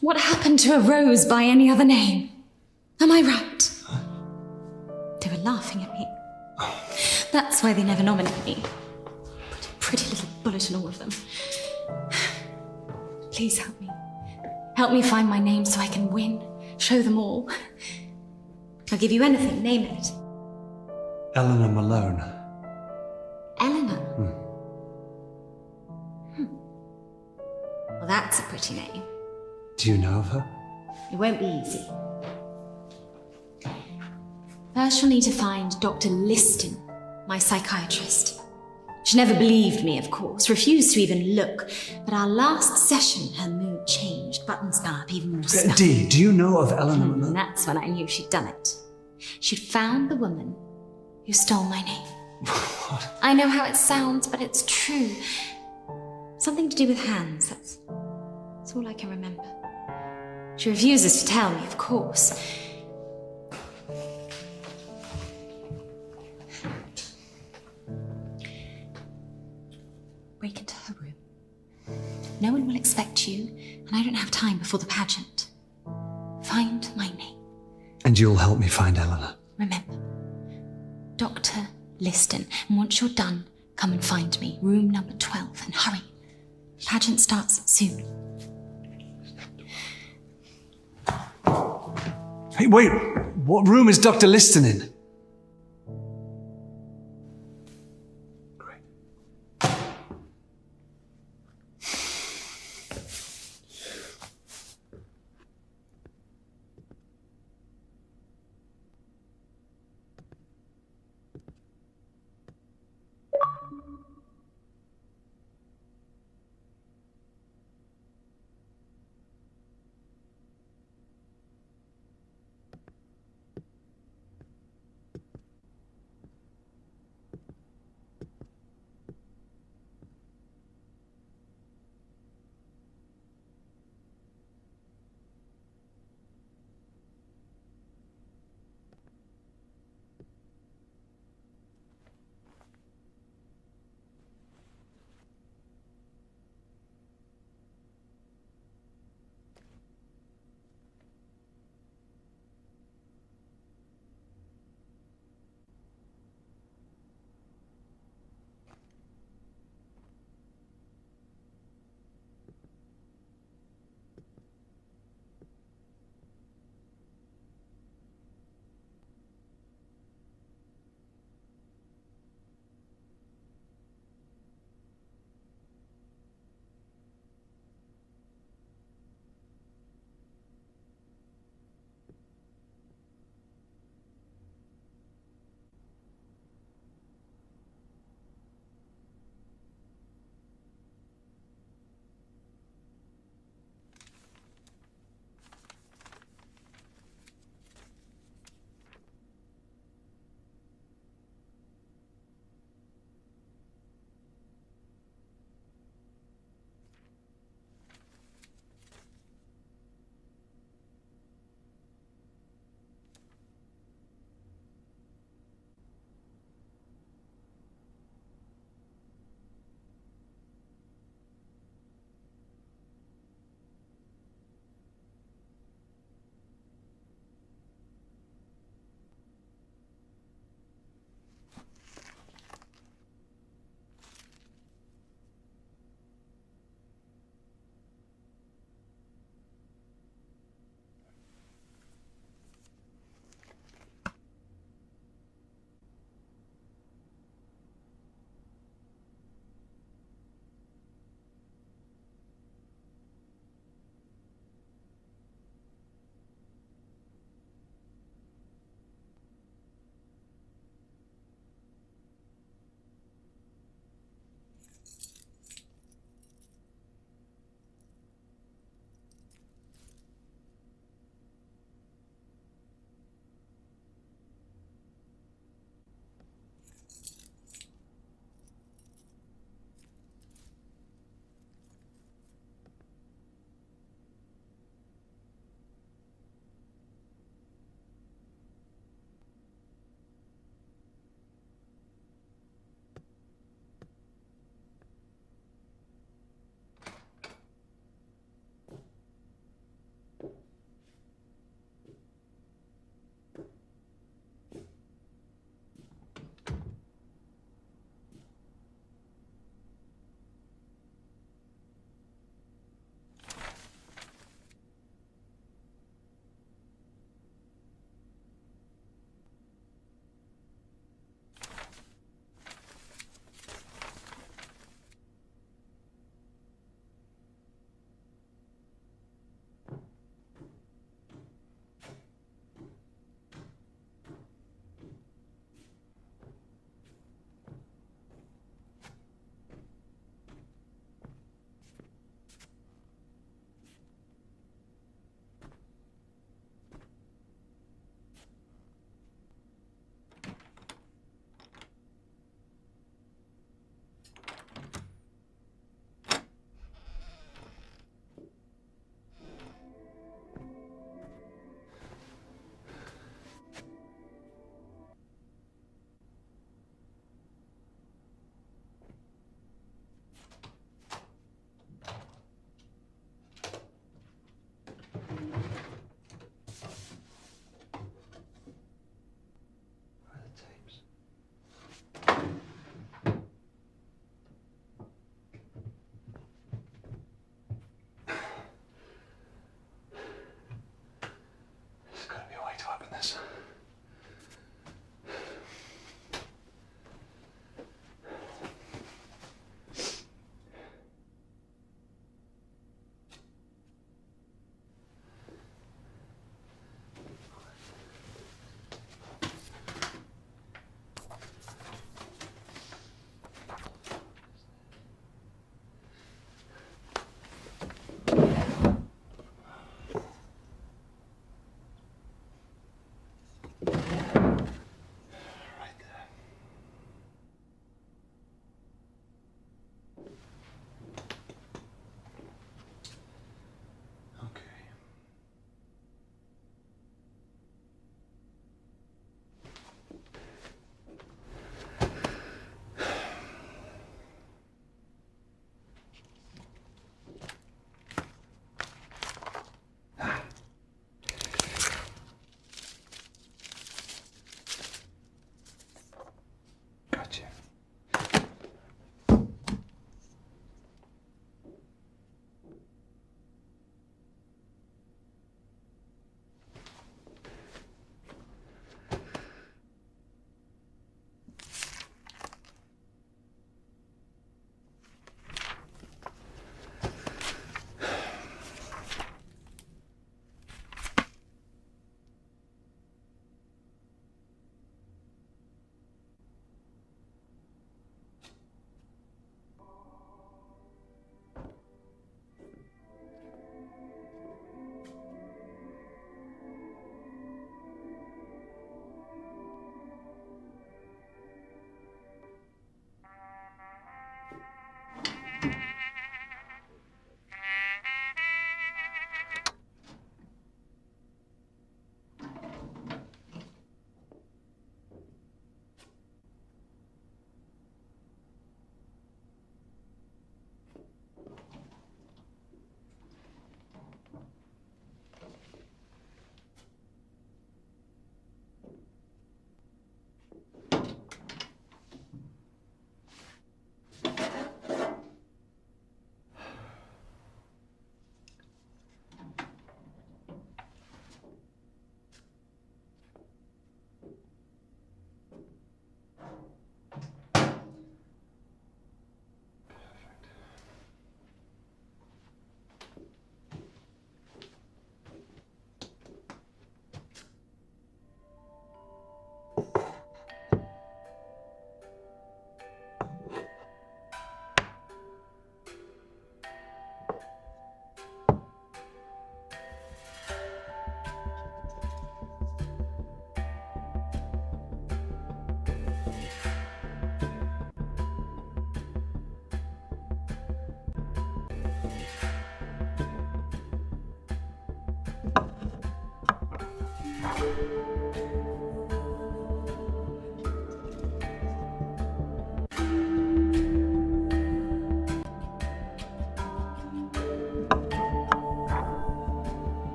S: What happened to a rose by any other name? Am I right? They were laughing at me. That's why they never nominate me. Put a pretty little bullet in all of them. Please help me. Help me find my name so I can win. Show them all. I'll give you anything, name it.
C: Eleanor Malone.
S: Eleanor? Well, that's a pretty name.
C: Do you know of her?
S: It won't be easy. First, you'll need to find Dr. Liston, my psychiatrist. She never believed me, of course, refused to even look. But our last session, her mood changed, buttons gone up even more stuff.
C: D, do you know of Eleanor Malone?
S: And that's when I knew she'd done it. She'd found the woman who stole my name. I know how it sounds, but it's true. Something to do with hands, that's all I can remember. She refuses to tell me, of course. Break into her room. No one will expect you, and I don't have time before the pageant. Find my name.
C: And you'll help me find Eleanor.
S: Remember, Dr. Liston. And once you're done, come and find me. Room number 12, and hurry. Pageant starts soon.
C: Hey, wait! What room is Dr. Liston in?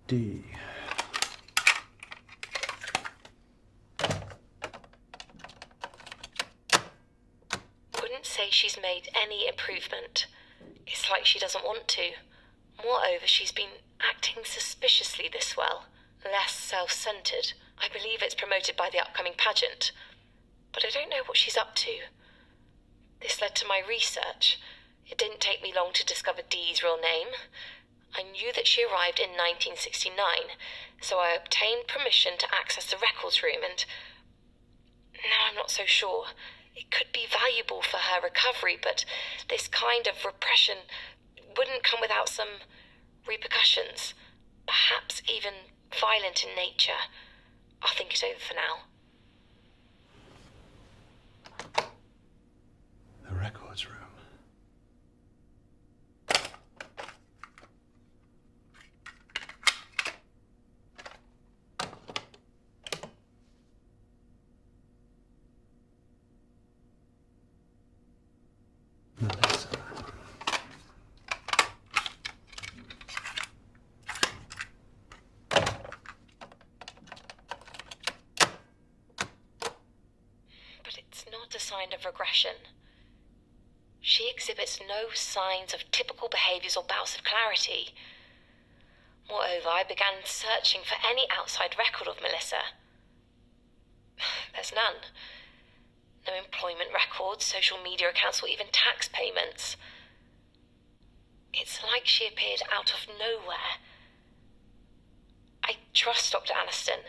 A: D.
H: Wouldn't say she's made any improvement. It's like she doesn't want to. Moreover, she's been acting suspiciously this Swell, less self-centred. I believe it's promoted by the upcoming pageant, but I don't know what she's up to. This led to my research. It didn't take me long to discover Dee's real name. I knew that she arrived in 1969, so I obtained permission to access the records room, and now I'm not so sure. It could be valuable for her recovery, but this kind of repression wouldn't come without some repercussions, perhaps even violent in nature. I'll think it over for now.
C: The records room. Melissa.
H: But it's not a sign of regression. She exhibits no signs of typical behaviours or bouts of clarity. Moreover, I began searching for any outside record of Melissa. There's none. No employment records, social media accounts, or even tax payments. It's like she appeared out of nowhere. I trust Dr. Aniston,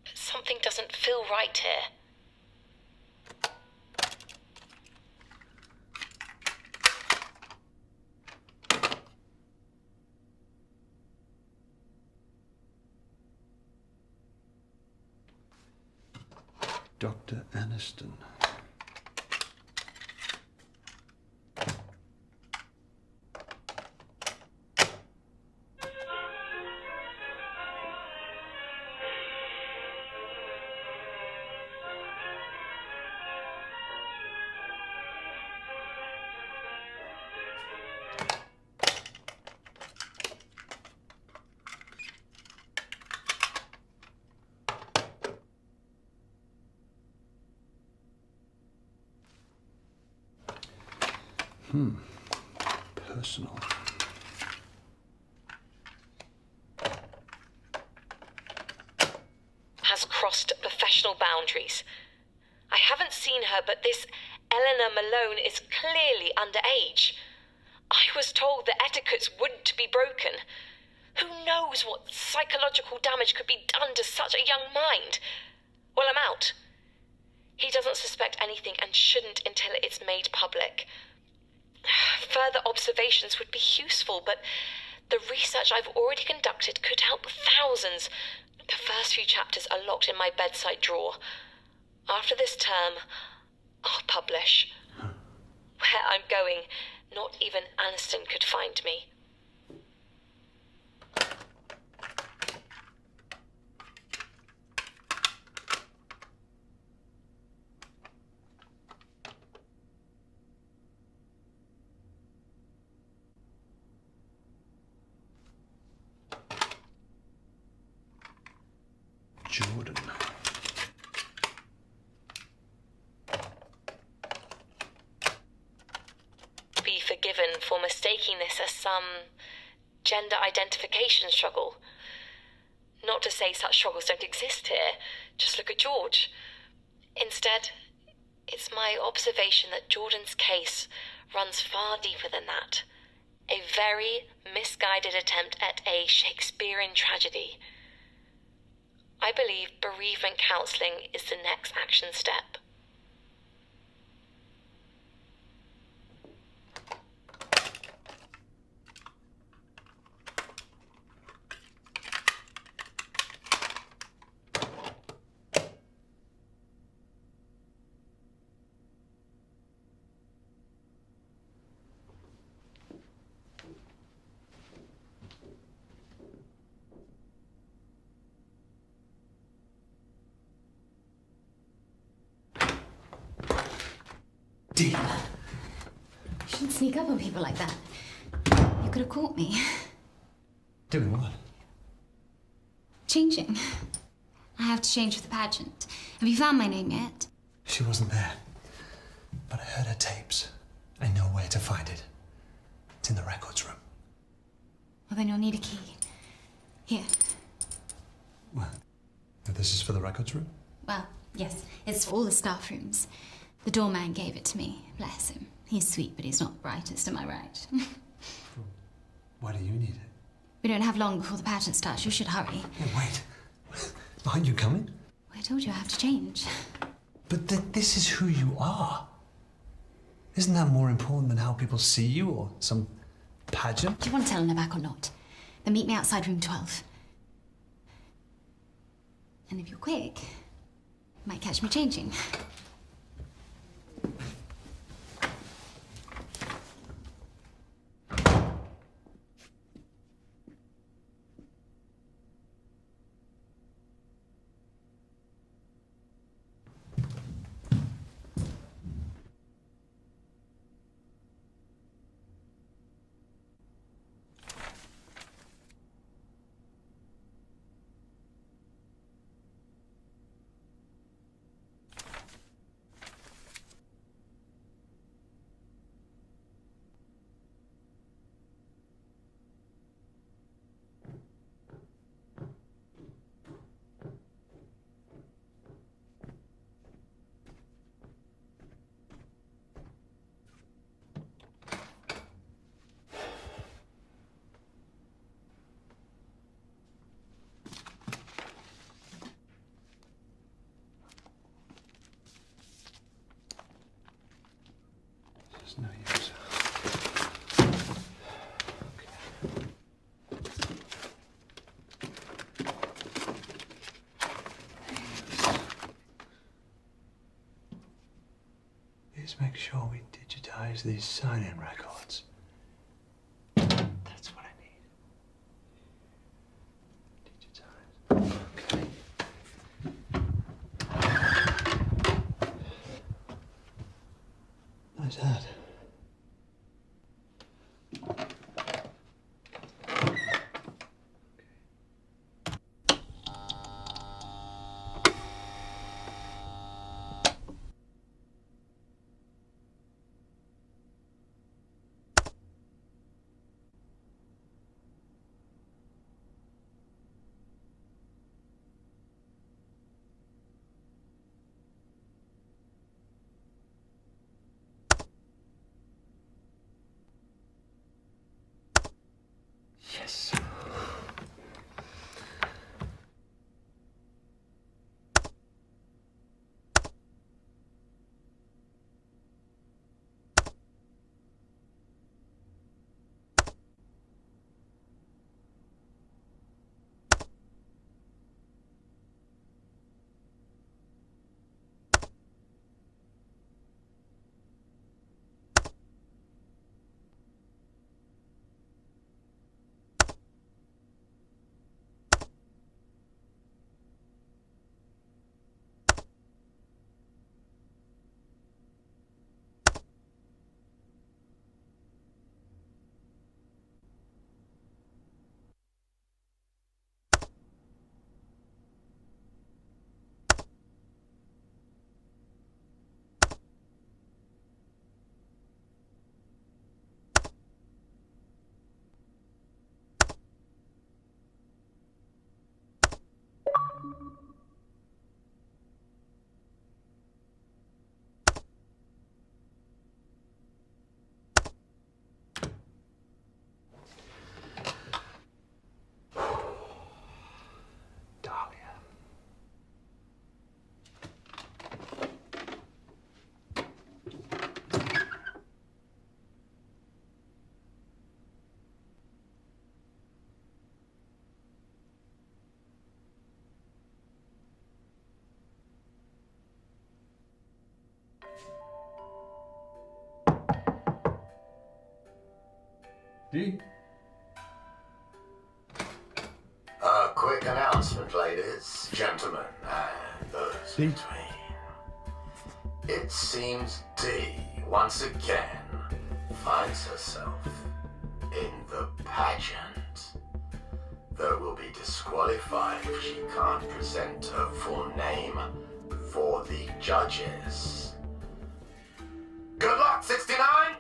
H: but something doesn't feel right here.
C: Dr. Aniston. Personal.
H: Has crossed professional boundaries. I haven't seen her, but this Eleanor Malone is clearly underage. I was told the etiquettes wouldn't be broken. Who knows what psychological damage could be done to such a young mind? Well, I'm out. He doesn't suspect anything and shouldn't until it's made public. Further observations would be useful, but the research I've already conducted could help thousands. The first few chapters are locked in my bedside drawer. After this term, I'll publish. Where I'm going, not even Aniston could find me.
C: Jordan.
H: Be forgiven for mistaking this as some gender identification struggle. Not to say such struggles don't exist here. Just look at George. Instead, it's my observation that Jordan's case runs far deeper than that. A very misguided attempt at a Shakespearean tragedy. I believe bereavement counselling is the next action step.
S: You shouldn't sneak up on people like that. You could have caught me.
C: Doing what?
S: Changing. I have to change for the pageant. Have you found my name yet?
C: She wasn't there. But I heard her tapes. I know where to find it. It's in the records room.
S: Well, then you'll need a key. Here.
C: Well, this is for the records room?
S: Well, yes. It's for all the staff rooms. The doorman gave it to me. Bless him. He's sweet, but he's not the brightest, am I right?
C: Why do you need it?
S: We don't have long before the pageant starts. You should hurry.
C: Hey, wait. Aren't you coming?
S: Well, I told you I have to change.
C: But this is who you are. Isn't that more important than how people see you or some pageant?
S: Do you want to tell Eleanor back or not? Then meet me outside room 12. And if you're quick, you might catch me changing.
C: There's no use. Please make sure we digitize these sign-in records. That's what I need. Digitize. Okay. Nice hat. Yes.
J: D?
K: A quick announcement, ladies, gentlemen, and those between. It seems D, once again, finds herself in the pageant.
J: though will be disqualified if she can't present her full name for the judges. Good luck, 69!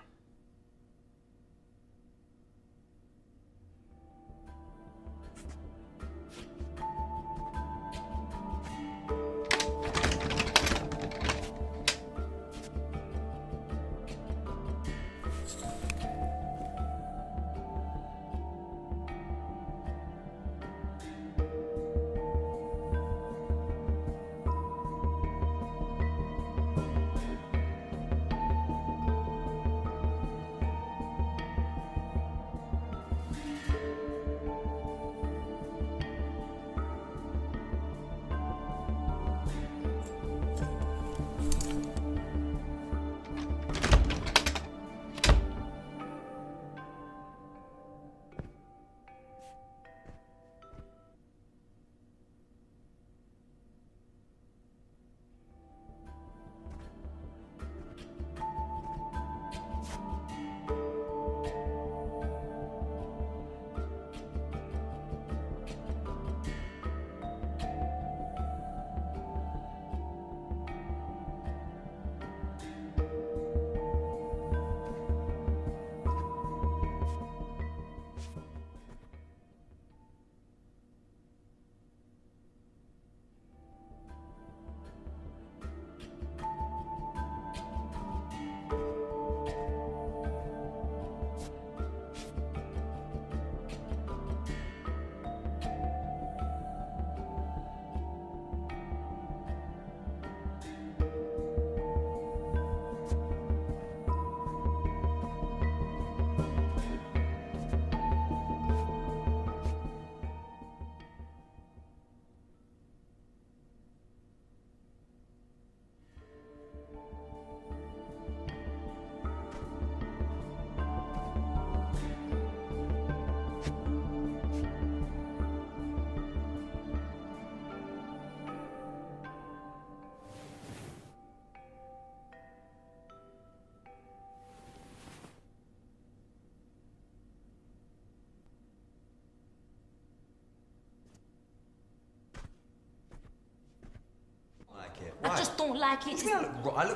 Q: I just don't like it.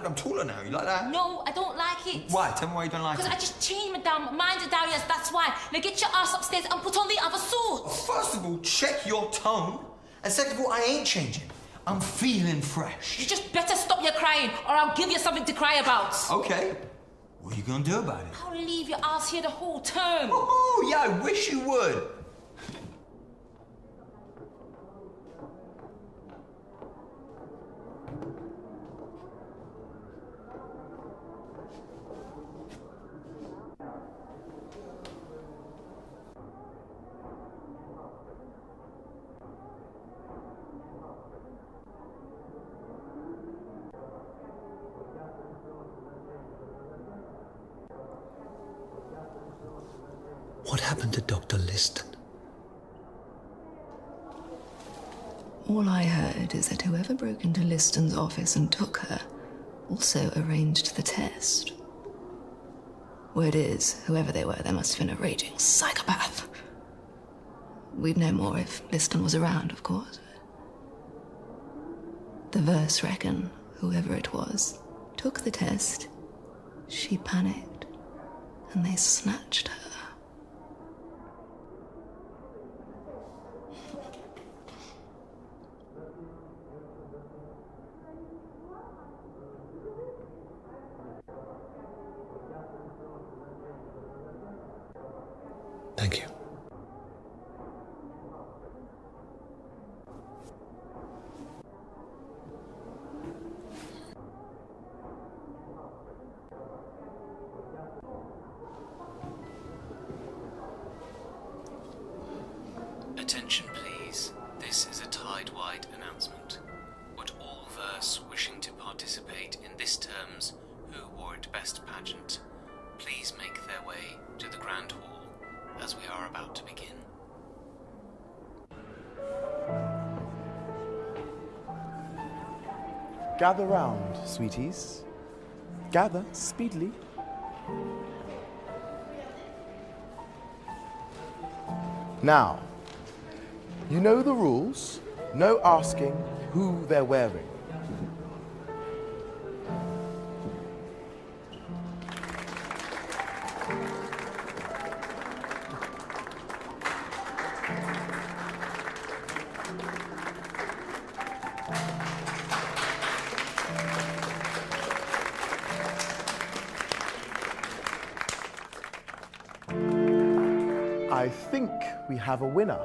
U: I'm taller now. You like that?
Q: No, I don't like it.
U: Why? Tell me why you don't like it.
Q: Because I just changed my damn mind to Darius, that's why. Now get your ass upstairs and put on the other suit.
U: First of all, check your tone. And second of all, I ain't changing. I'm feeling fresh.
Q: You just better stop your crying or I'll give you something to cry about.
U: Okay. What are you gonna do about it?
Q: I'll leave your ass here the whole term.
U: Oh, yeah, I wish you would.
C: What happened to Dr. Liston?
V: All I heard is that whoever broke into Liston's office and took her also arranged the test. Word is, whoever they were, they must have been a raging psychopath. We'd know more if Liston was around, of course. The verse reckon whoever it was took the test, she panicked, and they snatched her.
C: Thank you.
X: Attention please, this is a tide-wide announcement. Would all verse wishing to participate in this term's Who Wore It Best pageant please make their way to the Grand Hall as we are about to begin.
Y: Gather round, sweeties. Gather speedily. Now, You know the rules. No asking who they're wearing. I think we have a winner.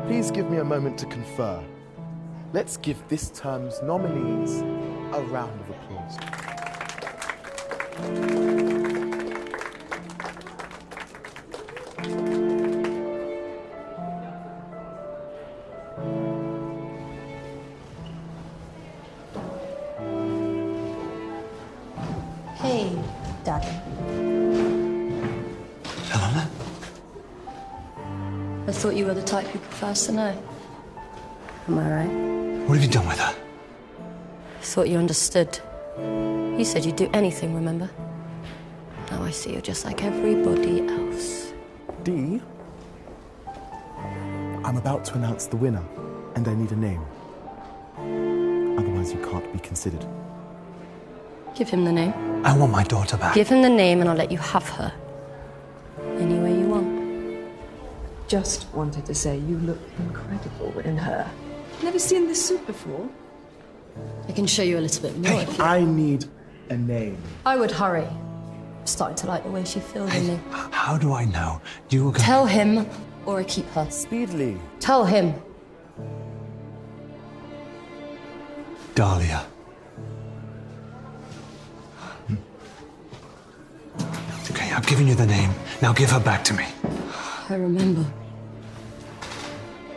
Y: Please give me a moment to confer. Let's give this term's nominees a round of applause.
O: Hey, Daddy.
C: Eleanor?
P: I thought you were the type who prefers to know. Am I right?
C: What have you done with her?
P: I thought you understood. You said you'd do anything, remember? Now I see you're just like everybody else.
Y: Dee, I'm about to announce the winner, and I need a name. Otherwise, you can't be considered.
P: Give him the name.
C: I want my daughter back.
P: Give him the name and I'll let you have her. Any way you want.
D: Just wanted to say you look incredible in her. Never seen this suit before.
P: I can show you a little bit more if you...
Y: I need a name.
P: I would hurry. I'm starting to like the way she feels in me.
C: How do I know? You were going...
P: Tell him or I keep her.
Y: Speedily.
P: Tell him.
C: Dahlia. Okay, I've given you the name. Now give her back to me.
P: I remember.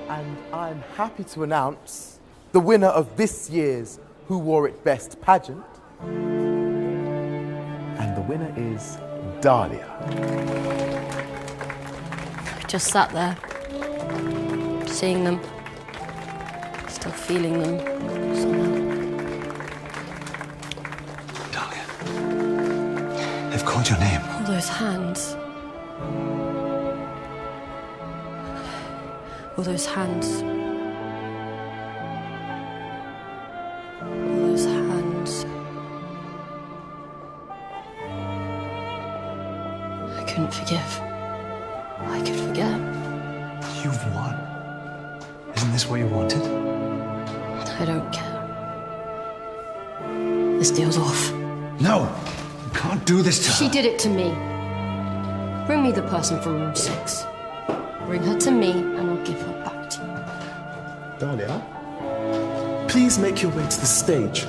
Y: And I'm happy to announce the winner of this year's Who Wore It Best pageant. And the winner is Dahlia.
P: Just sat there, seeing them, still feeling them somehow.
C: Dahlia. They've called your name.
P: All those hands. All those hands. All those hands. I couldn't forgive. I could forget.
C: You've won. Isn't this what you wanted?
P: I don't care. This deal's off.
C: No! You can't do this to her.
P: She did it to me. Bring me the person from room 6. Bring her to me and I'll give her back to you.
Y: Dahlia, please make your way to the stage.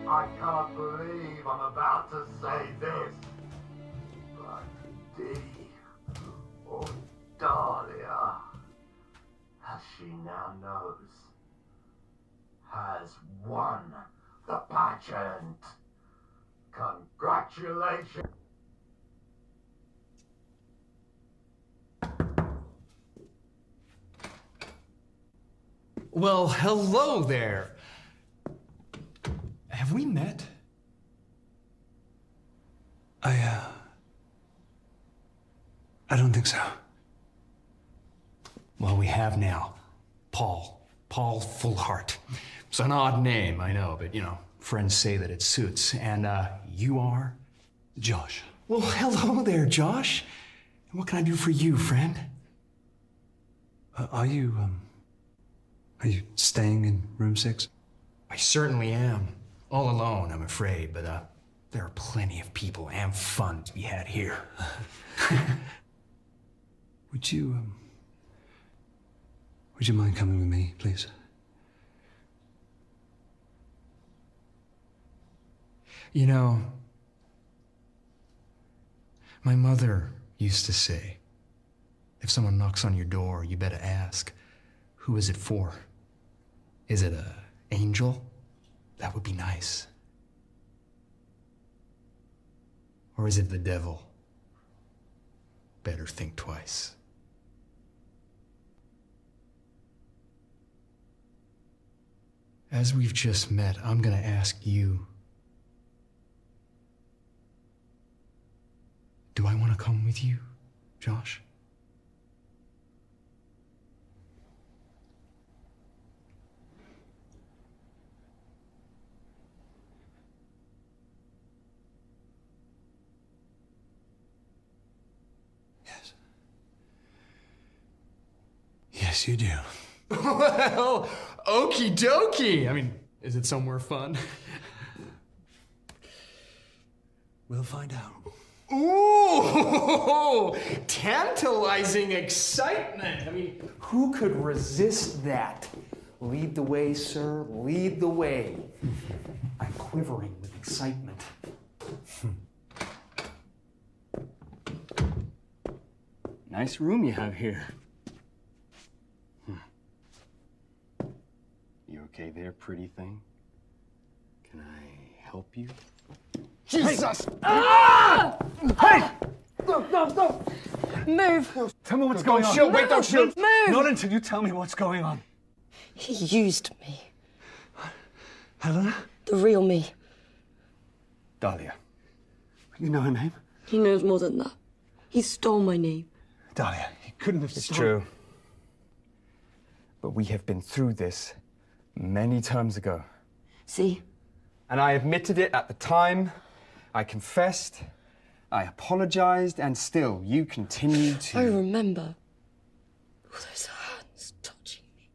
J: I can't believe I'm about to say this, but Dee, or Dahlia, as she now knows, has won the pageant. Congratulations.
E: Well, hello there. Have we met?
C: I don't think so.
E: Well, we have now. Paul. Paul Fullheart. It's an odd name, I know, but, you know, friends say that it suits. And, you are?
C: Josh.
E: Well, hello there, Josh. And what can I do for you, friend?
C: Are you staying in room 6?
E: I certainly am. All alone, I'm afraid, but, there are plenty of people and fun to be had here.
C: Would you mind coming with me, please?
E: You know, my mother used to say, if someone knocks on your door, you better ask, who is it for? Is it an angel? That would be nice. Or is it the devil? Better think twice. As we've just met, I'm gonna ask you. Do I want to come with you, Josh?
C: Yes. Yes, you do.
E: Well, okie dokie. I mean, is it somewhere fun?
C: We'll find out.
E: Ooh, tantalizing excitement. I mean, who could resist that? Lead the way, sir, lead the way. I'm quivering with excitement.
F: Nice room you have here. You okay there, pretty thing? Can I help you?
E: Jesus!
F: Ah!
E: Hey! No!
M: Move!
F: Tell me what's
E: Don't
F: going on.
E: shoot, wait, don't shoot!
M: Move!
F: Not until you tell me what's going on.
M: He used me.
F: Helena?
M: The real me.
F: Dahlia. You know her name?
M: He knows more than that. He stole my name.
F: Dahlia, he couldn't have It's stolen- true. But we have been through this many times ago.
M: See?
F: And I admitted it at the time. I confessed. I apologized, and still, you continue to...
M: I remember. All those hands touching me.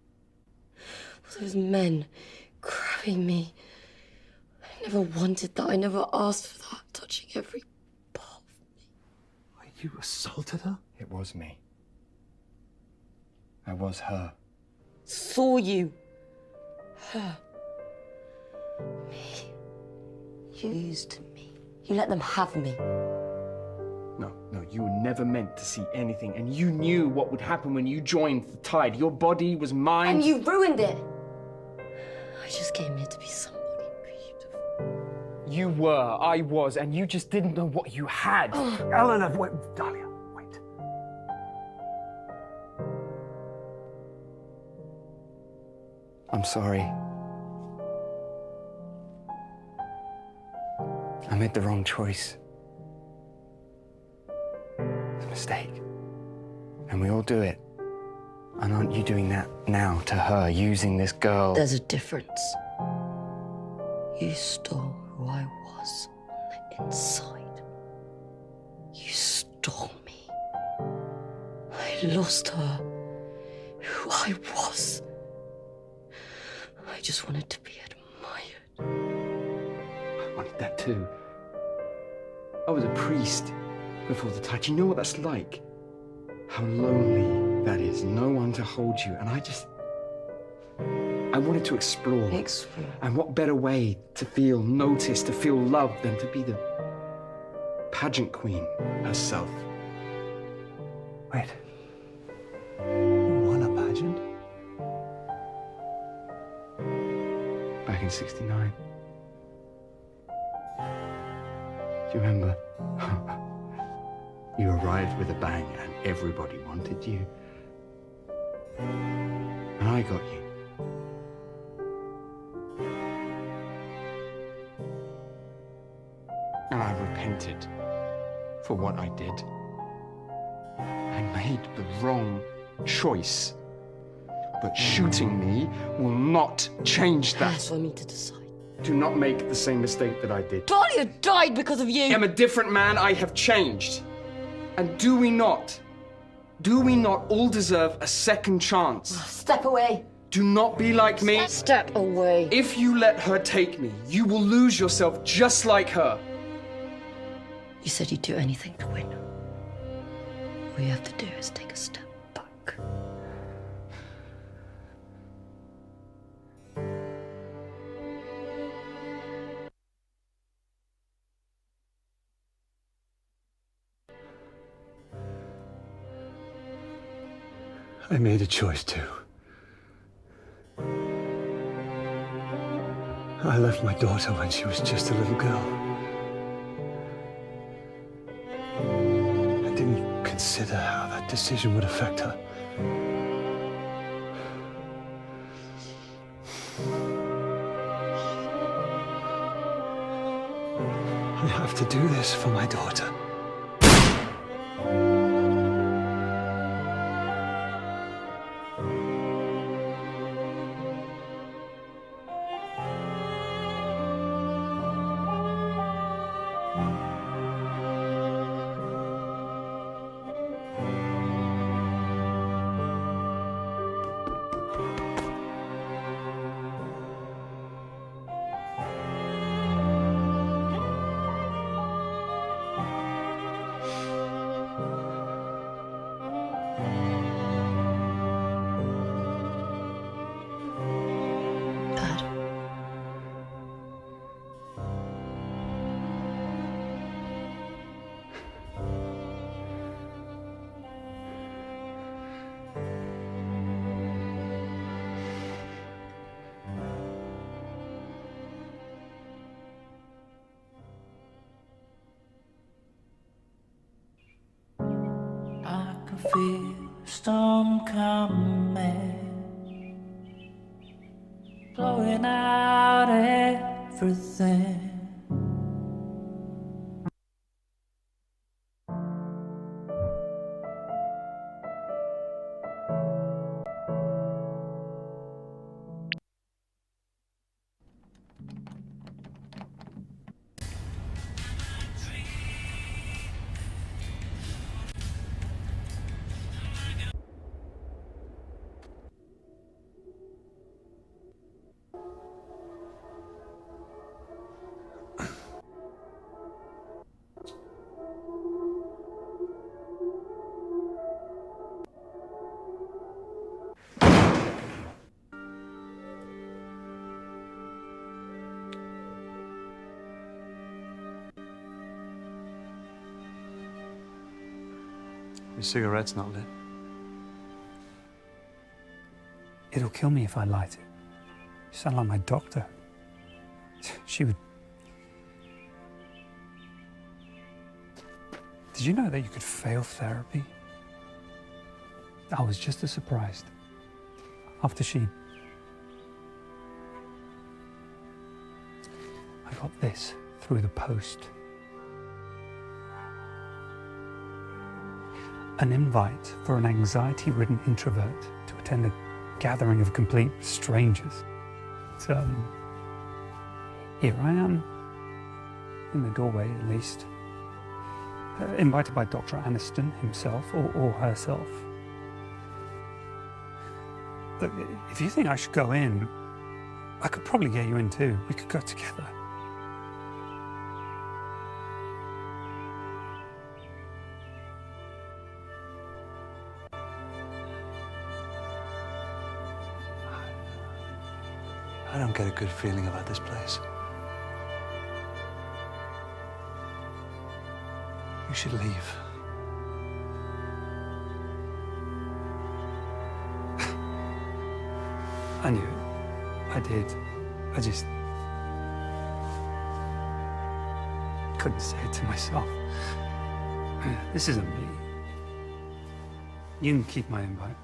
M: All those men grabbing me. I never wanted that. I never asked for that. Touching every part of me.
F: You assaulted her? It was me. I was her.
M: Saw you. Her. Me. You used me. You let them have me.
F: No, you were never meant to see anything, and you knew what would happen when you joined the tide. Your body was mine.
M: And you ruined it. I just came here to be somebody beautiful.
F: You were, I was, and you just didn't know what you had. Eleanor, wait, Dahlia, wait. I'm sorry. I made the wrong choice. It's a mistake. And we all do it. And aren't you doing that now to her, using this girl?
M: There's a difference. You stole who I was on the inside. You stole me. I lost her, who I was. I just wanted to be admired.
F: I wanted that too. I was a priest before the tide. You know what that's like? How lonely that is. No one to hold you. And I wanted to explore.
M: Explore.
F: And what better way to feel noticed, to feel loved, than to be the pageant queen herself. Wait.
C: You won a pageant?
F: Back in '69. Do you remember? You arrived with a bang and everybody wanted you. And I got you. And I repented for what I did. I made the wrong choice. But shooting me will not change that.
M: That's for me to decide.
F: Do not make the same mistake that I did.
M: Dahlia died because of you!
F: I am a different man. I have changed. And do we not all deserve a second chance?
M: Step away.
F: Do not be like me.
M: Step away.
F: If you let her take me, you will lose yourself just like her.
M: You said you'd do anything to win. All you have to do is take a step back.
C: I made a choice too. I left my daughter when she was just a little girl. I didn't consider how that decision would affect her. I have to do this for my daughter.
B: I can feel storm coming, blowing out everything.
C: Your cigarette's not lit.
I: It'll kill me if I light it. You sound like my doctor. She would... Did you know that you could fail therapy? I was just as surprised. After she... I got this through the post. An invite for an anxiety-ridden introvert to attend a gathering of complete strangers. So, here I am, in the doorway at least, invited by Dr. Aniston himself or herself. Look, if you think I should go in, I could probably get you in too. We could go together.
C: I don't get a good feeling about this place. You should leave.
I: I knew it. I did. I just couldn't say it to myself. This isn't me. You can keep my invite.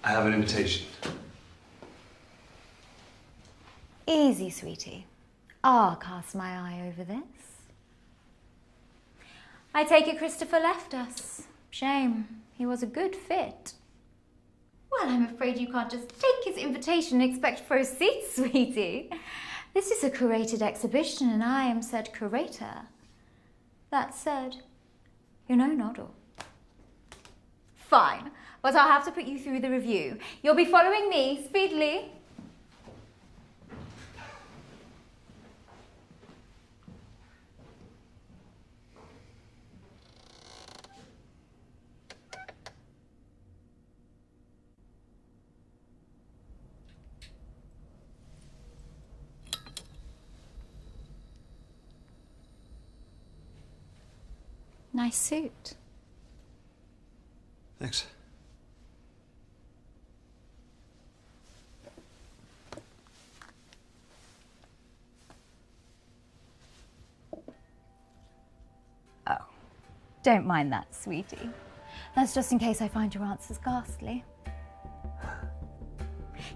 C: I have an invitation.
G: Easy, sweetie. I'll cast my eye over this. I take it Christopher left us. Shame. He was a good fit. Well, I'm afraid you can't just take his invitation and expect proceed, sweetie. This is a curated exhibition and I am said curator. That said, you're no noddle. Fine, but I'll have to put you through the review. You'll be following me speedily. Nice suit.
C: Thanks.
L: Don't mind that, sweetie. That's just in case I find your answers ghastly.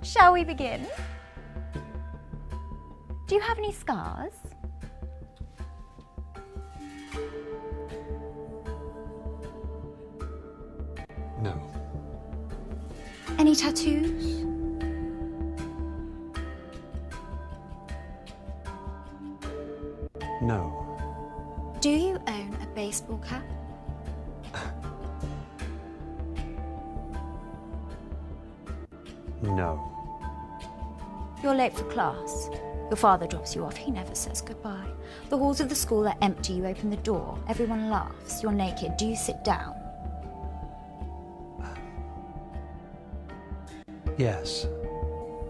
L: Shall we begin? Do you have any scars?
C: No.
L: Any tattoos?
C: No.
L: Do you own a baseball cap?
C: No.
L: You're late for class. Your father drops you off. He never says goodbye. The halls of the school are empty. You open the door. Everyone laughs. You're naked. Do you sit down?
C: Yes.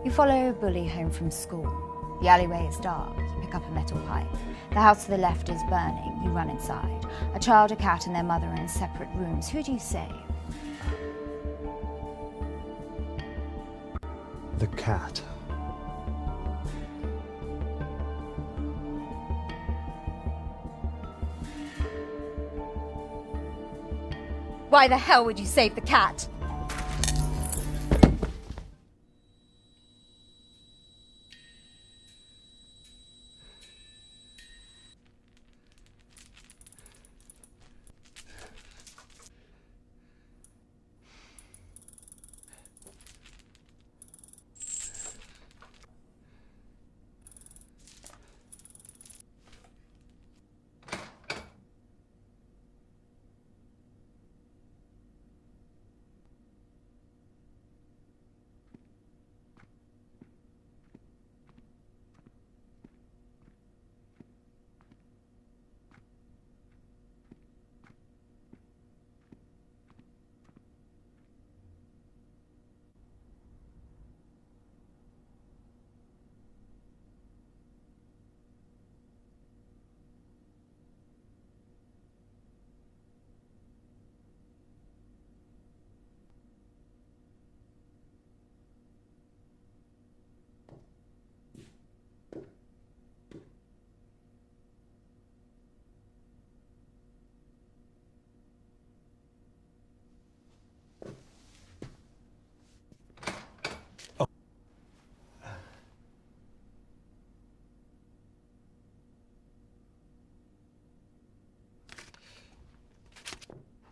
L: You follow a bully home from school. The alleyway is dark. You pick up a metal pipe. The house to the left is burning. You run inside. A child, a cat, and their mother are in separate rooms. Who do you save?
C: The cat.
L: Why the hell would you save the cat?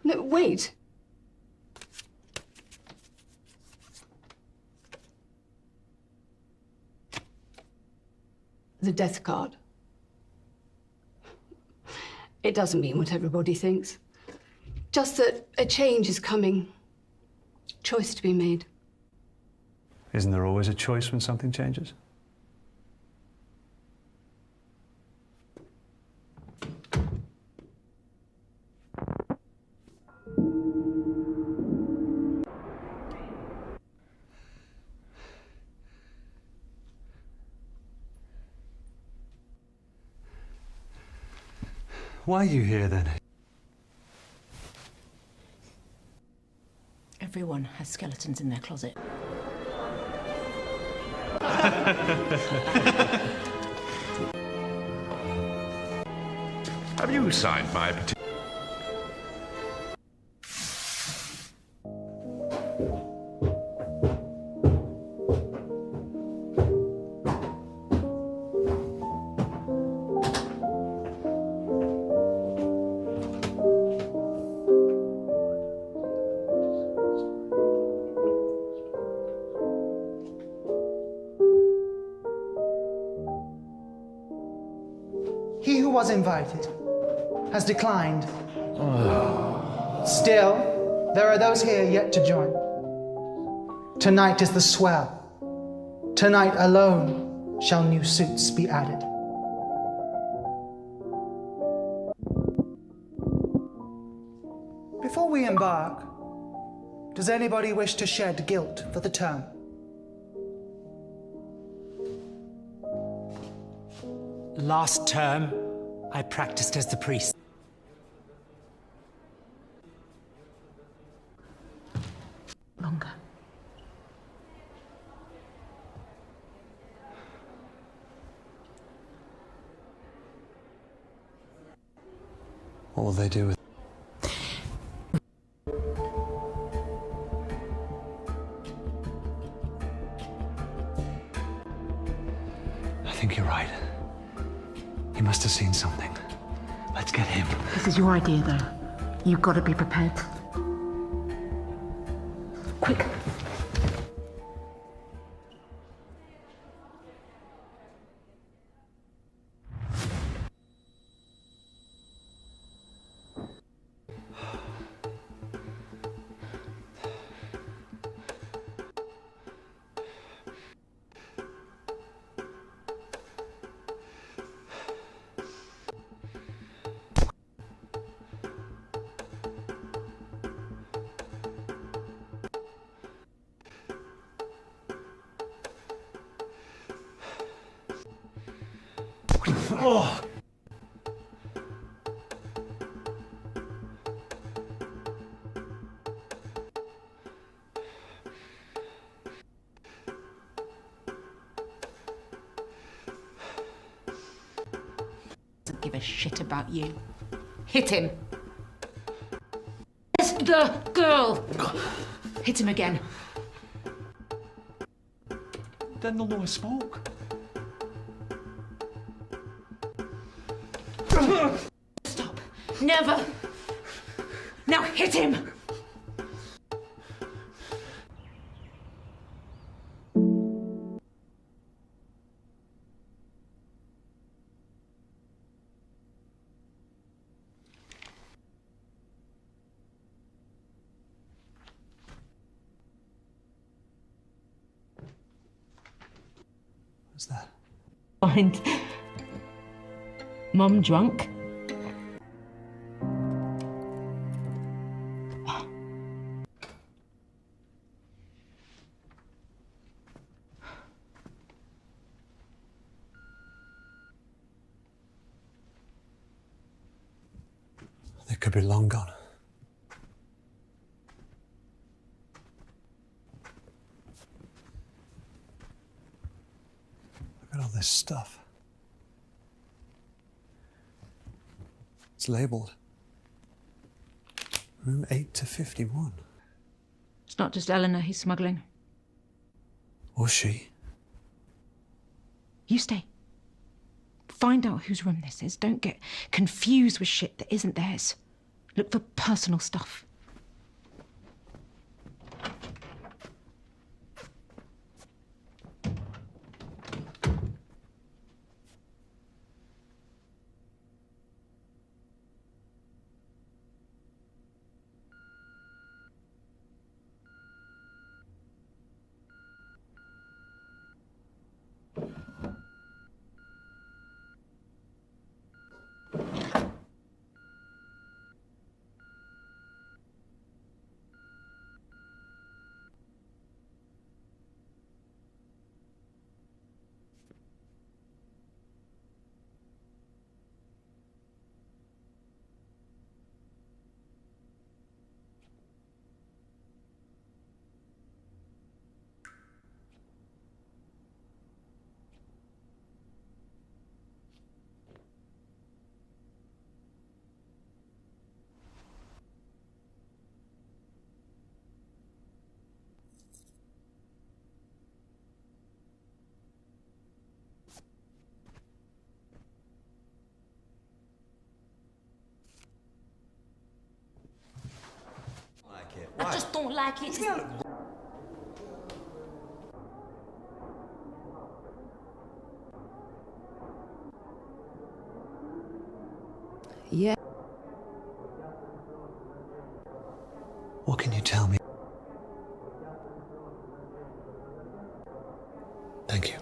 N: No, wait. The death card. It doesn't mean what everybody thinks. Just that a change is coming. Choice to be made.
C: Isn't there always a choice when something changes? Why are you here then?
O: Everyone has skeletons in their closet.
K: Have you signed my petition?
R: He who was invited has declined. Still, there are those here yet to join. Tonight is the swell. Tonight alone shall new suits be added. Before we embark, does anybody wish to shed guilt for the term?
T: Last term, I practiced as the priest.
O: Longer.
C: What will they do with... think you're right. He must have seen something. Let's get him.
O: This is your idea, though. You've got to be prepared. Quick.
C: Oh!
O: Doesn't give a shit about you. Hit him. Where's the girl? Hit him again.
C: Then the law spoke.
O: Stop. Never. Now hit him.
C: What's that?
O: Find Mum drunk.
C: They could be long gone. Look at all this stuff. It's labelled Room 8 to 51.
O: It's not just Eleanor he's smuggling.
C: Or she.
O: You stay. Find out whose room this is. Don't get confused with shit that isn't theirs. Look for personal stuff. I just don't like it.
V: Yeah.
C: What can you tell me? Thank you.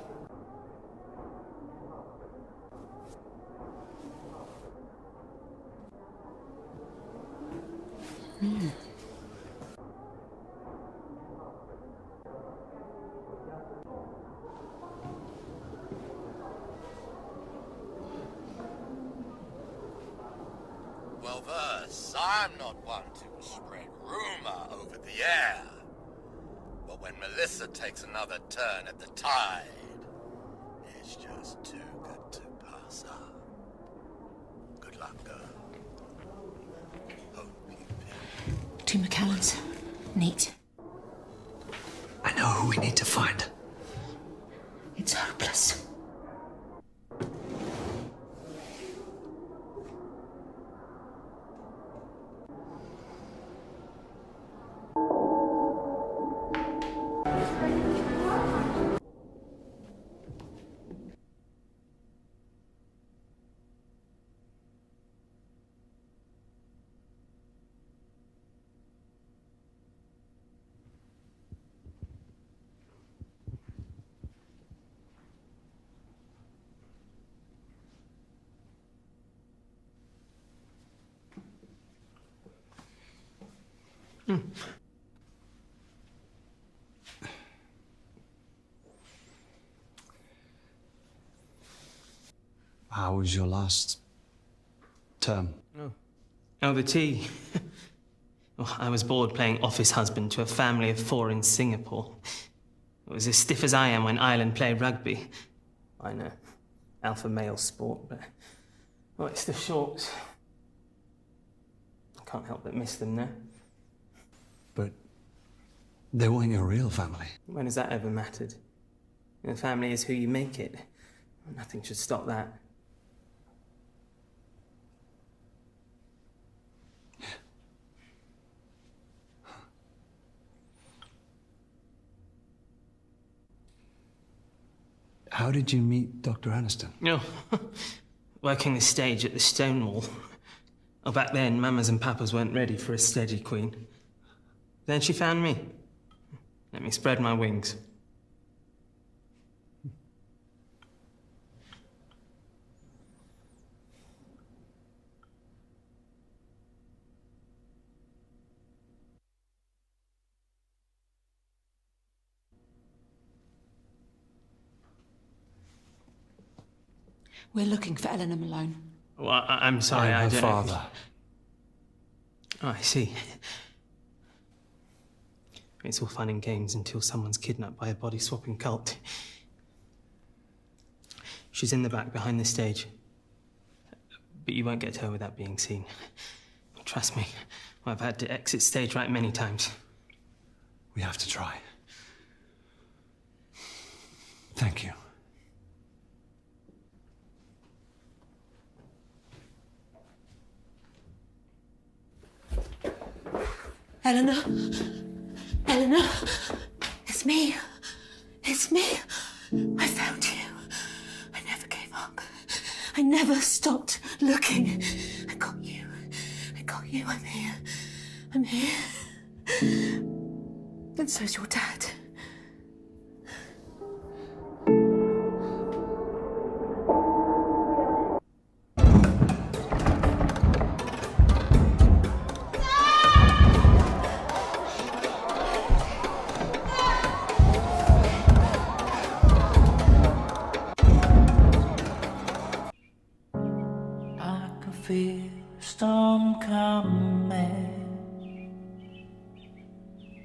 J: Well, verse, I'm not one to spread rumor over the air. But when Melissa takes another turn at the tide, it's just too good to pass up. Good luck, girl. Hope you pick.
O: 2 McAllens. Neat.
C: I know who we need to find.
O: It's hopeless.
C: How was your last term?
A: Oh, the tea. Oh, I was bored playing office husband to a family of 4 in Singapore. It was as stiff as I am when Ireland play rugby. I know, alpha male sport, but... Oh, it's the shorts. I can't help but miss them now.
C: But they weren't your real family.
A: When has that ever mattered? The family is who you make it. Nothing should stop that.
C: How did you meet Dr. Aniston?
A: No, working the stage at the Stonewall. Oh, back then, mamas and papas weren't ready for a steady queen. Then she found me. Let me spread my wings.
O: We're looking for Eleanor Malone.
A: Well, I'm sorry, I
C: I'm
A: don't
C: her
A: know.
C: father.
A: Oh, I see. It's all fun and games until someone's kidnapped by a body-swapping cult. She's in the back, behind the stage. But you won't get to her without being seen. Trust me, I've had to exit stage right many times.
C: We have to try. Thank you.
O: Eleanor? Eleanor? It's me. It's me. I found you. I never gave up. I never stopped looking. I got you. I got you. I'm here. I'm here. And so's your dad.
B: Feel storm coming,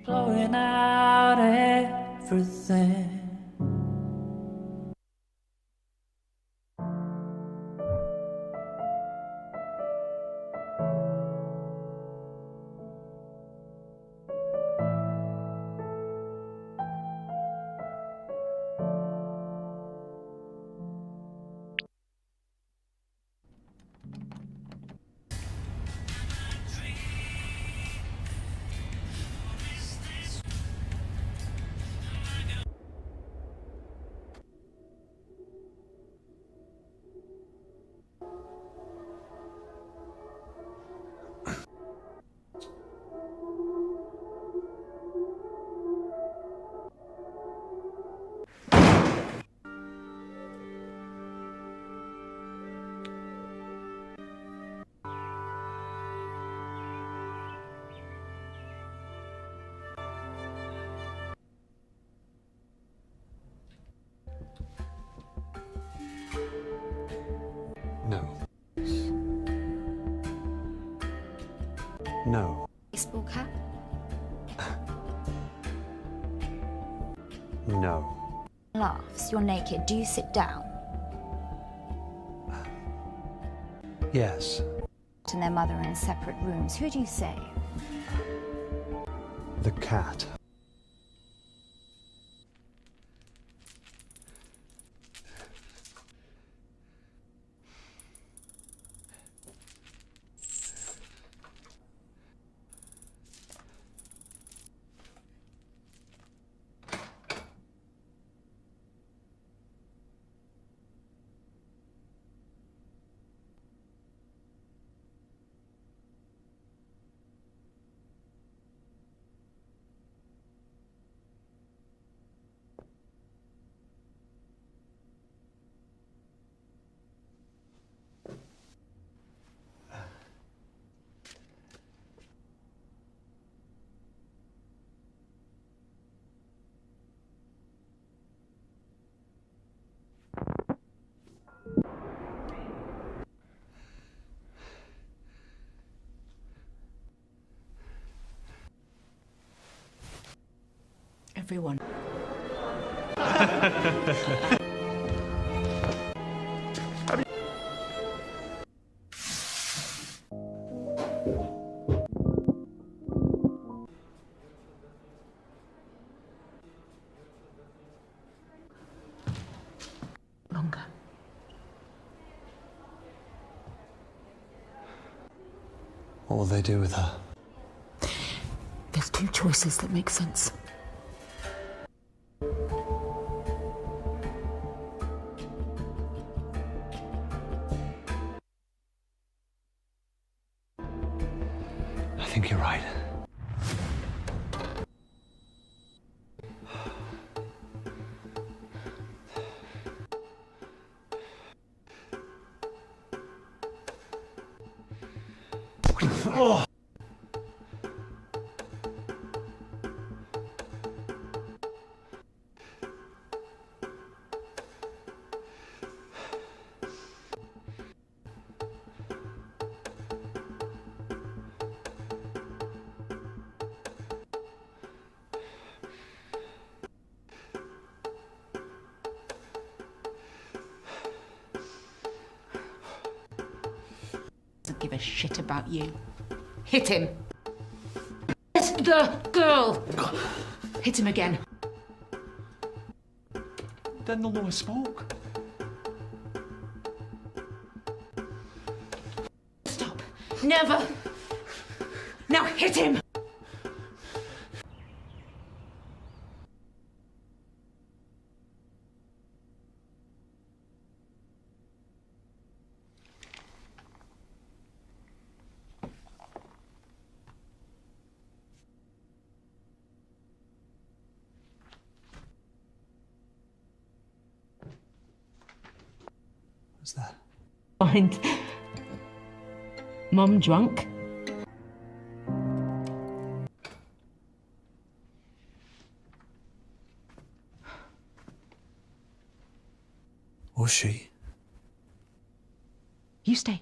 B: blowing out everything.
C: No. No.
L: Baseball cap?
C: No.
L: Laughs. You're naked. Do you sit down?
C: Yes.
L: And their mother in separate rooms. Who do you save?
C: The cat.
O: everyone. Longer.
C: What will they do with her?
O: There's two choices that make sense.
C: I think you're right. Oh.
O: Doesn't give a shit about you. Hit him. It's the girl. Hit him again.
F: Then the law spoke.
O: Stop. Never. Now hit him.
C: What's that?
O: Find Mum drunk.
C: Or she?
O: You stay.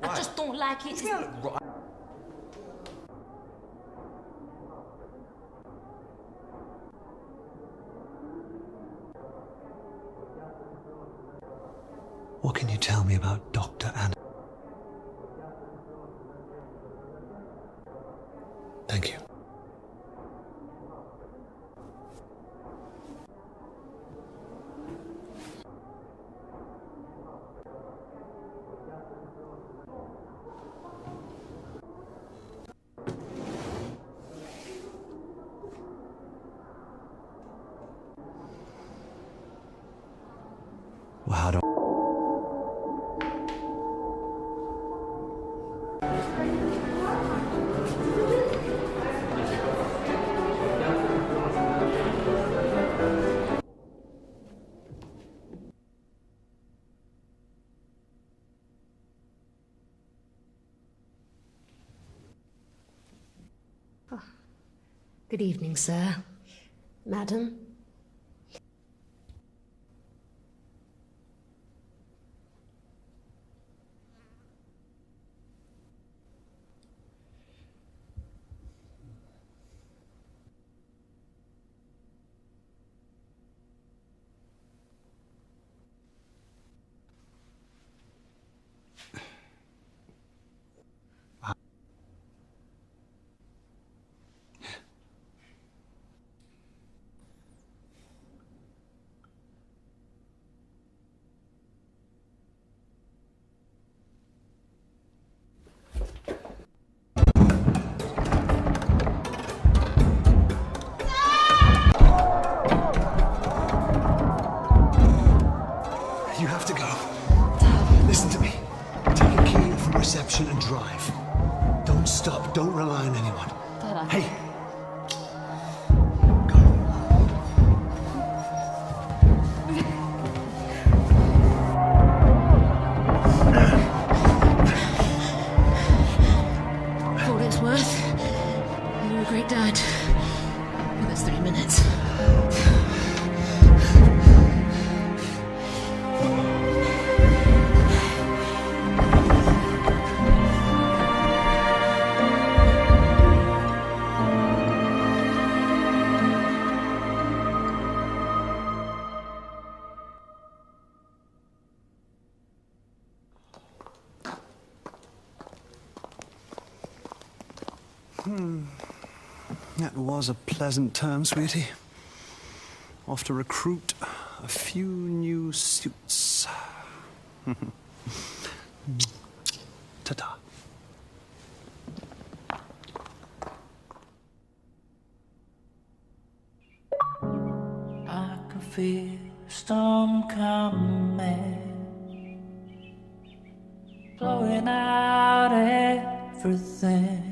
O: I just don't like it.
C: What can you tell me about Dr. Anna? Thank you. Well, how do
M: Good evening, sir. Madam.
N: fun.
C: Hey!
O: For what it's worth, you're a great dad. But that's 3 minutes.
C: That was a pleasant term, sweetie. Off to recruit a few new suits. Ta-ta.
B: I can feel a storm coming, blowing out everything.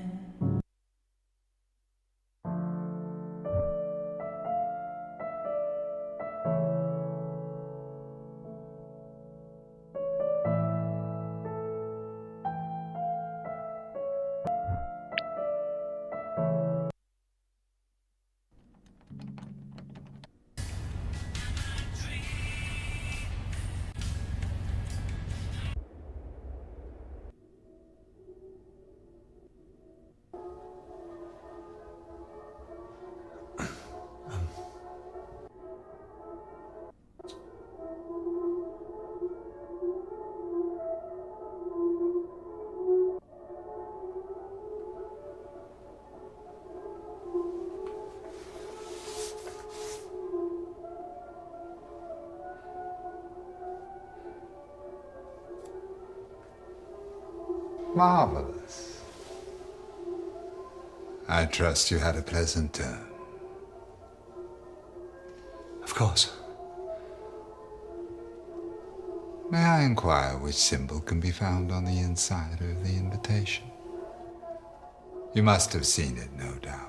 H: Marvelous. I trust you had a pleasant turn.
C: Of course.
H: May I inquire which symbol can be found on the inside of the invitation? You must have seen it, no doubt.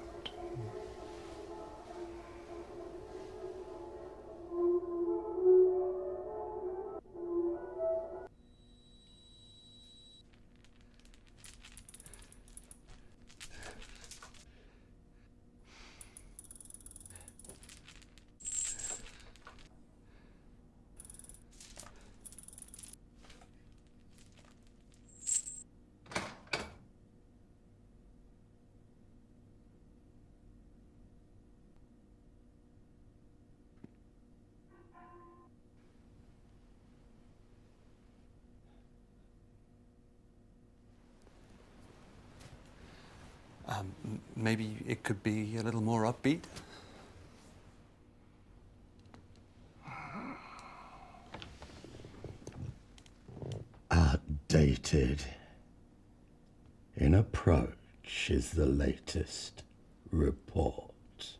C: Maybe it could be a little more upbeat.
J: Outdated. In approach is the latest report.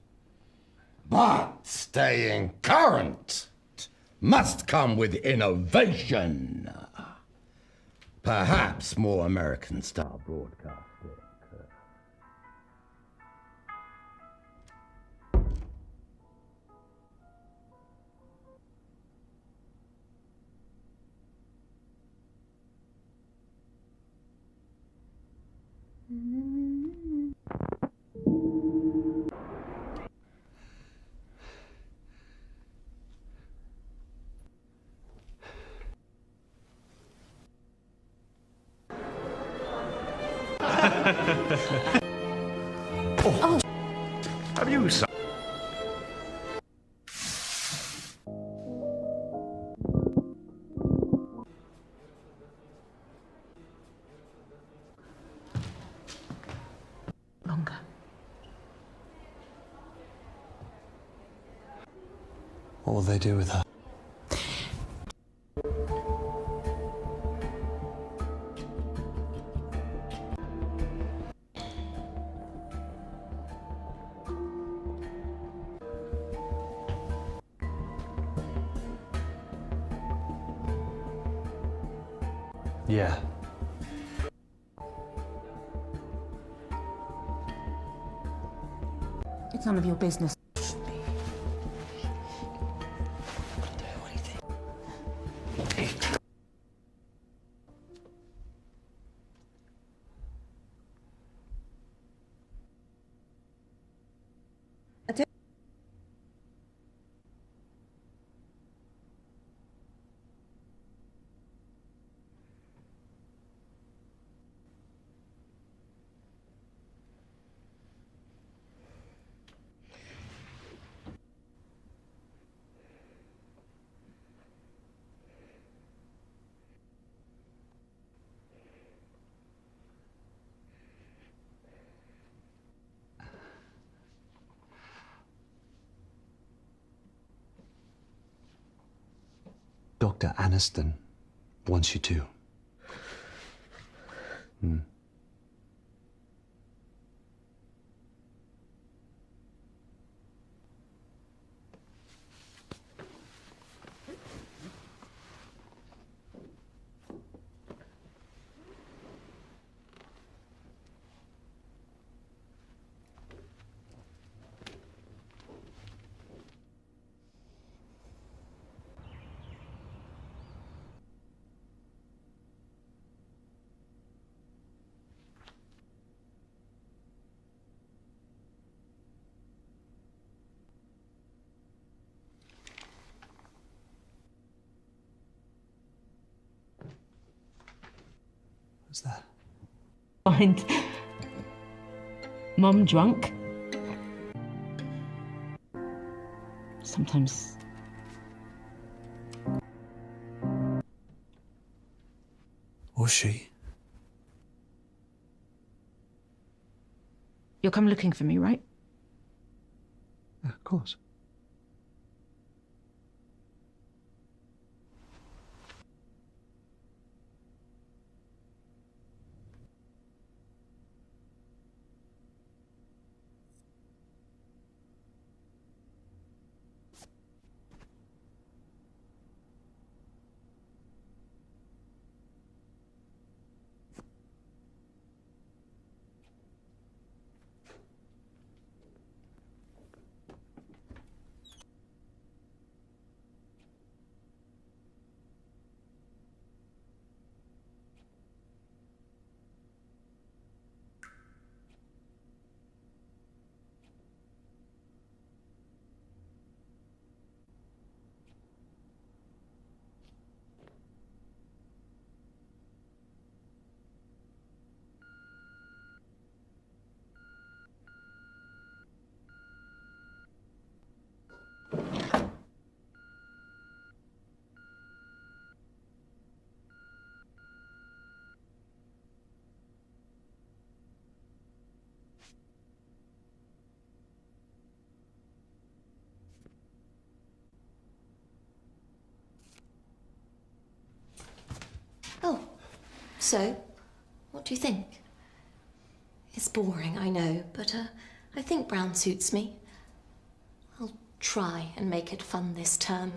J: But staying current must come with innovation. Perhaps more American-style broadcasting.
K: Oh. Have you some?
O: Longer.
C: What will they do with her? Yeah.
O: It's none of your business.
C: Dr. Aniston wants you to. What's that?
O: Find Mum drunk. Sometimes.
C: Or she.
O: You'll come looking for me, right?
C: Yeah, of course.
P: Oh, so, what do you think? It's boring, I know, but I think brown suits me. I'll try and make it fun this term.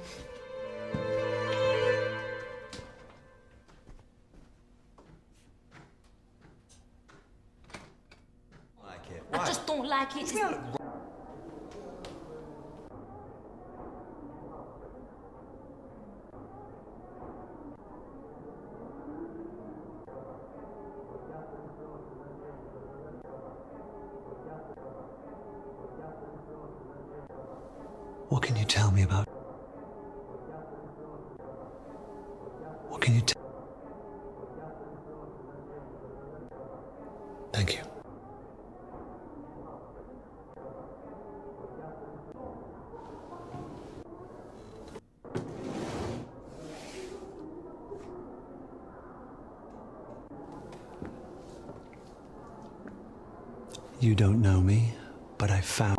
P: I just don't like it.
C: What can you tell me about? What can you tell? Thank you. You don't know me, but I found...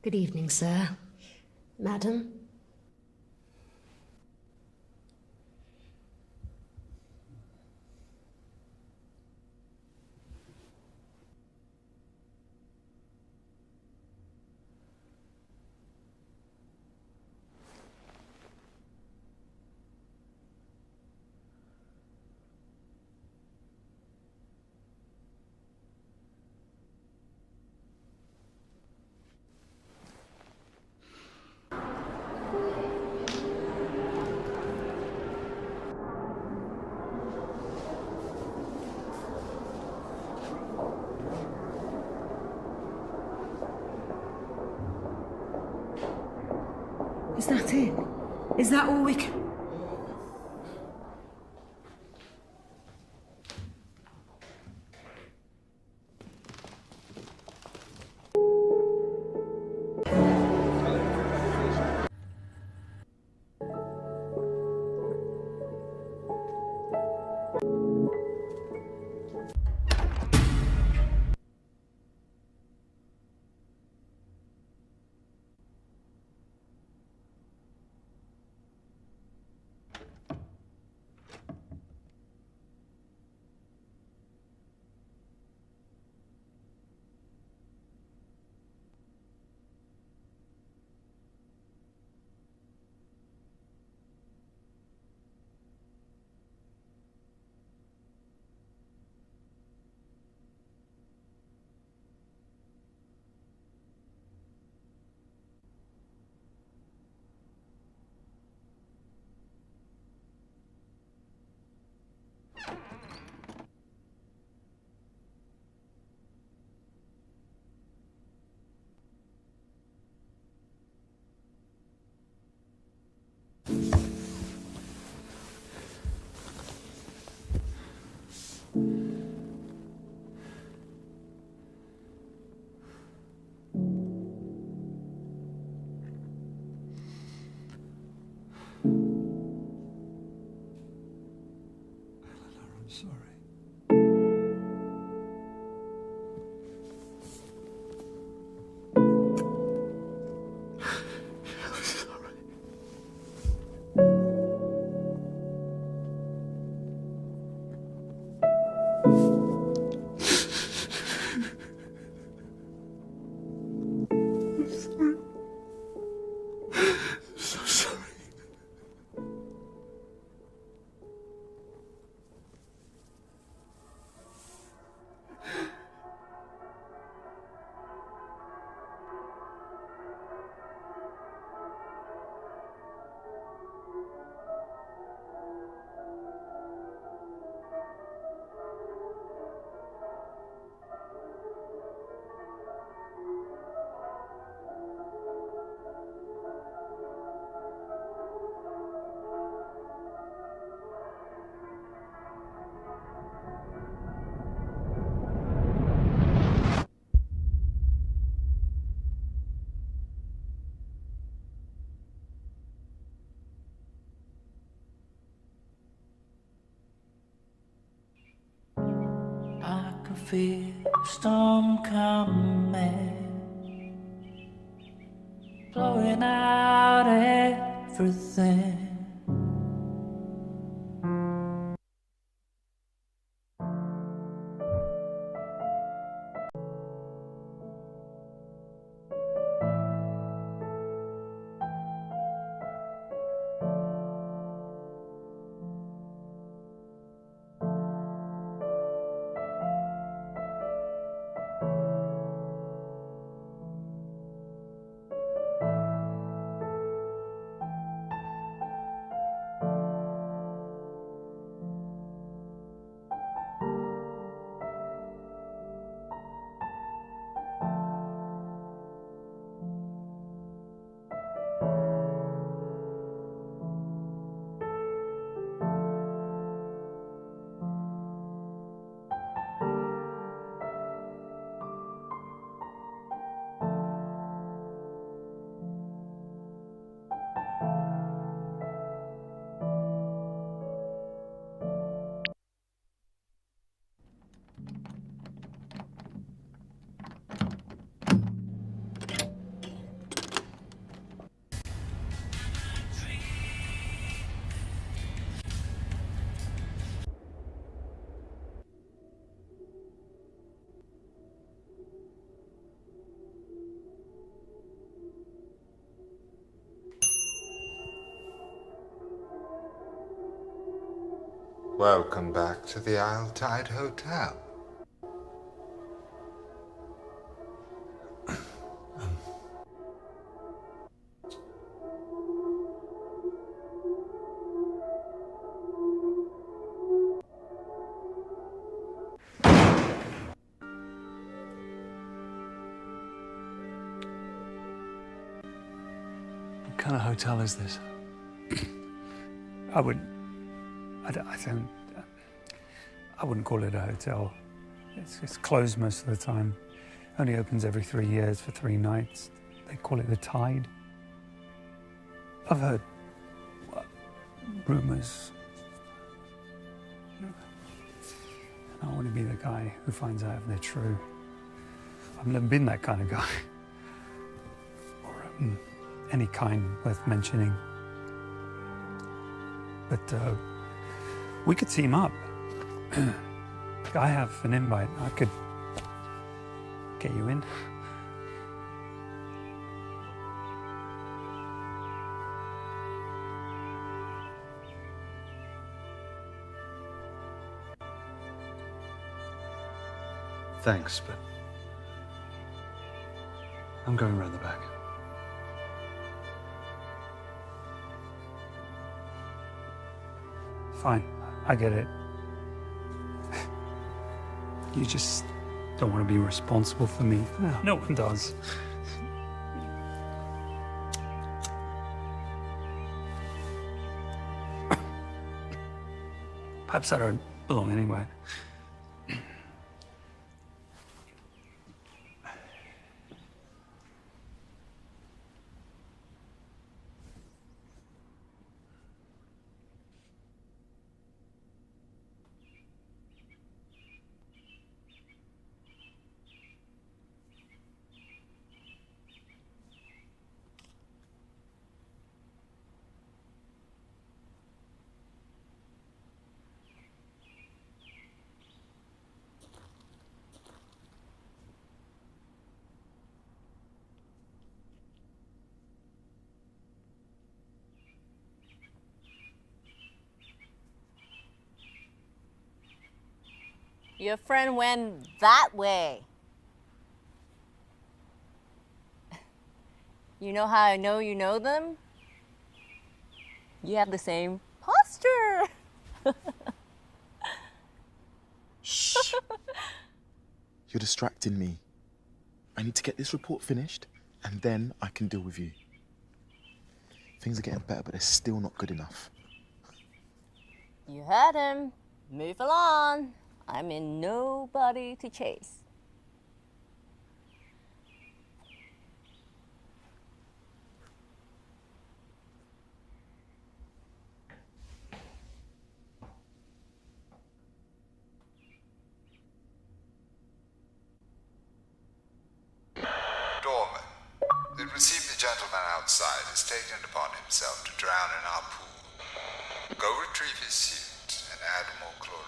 O: Good evening, sir. Madam.
Q: Is that it? Is that all we can...
B: I can feel a storm coming, blowing out everything.
H: Welcome back to the Isle Tide Hotel.
C: What kind of hotel is this?
I: I wouldn't call it a hotel. It's closed most of the time. Only opens every 3 years for 3 nights. They call it the Tide. I've heard rumors. I don't want to be the guy who finds out if they're true. I've never been that kind of guy. Or any kind worth mentioning. But we could team up. I have an invite. I could get you in.
C: Thanks, but I'm going round the back.
I: Fine, I get it. You just don't want to be responsible for me. No one does. Perhaps I don't belong anywhere.
D: Your friend went that way. You know how I know you know them? You have the same posture.
Y: Shh. You're distracting me. I need to get this report finished, and then I can deal with you. Things are getting better, but they're still not good enough.
D: You heard him. Move along. I'm in nobody to chase.
H: Doorman, the received the gentleman outside has taken it upon himself to drown in our pool. Go retrieve his suit and add more chlorine.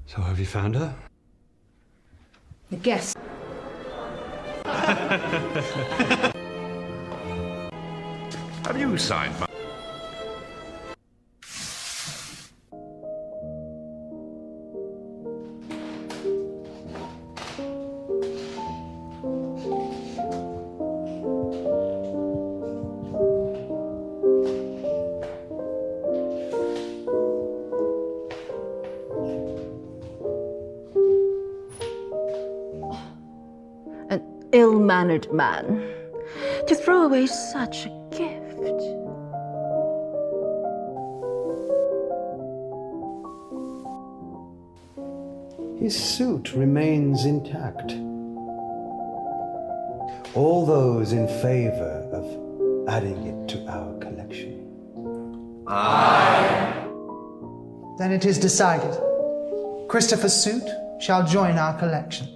C: So have you found her?
Q: The guest.
K: Have you signed my...
O: ill-mannered man to throw away such a gift.
C: His suit remains intact. All those in favor of adding it to our collection?
R: Aye. Then it is decided. Christopher's suit shall join our collection.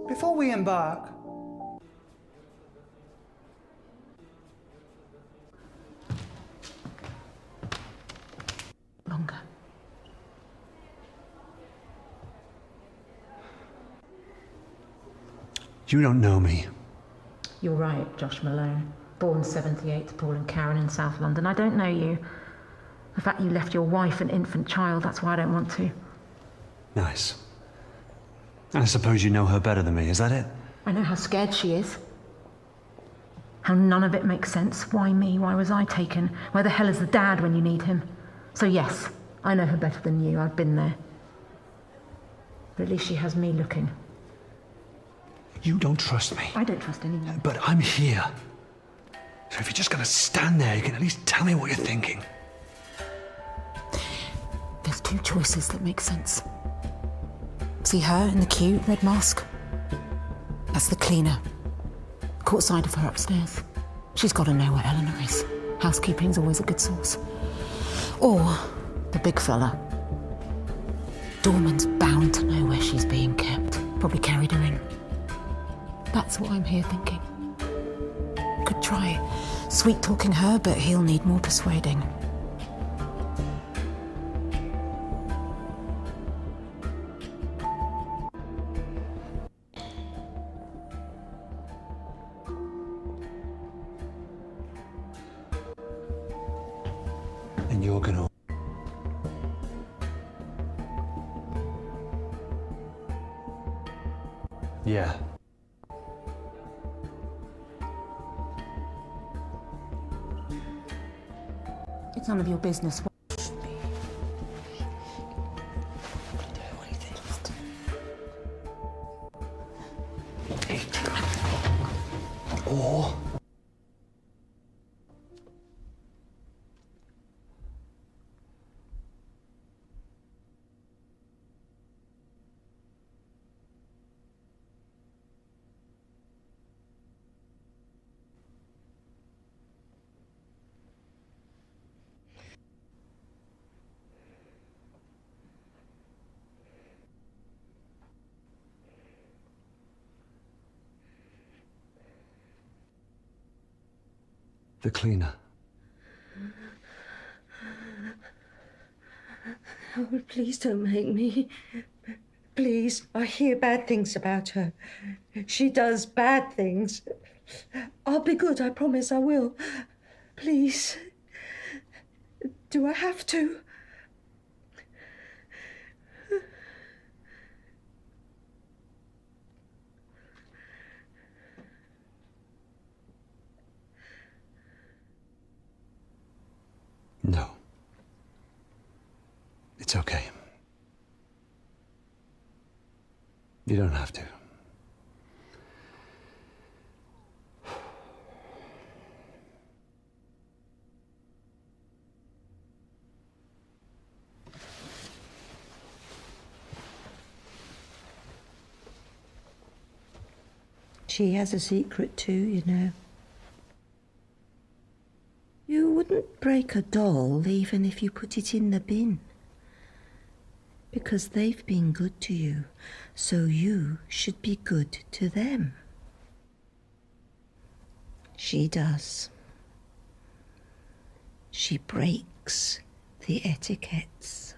R: Before we embark,
O: Longer.
C: You don't know me.
Q: You're right, Josh Malone. Born 78 to Paul and Karen in South London. I don't know you. The fact you left your wife and infant child, that's why I don't want to.
C: Nice. I suppose you know her better than me, is that it?
Q: I know how scared she is. How none of it makes sense. Why me? Why was I taken? Where the hell is the dad when you need him? So yes, I know her better than you. I've been there. But at least she has me looking.
C: You don't trust me.
Q: I don't trust anyone.
C: But I'm here. So if you're just gonna stand there, you can at least tell me what you're thinking.
Q: There's two choices that make sense. See her in the queue, red mask? That's the cleaner. Caught sight of her upstairs. She's got to know where Eleanor is. Housekeeping's always a good source. Or the big fella. Doorman's bound to know where she's being kept. Probably carried her in. That's what I'm here thinking. Could try sweet-talking her, but he'll need more persuading.
C: And you're gonna... Yeah.
Q: It's none of your business.
C: Or... the cleaner.
O: Oh, please don't make me. Please, I hear bad things about her. She does bad things. I'll be good, I promise I will. Please. Do I have to?
C: No. It's okay. You don't have to.
O: She has a secret too, you know. You wouldn't break a doll even if you put it in the bin. Because they've been good to you, so you should be good to them. She does. She breaks the etiquettes.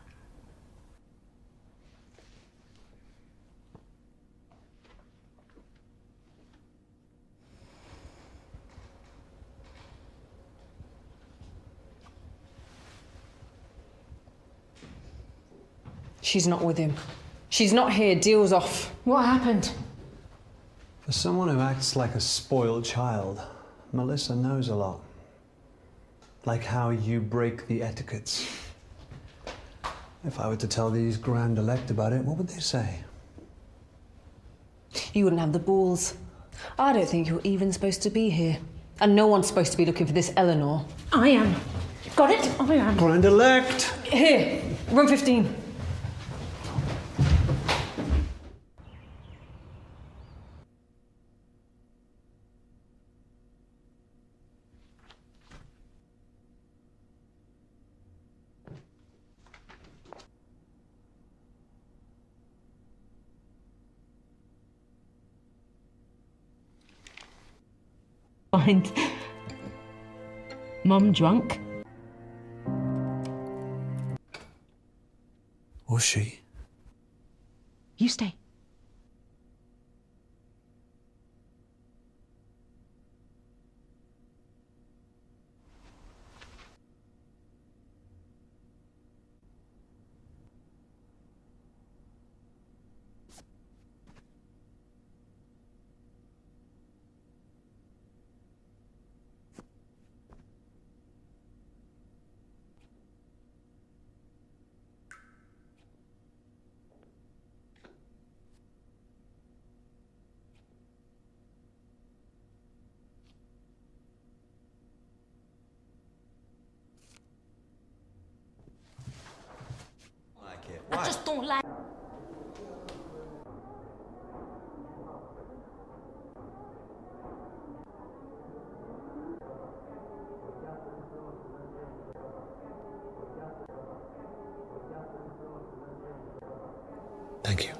E: She's not with him. She's not here. Deal's off.
Q: What happened?
C: For someone who acts like a spoiled child, Melissa knows a lot. Like how you break the etiquettes. If I were to tell these grand elect about it, what would they say?
E: You wouldn't have the balls. I don't think you're even supposed to be here. And no one's supposed to be looking for this Eleanor.
Q: I am. Got it? I am.
C: Grand elect!
E: Here, room 15.
O: Find Mum drunk?
C: Was she?
Q: You stay.
O: I just don't like.
C: Thank you.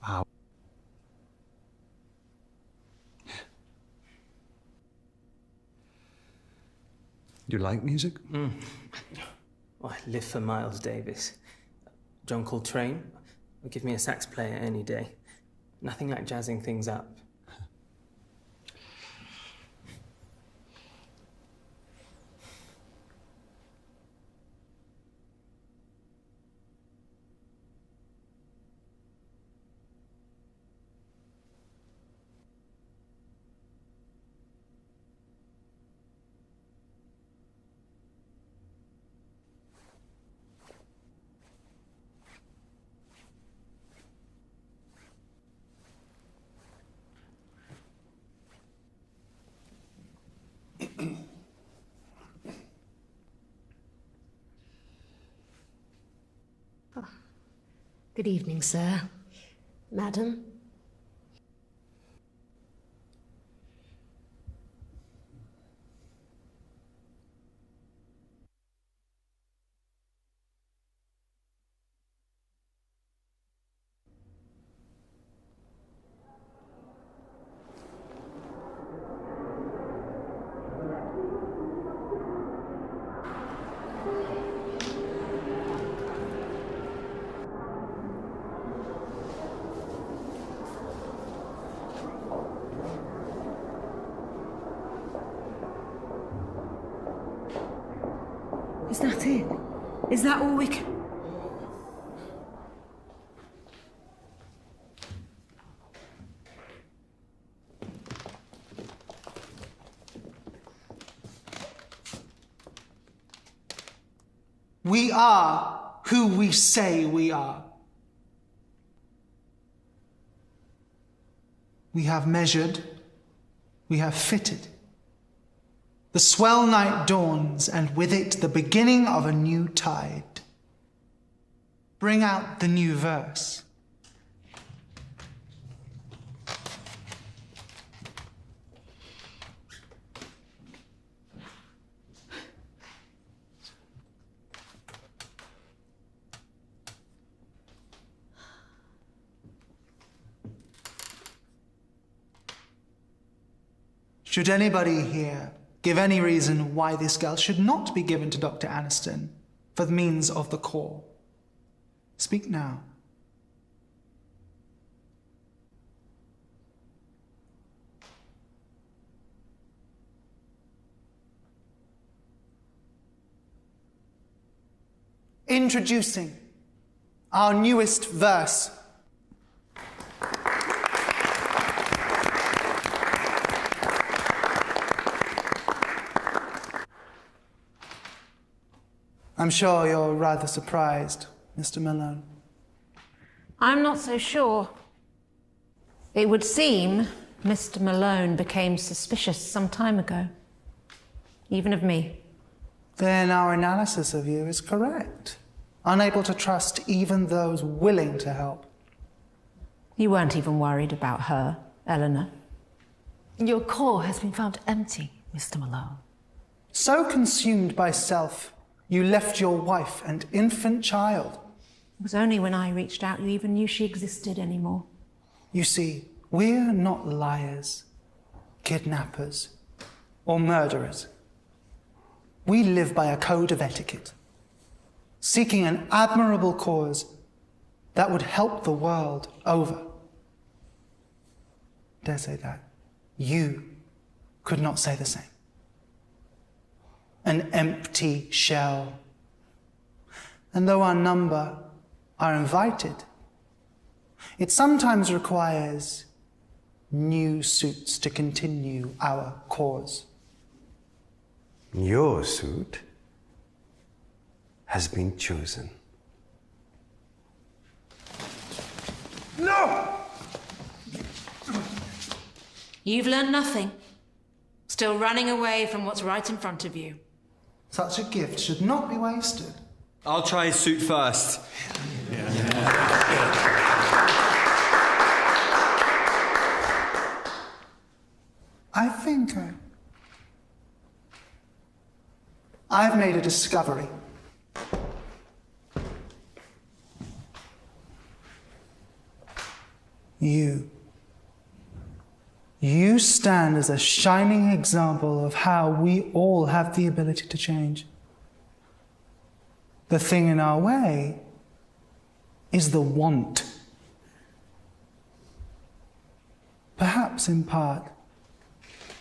C: Wow. Do you like music?
A: Well, I live for Miles Davis. John Coltrane would give me a sax player any day. Nothing like jazzing things up.
P: Good evening, sir. Madam.
O: Is that it? Is that all we can...
R: We are who we say we are. We have measured, we have fitted. The swell night dawns, and with it the beginning of a new tide. Bring out the new verse. Should anybody here give any reason why this girl should not be given to Dr. Aniston for the means of the core? Speak now. Introducing our newest verse. I'm sure you're rather surprised, Mr. Malone.
Q: I'm not so sure. It would seem Mr. Malone became suspicious some time ago. Even of me.
R: Then our analysis of you is correct. Unable to trust even those willing to help.
Q: You weren't even worried about her, Eleanor.
E: Your core has been found empty, Mr. Malone.
R: So consumed by self, you left your wife and infant child.
Q: It was only when I reached out you even knew she existed anymore.
R: You see, we're not liars, kidnappers, or murderers. We live by a code of etiquette, seeking an admirable cause that would help the world over. Dare say that. You could not say the same. An empty shell. And though our number are invited, it sometimes requires new suits to continue our cause.
C: Your suit has been chosen.
R: No!
Q: You've learned nothing. Still running away from what's right in front of you.
R: Such a gift should not be wasted.
F: I'll try his suit first.
R: I think I've made a discovery. You stand as a shining example of how we all have the ability to change. The thing in our way is the want. Perhaps in part,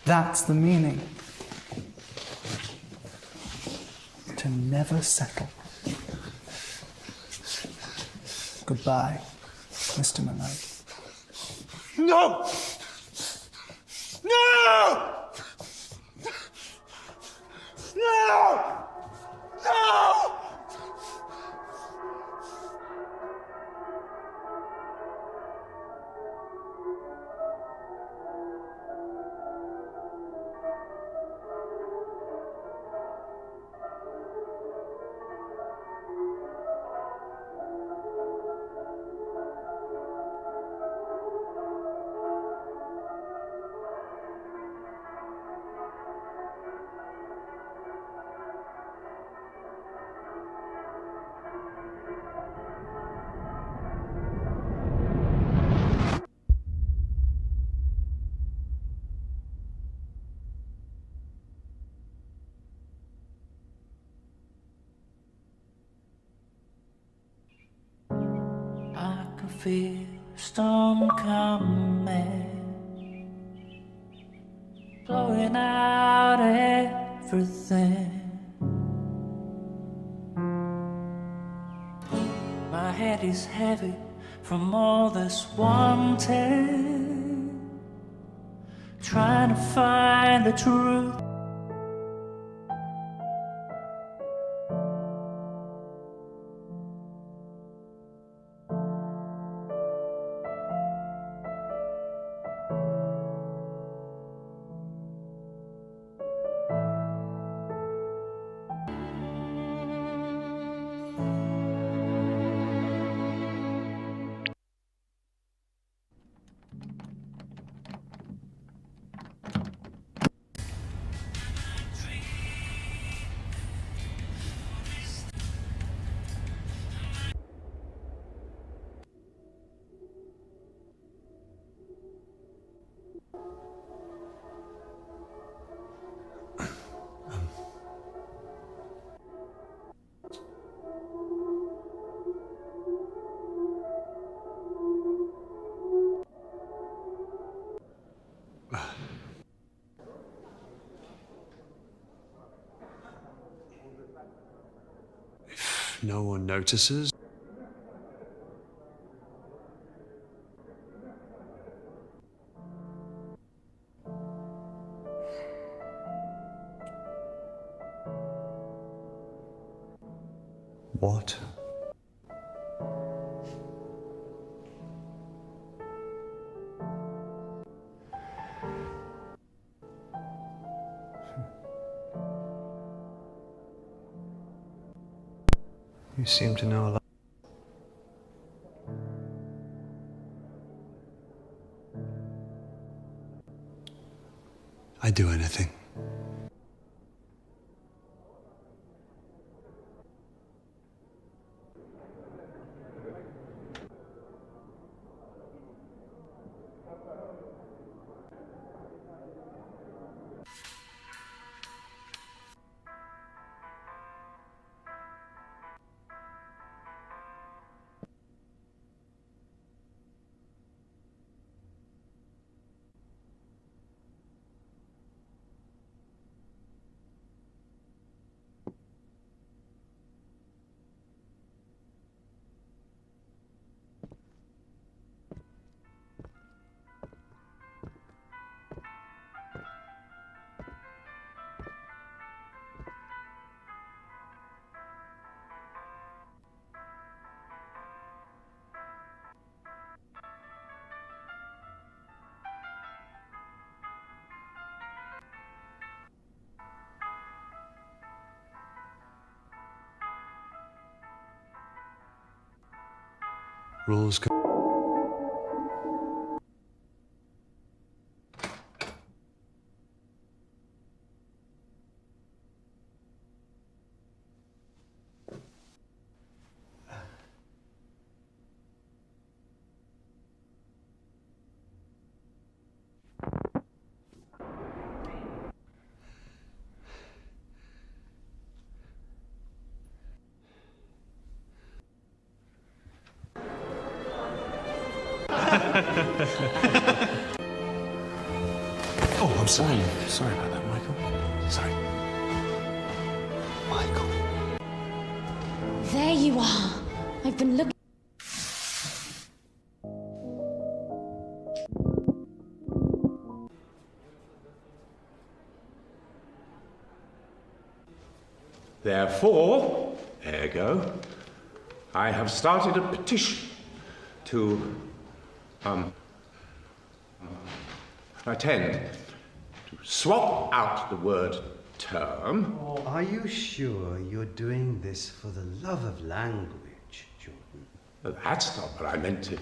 R: that's the meaning. To never settle. Goodbye, Mr. Malone.
K: No! No! No! No!
B: Feel storm coming, blowing out everything. My head is heavy from all this wanting, trying to find the truth.
C: No one notices. What? You seem to know a lot. I'd do anything. Rules.
G: Oh, I'm sorry. Sorry about that, Michael. Sorry.
C: Michael.
P: There you are. I've been looking.
S: Therefore, ergo, I have started a petition to attend, to swap out the word term.
U: Are you sure you're doing this for the love of language, Jordan?
S: That's not what I meant to.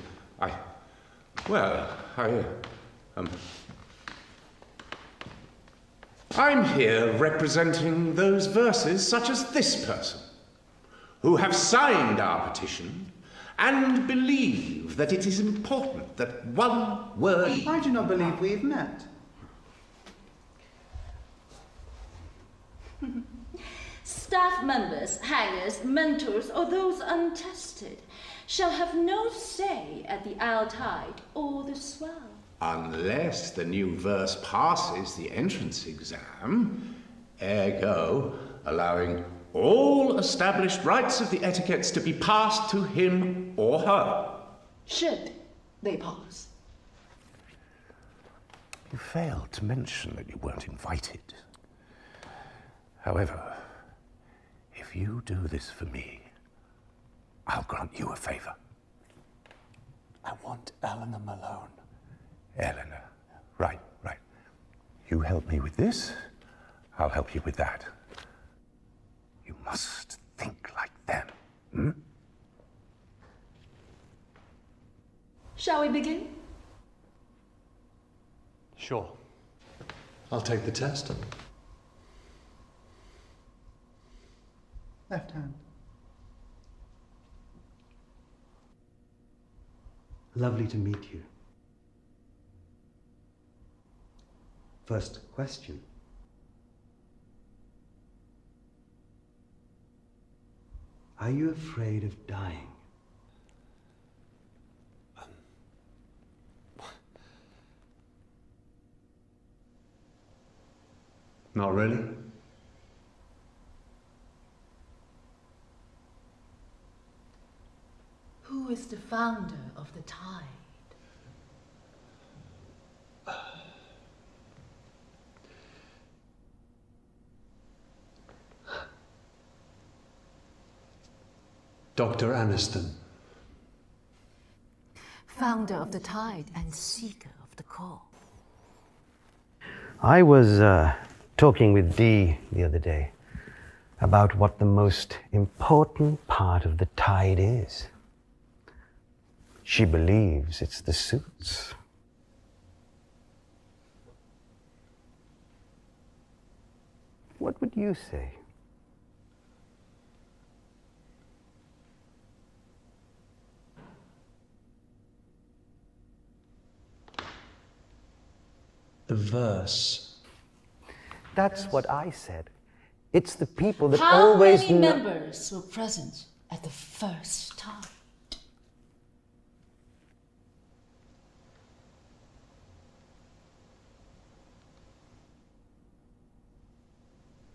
S: I'm here representing those verses, such as this person, who have signed our petition and believe that it is important that one word...
R: I do not believe we've met.
O: Staff members, hangers, mentors, or those untested shall have no say at the Owl Tide or the Swell.
S: Unless the new verse passes the entrance exam, ergo allowing all established rights of the etiquettes to be passed to him or her.
O: Should they pass?
K: You failed to mention that you weren't invited. However, if you do this for me, I'll grant you a favor.
U: I want Eleanor Malone.
K: Eleanor. Right. You help me with this, I'll help you with that. You must think like them, hmm?
O: Shall we begin?
C: Sure. I'll take the test.
R: Left hand.
U: Lovely to meet you. First question. Are you afraid of dying?
C: Not really.
O: is the founder of the tide?
C: Dr. Aniston.
O: Founder of the tide and seeker of the call.
U: I was talking with Dee the other day about what the most important part of the tide is. She believes it's the suits. What would you say?
C: The verse.
U: That's what I said. It's the people that
O: How
U: always
O: many
U: know.
O: members were present at the first time?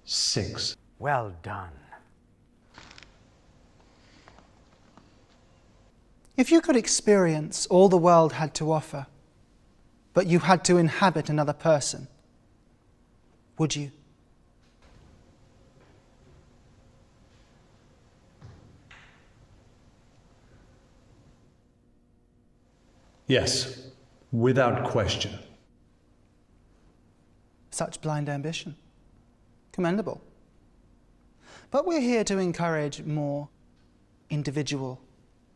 C: Six.
U: Well done.
R: If you could experience all the world had to offer, but you had to inhabit another person, would you?
C: Yes, without question.
R: Such blind ambition. Commendable. But we're here to encourage more individual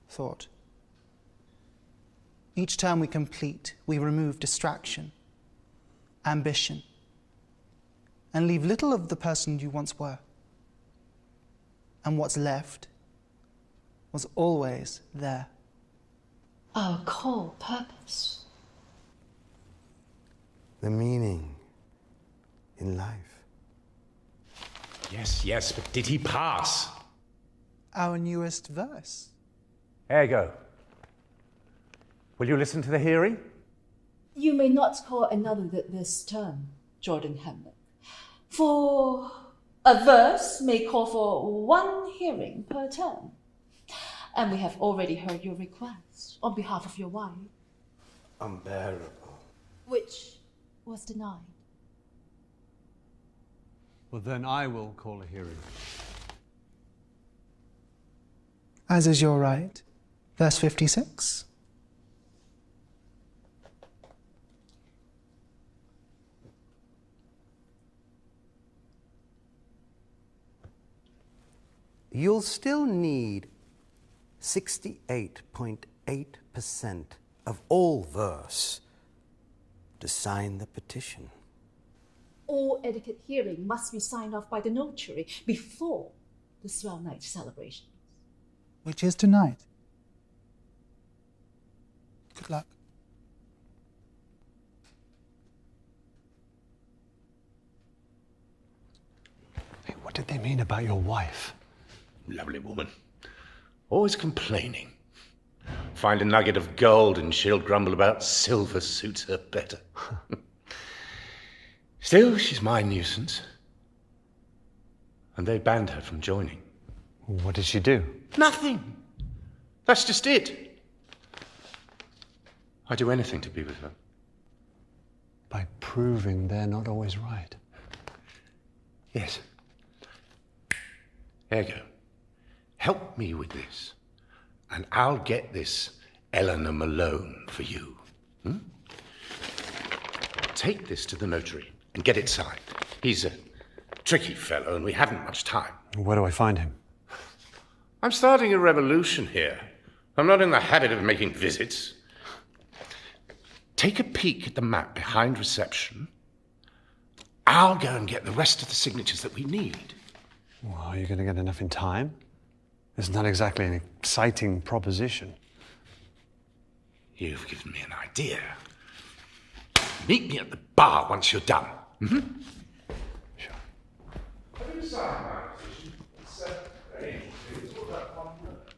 R: thought. Each term we complete, we remove distraction, ambition, and leave little of the person you once were. And what's left was always there.
O: Our core purpose.
U: The meaning in life.
S: Yes, but did he pass?
R: Our newest verse.
L: Ergo, will you listen to the hearing?
O: You may not call another this term, Jordan Hamlet. For a verse may call for one hearing per term. And we have already heard your request on behalf of your wife,
U: Unbearable.
O: which was denied.
C: Well, then I will call a hearing.
R: As is your right. Verse 56.
U: You'll still need 68.8% of all verse to sign the petition.
O: All etiquette hearing must be signed off by the notary before the Swell night celebration.
R: Which is tonight. Good luck.
C: Hey, what did they mean about your wife?
S: Lovely woman. Always complaining. Find a nugget of gold and she'll grumble about silver suits her better. Still, she's my nuisance. And they banned her from joining.
C: What did she do?
S: Nothing. That's just it. I'd do anything to be with her.
C: By proving they're not always right.
S: Yes. Ergo, help me with this, and I'll get this Eleanor Malone for you. Take this to the notary and get it signed. He's a tricky fellow and we haven't much time.
C: Where do I find him?
S: I'm starting a revolution here. I'm not in the habit of making visits. Take a peek at the map behind reception. I'll go and get the rest of the signatures that we need.
C: Well, are you going to get enough in time? It's not exactly an exciting proposition.
S: You've given me an idea. Meet me at the bar once you're done.
C: Sure.
S: Have you signed my petition? It's very interesting. It's all about one word.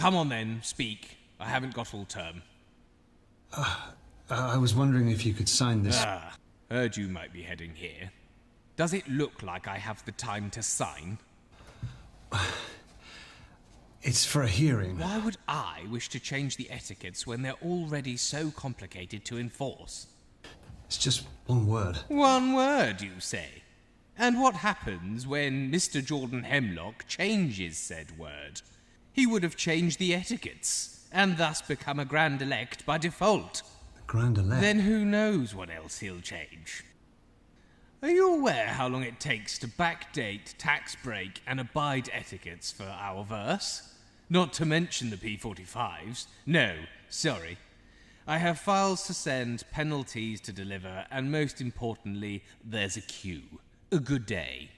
M: Come on then, speak. I haven't got all term.
C: I was wondering if you could sign this.
M: Heard you might be heading here. Does it look like I have the time to sign?
C: It's for a hearing.
M: Why would I wish to change the etiquettes when they're already so complicated to enforce?
C: It's just one word.
M: One word, you say? And what happens when Mr. Jordan Hemlock changes said word? He would have changed the etiquettes, and thus become a Grand Elect by default.
C: The Grand Elect?
M: Then who knows what else he'll change? Are you aware how long it takes to backdate, tax break, and abide etiquettes for our verse? Not to mention the P45s. No, sorry. I have files to send, penalties to deliver, and most importantly, there's a queue. A good day.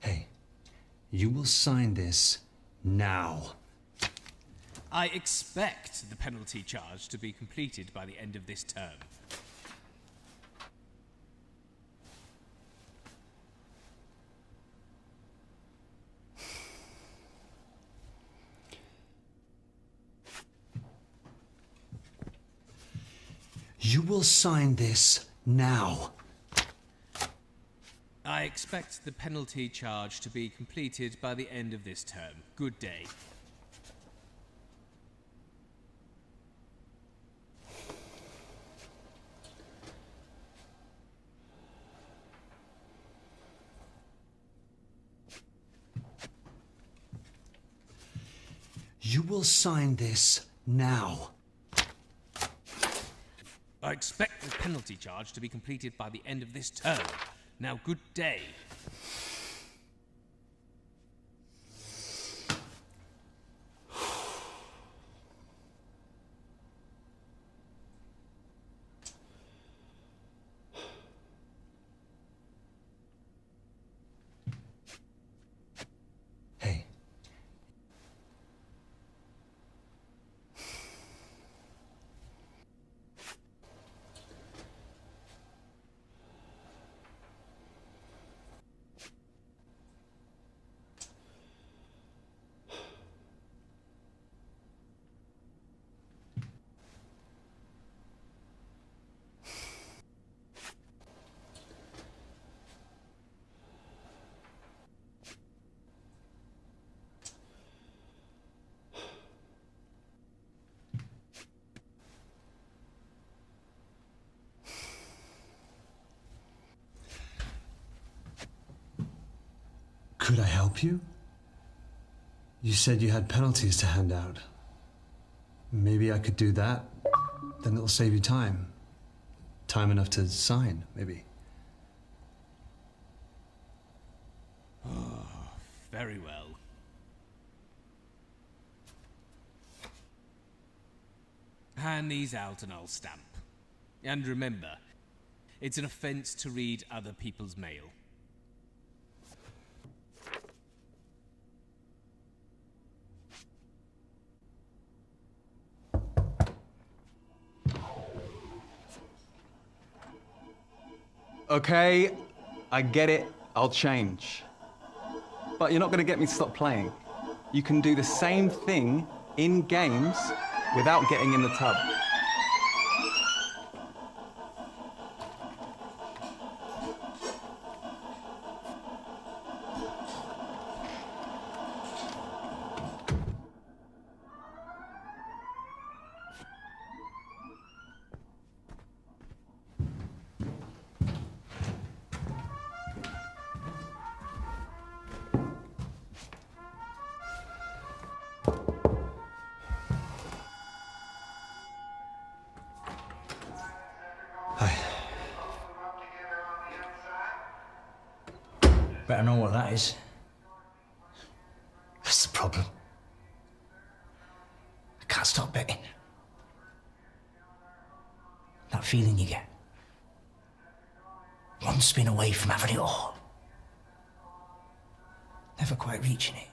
C: Hey, you will sign this now.
M: I expect the penalty charge to be completed by the end of this term.
C: You will sign this now.
M: I expect the penalty charge to be completed by the end of this term. Good day.
C: You will sign this now.
M: I expect the penalty charge to be completed by the end of this term. Now, good day.
C: Hey. Could I help you? You said you had penalties to hand out. Maybe I could do that. Then it'll save you time. Time enough to sign, maybe.
M: Oh, very well. Hand these out and I'll stamp. And remember, it's an offence to read other people's mail.
T: Okay, I get it, I'll change. But you're not going to get me to stop playing. You can do the same thing in games without getting in the tub.
V: Better know what that is. That's the problem. I can't stop betting. That feeling you get. One spin away from having it all. Never quite reaching it.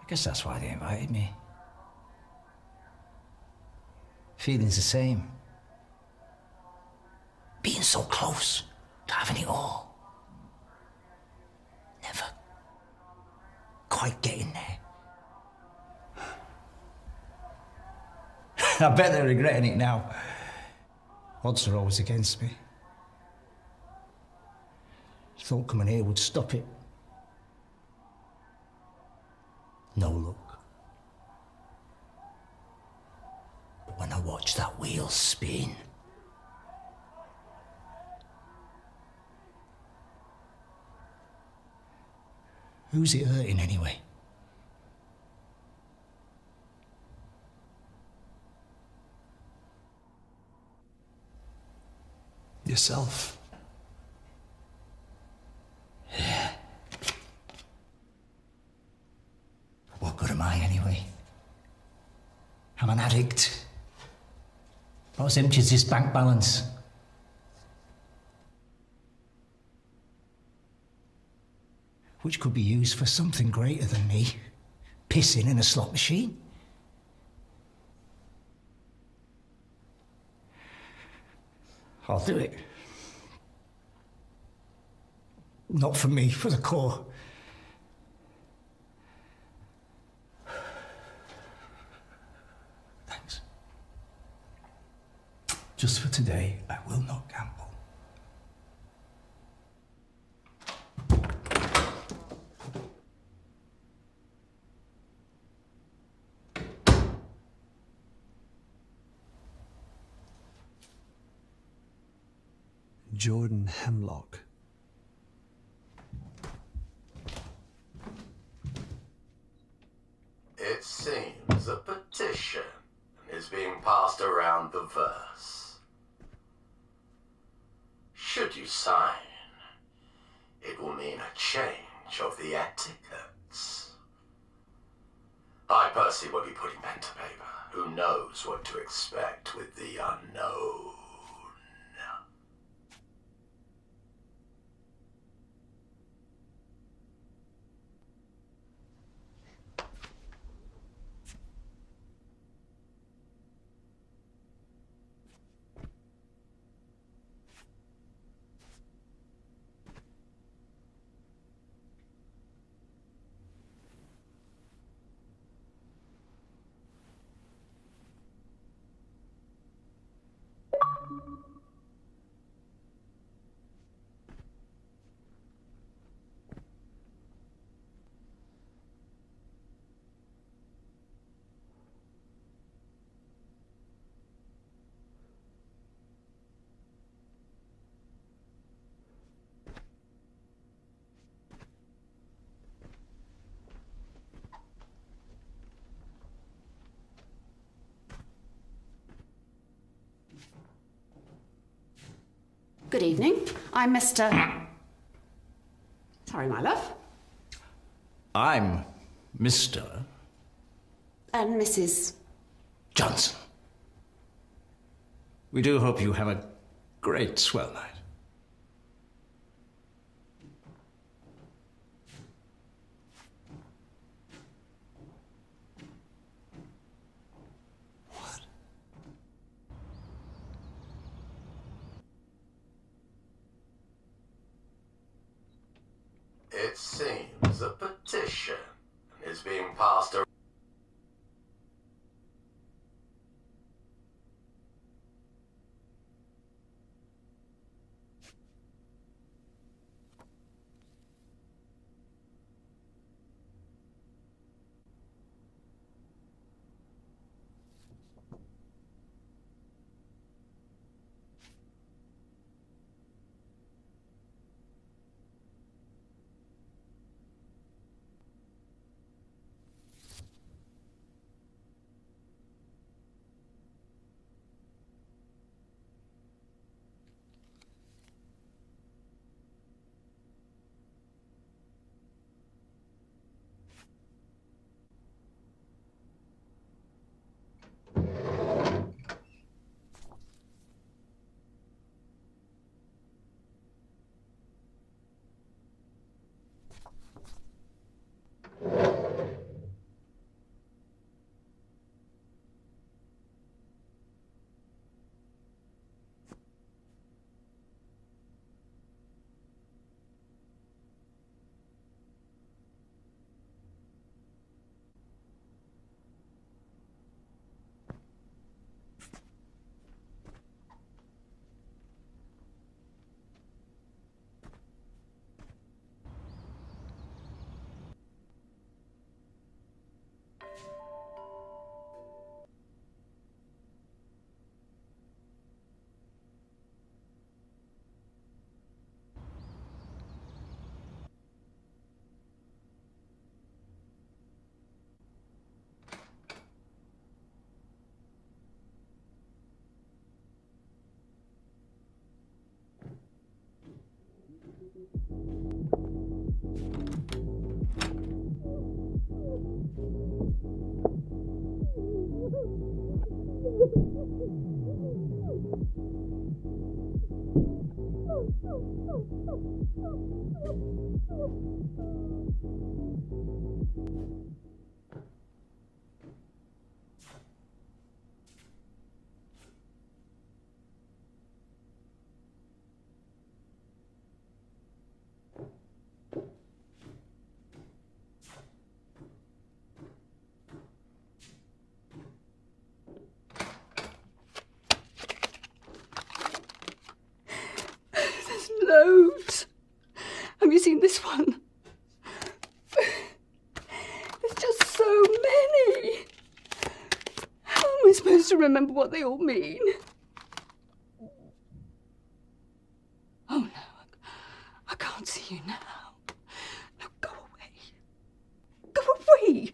V: I guess that's why they invited me. Feeling's the same. Being being so close to having it all. Never quite getting there. I bet they're regretting it now. Odds are always against me. Thought coming here would stop it. No luck. But when I watch that wheel spin, who's it hurting anyway?
C: Yourself.
V: Yeah. What good am I anyway? I'm an addict. Not as empty as this bank balance. Which could be used for something greater than me. Pissing in a slot machine. I'll do it. Not for me, for the Corps. Thanks. Just for today, I will not gamble.
C: Jordan Hemlock.
I: It seems a petition is being passed around the verse. Should you sign, it will mean a change of the etiquettes. I personally will be putting pen to paper. Who knows what to expect with the unknown?
J: Good evening. I'm Mr. Sorry, my love.
V: I'm Mr.
J: And Mrs.
V: Johnson. We do hope you have a great swell night.
I: It seems a petition is being passed around.
D: There's loads. Have you seen this one? There's just so many. How am I supposed to remember what they all mean? Oh no, I can't see you now. No, go away. Go away.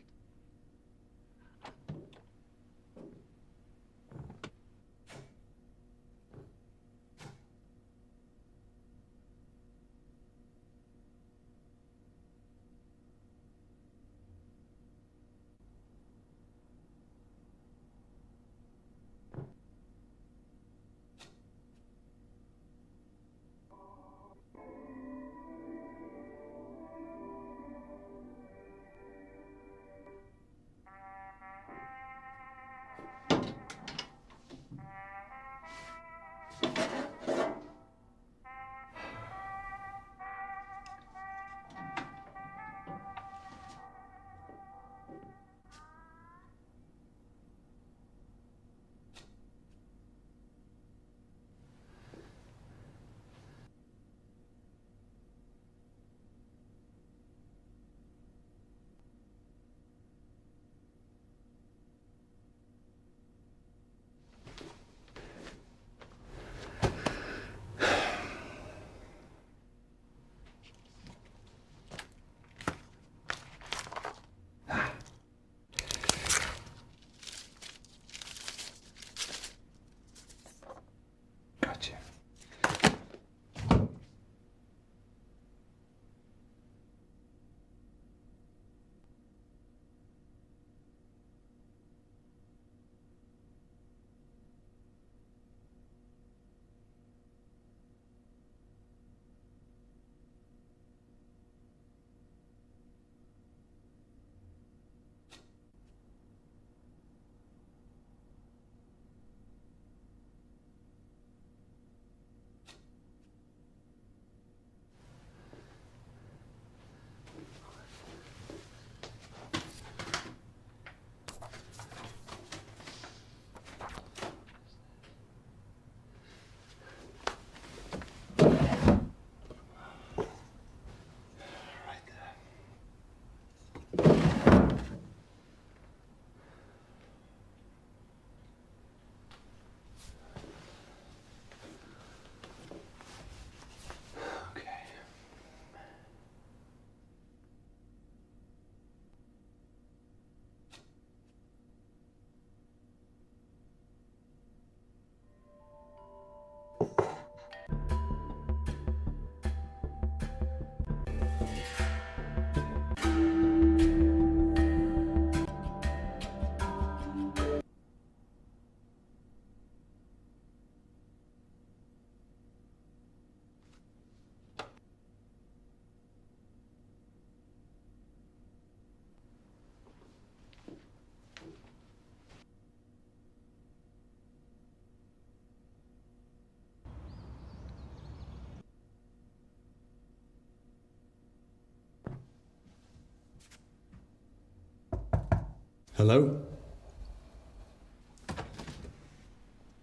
C: Hello?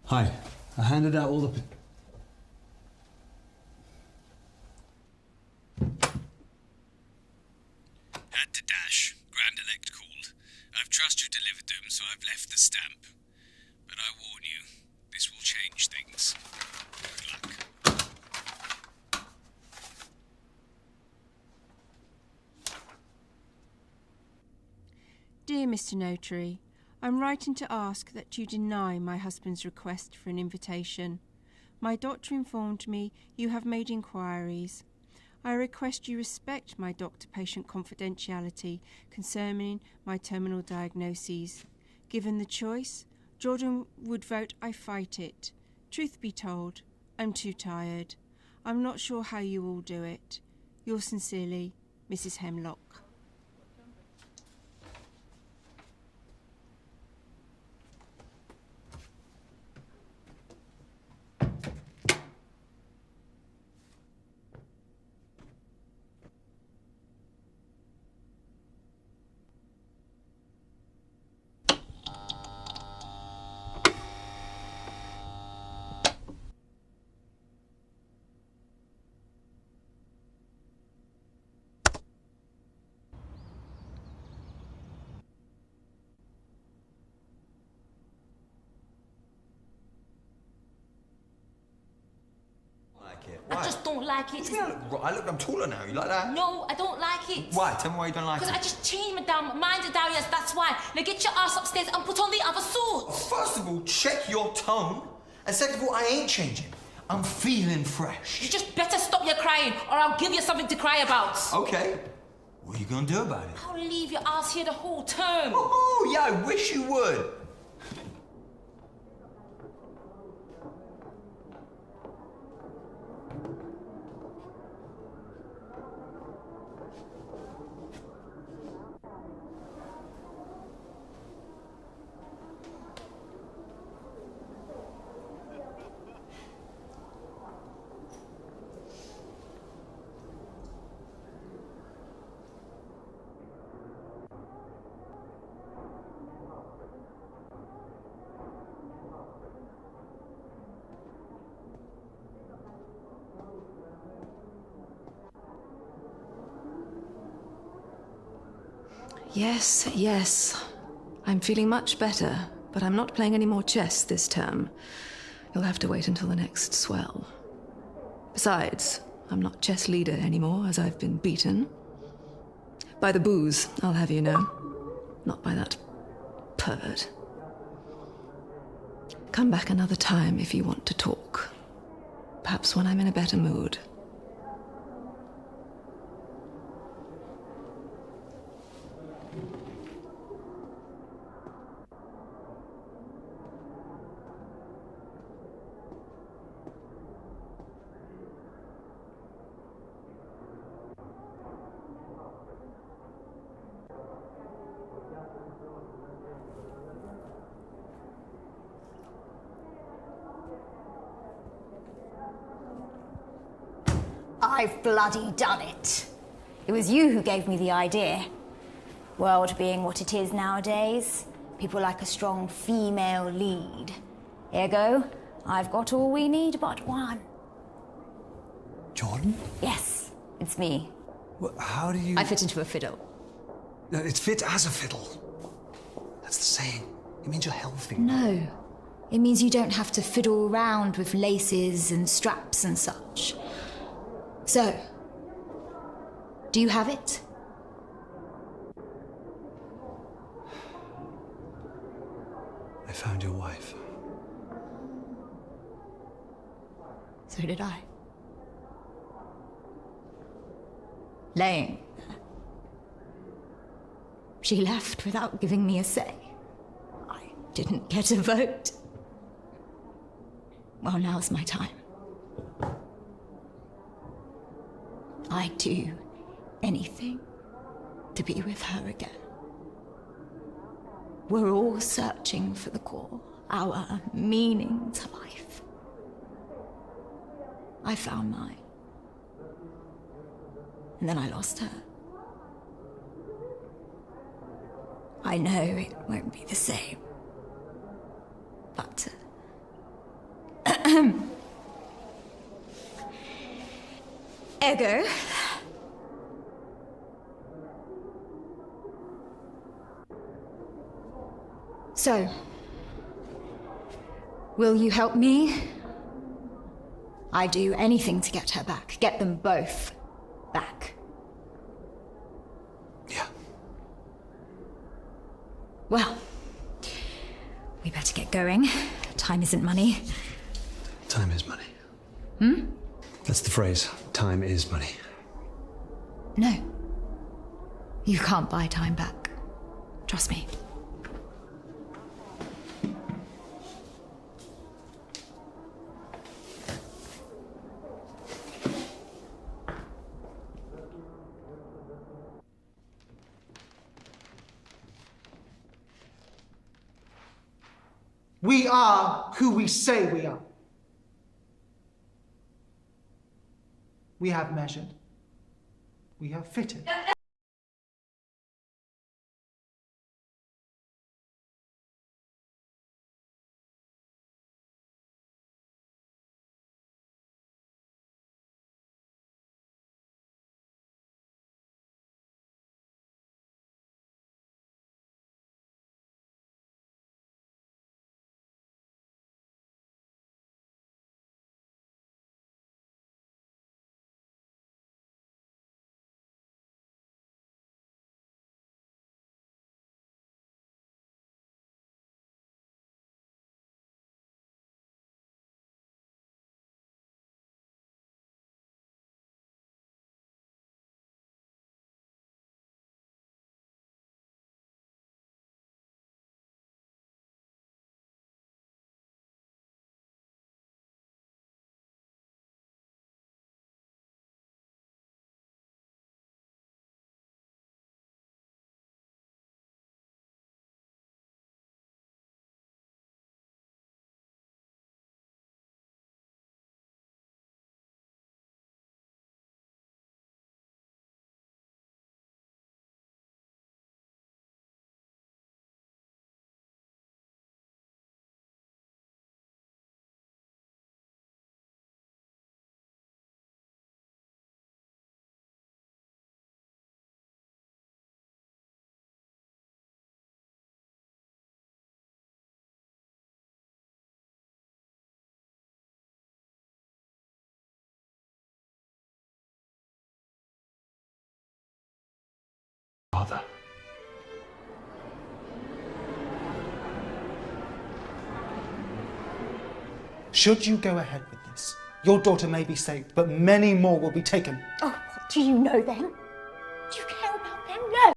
C: Hi. I handed out all the...
M: Had to dash. Grand Elect called. I've trust you delivered them, so I've left the stamp. But I warn you, this will change things. Good luck.
N: Dear Mr. Notary, I'm writing to ask that you deny my husband's request for an invitation. My doctor informed me you have made inquiries. I request you respect my doctor-patient confidentiality concerning my terminal diagnoses. Given the choice, Jordan would vote I fight it. Truth be told, I'm too tired. I'm not sure how you all do it. Yours sincerely, Mrs. Hemlock.
A: I just don't like it.
H: Look, I'm taller now. You like that?
A: No, I don't like it.
H: Why? Tell me why you don't like it.
A: Because I just changed my mind down, yes, that's why. Now get your ass upstairs and put on the other suit.
H: First of all, check your tone. And second of all, I ain't changing. I'm feeling fresh.
A: You just better stop your crying or I'll give you something to cry about.
H: Okay. What are you going to do about it?
A: I'll leave your ass here the whole term.
H: Oh, yeah, I wish you would.
W: Yes, yes. I'm feeling much better, but I'm not playing any more chess this term. You'll have to wait until the next Swell. Besides, I'm not chess leader anymore, as I've been beaten. By the booze, I'll have you know. Not by that pervert. Come back another time if you want to talk. Perhaps when I'm in a better mood.
X: I've bloody done it. It was you who gave me the idea. World being what it is nowadays, people like a strong female lead. Ergo, I've got all we need but one.
C: Jordan?
X: Yes, it's me.
C: Well, how do you...
X: I fit into a fiddle.
C: No, it's fit as a fiddle. That's the saying. It means you're healthy.
X: No. It means you don't have to fiddle around with laces and straps and such. So, do you have it?
C: I found your wife.
X: So did I. Laying there. She left without giving me a say. I didn't get a vote. Well, now's my time. I'd do anything to be with her again. We're all searching for the core, our meaning to life. I found mine. And then I lost her. I know it won't be the same. But... Ergo... So... Will you help me? I'd do anything to get her back. Get them both back.
C: Yeah.
X: Well, we better get going. Time isn't money.
C: Time is money.
X: Hmm?
C: That's the phrase. Time is money.
X: No. You can't buy time back. Trust me.
R: We are who we say we are. We have measured. We have fitted.
C: Father.
R: Should you go ahead with this, your daughter may be saved, but many more will be taken.
X: Oh, what do you know then? Do you care about them? No!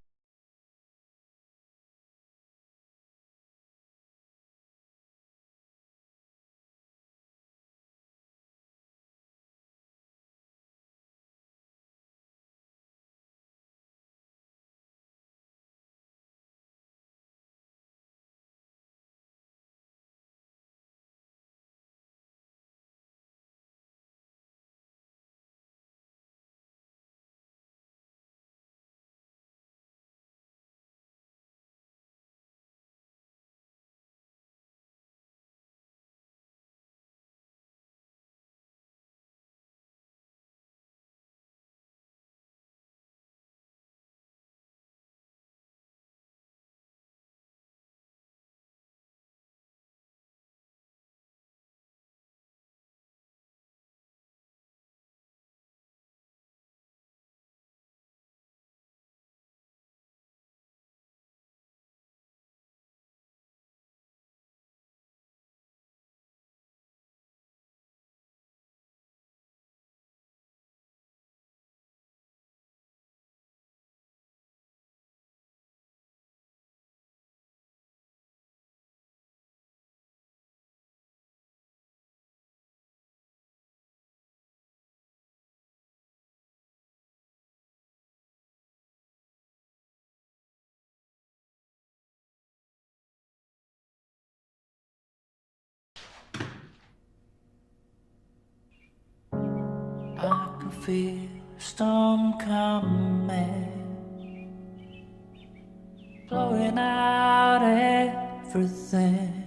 B: I can feel a storm coming, blowing out everything.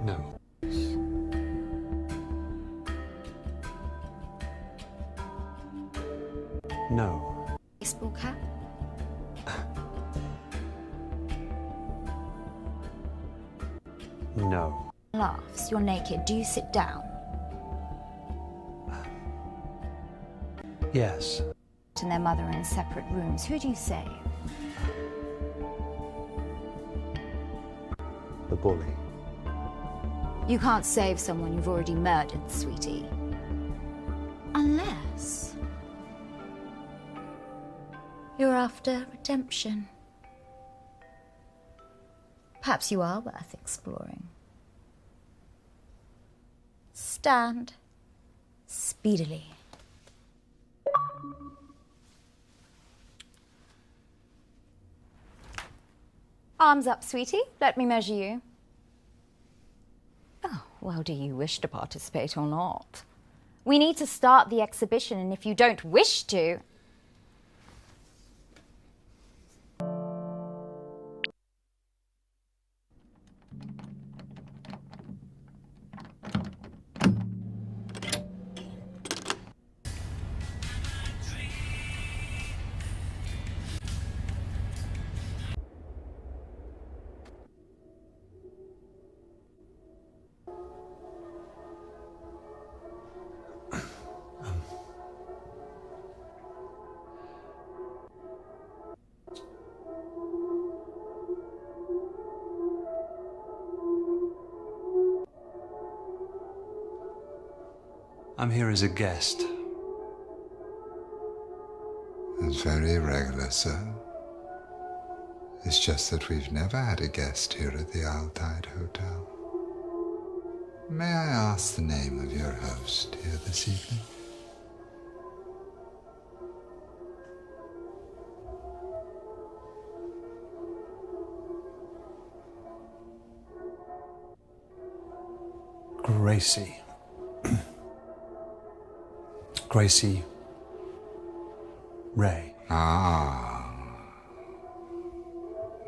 C: No. No.
X: Baseball cap?
C: No.
X: Laughs. You're naked. Do you sit down?
C: Yes.
X: And their mother in separate rooms. Who do you save?
C: The bully.
X: You can't save someone you've already murdered, sweetie. Unless you're after redemption. Perhaps you are worth exploring. Stand speedily. Arms up, sweetie. Let me measure you. Oh, well, do you wish to participate or not? We need to start the exhibition, and if you don't wish to...
C: I'm here as a guest.
E: That's very irregular, sir. It's just that we've never had a guest here at the Owl Tide Hotel. May I ask the name of your host here this evening?
C: Gracie. Gracie Ray.
E: Ah,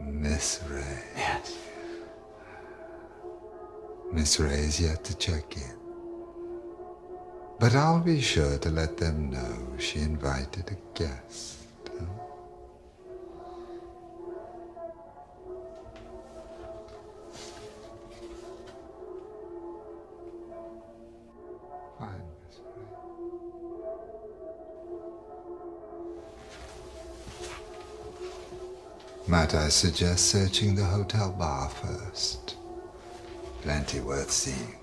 E: Miss Ray.
C: Yes.
E: Miss Ray is yet to check in. But I'll be sure to let them know she invited a guest. Fine, Miss Ray. Might I suggest searching the hotel bar first? Plenty worth seeing.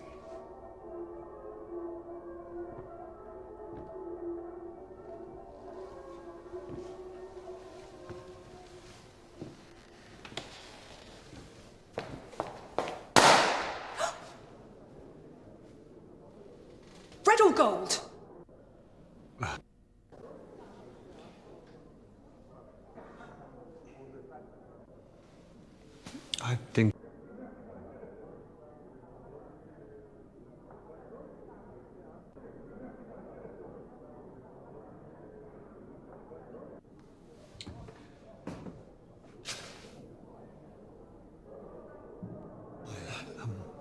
J: Red or gold?
C: I think...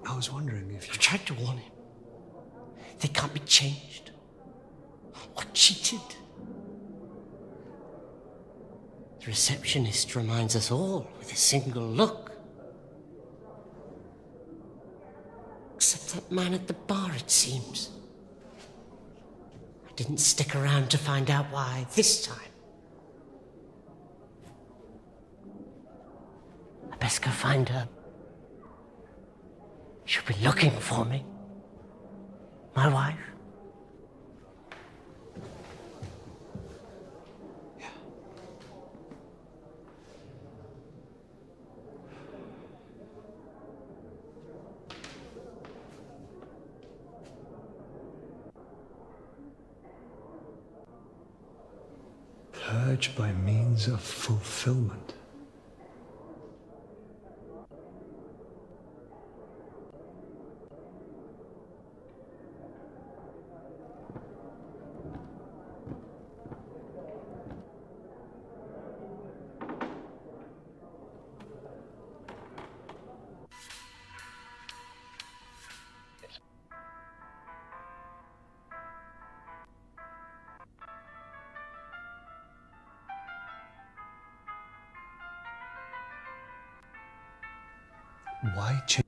C: I was wondering if you...
F: I've tried to warn him. They can't be changed or cheated. The receptionist reminds us all with a single look. Except that man at the bar, it seems. I didn't stick around to find out why this time. I best go find her. She'll be looking for me. My wife.
C: Purge by means of fulfillment. Why change?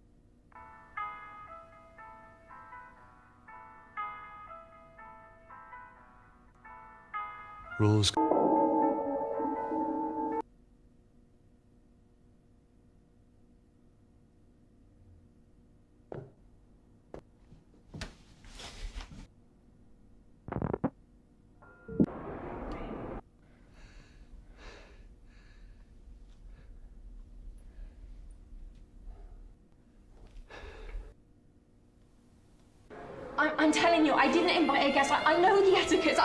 C: Rules.
G: I'm telling you, I didn't invite a guest. I know the etiquettes.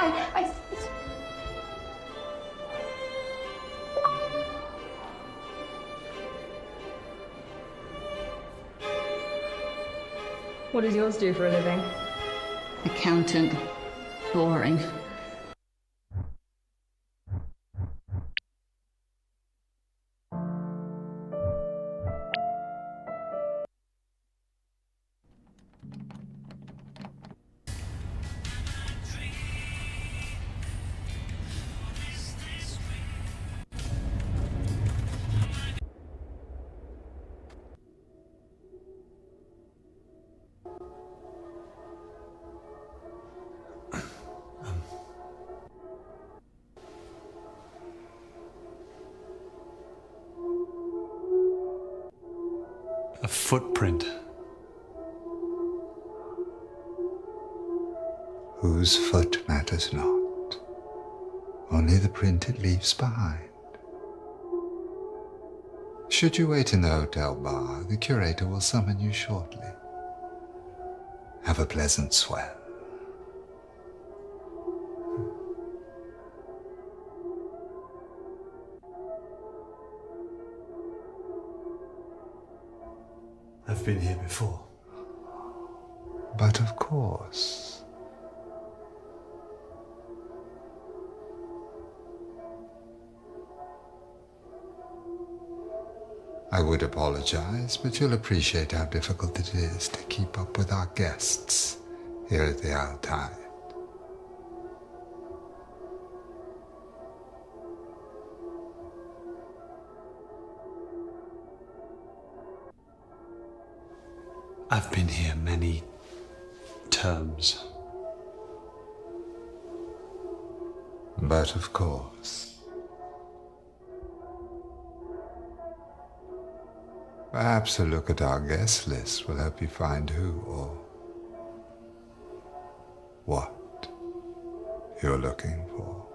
G: What does yours do for a living?
D: Accountant. Boring.
C: A footprint.
E: Whose foot matters not, only the print it leaves behind. Should you wait in the hotel bar, the curator will summon you shortly. Have a pleasant swell.
C: I've been here before.
E: But of course. I would apologize, but you'll appreciate how difficult it is to keep up with our guests here at the Altai.
C: I've been here many terms.
E: But of course. Perhaps a look at our guest list will help you find who or what you're looking for.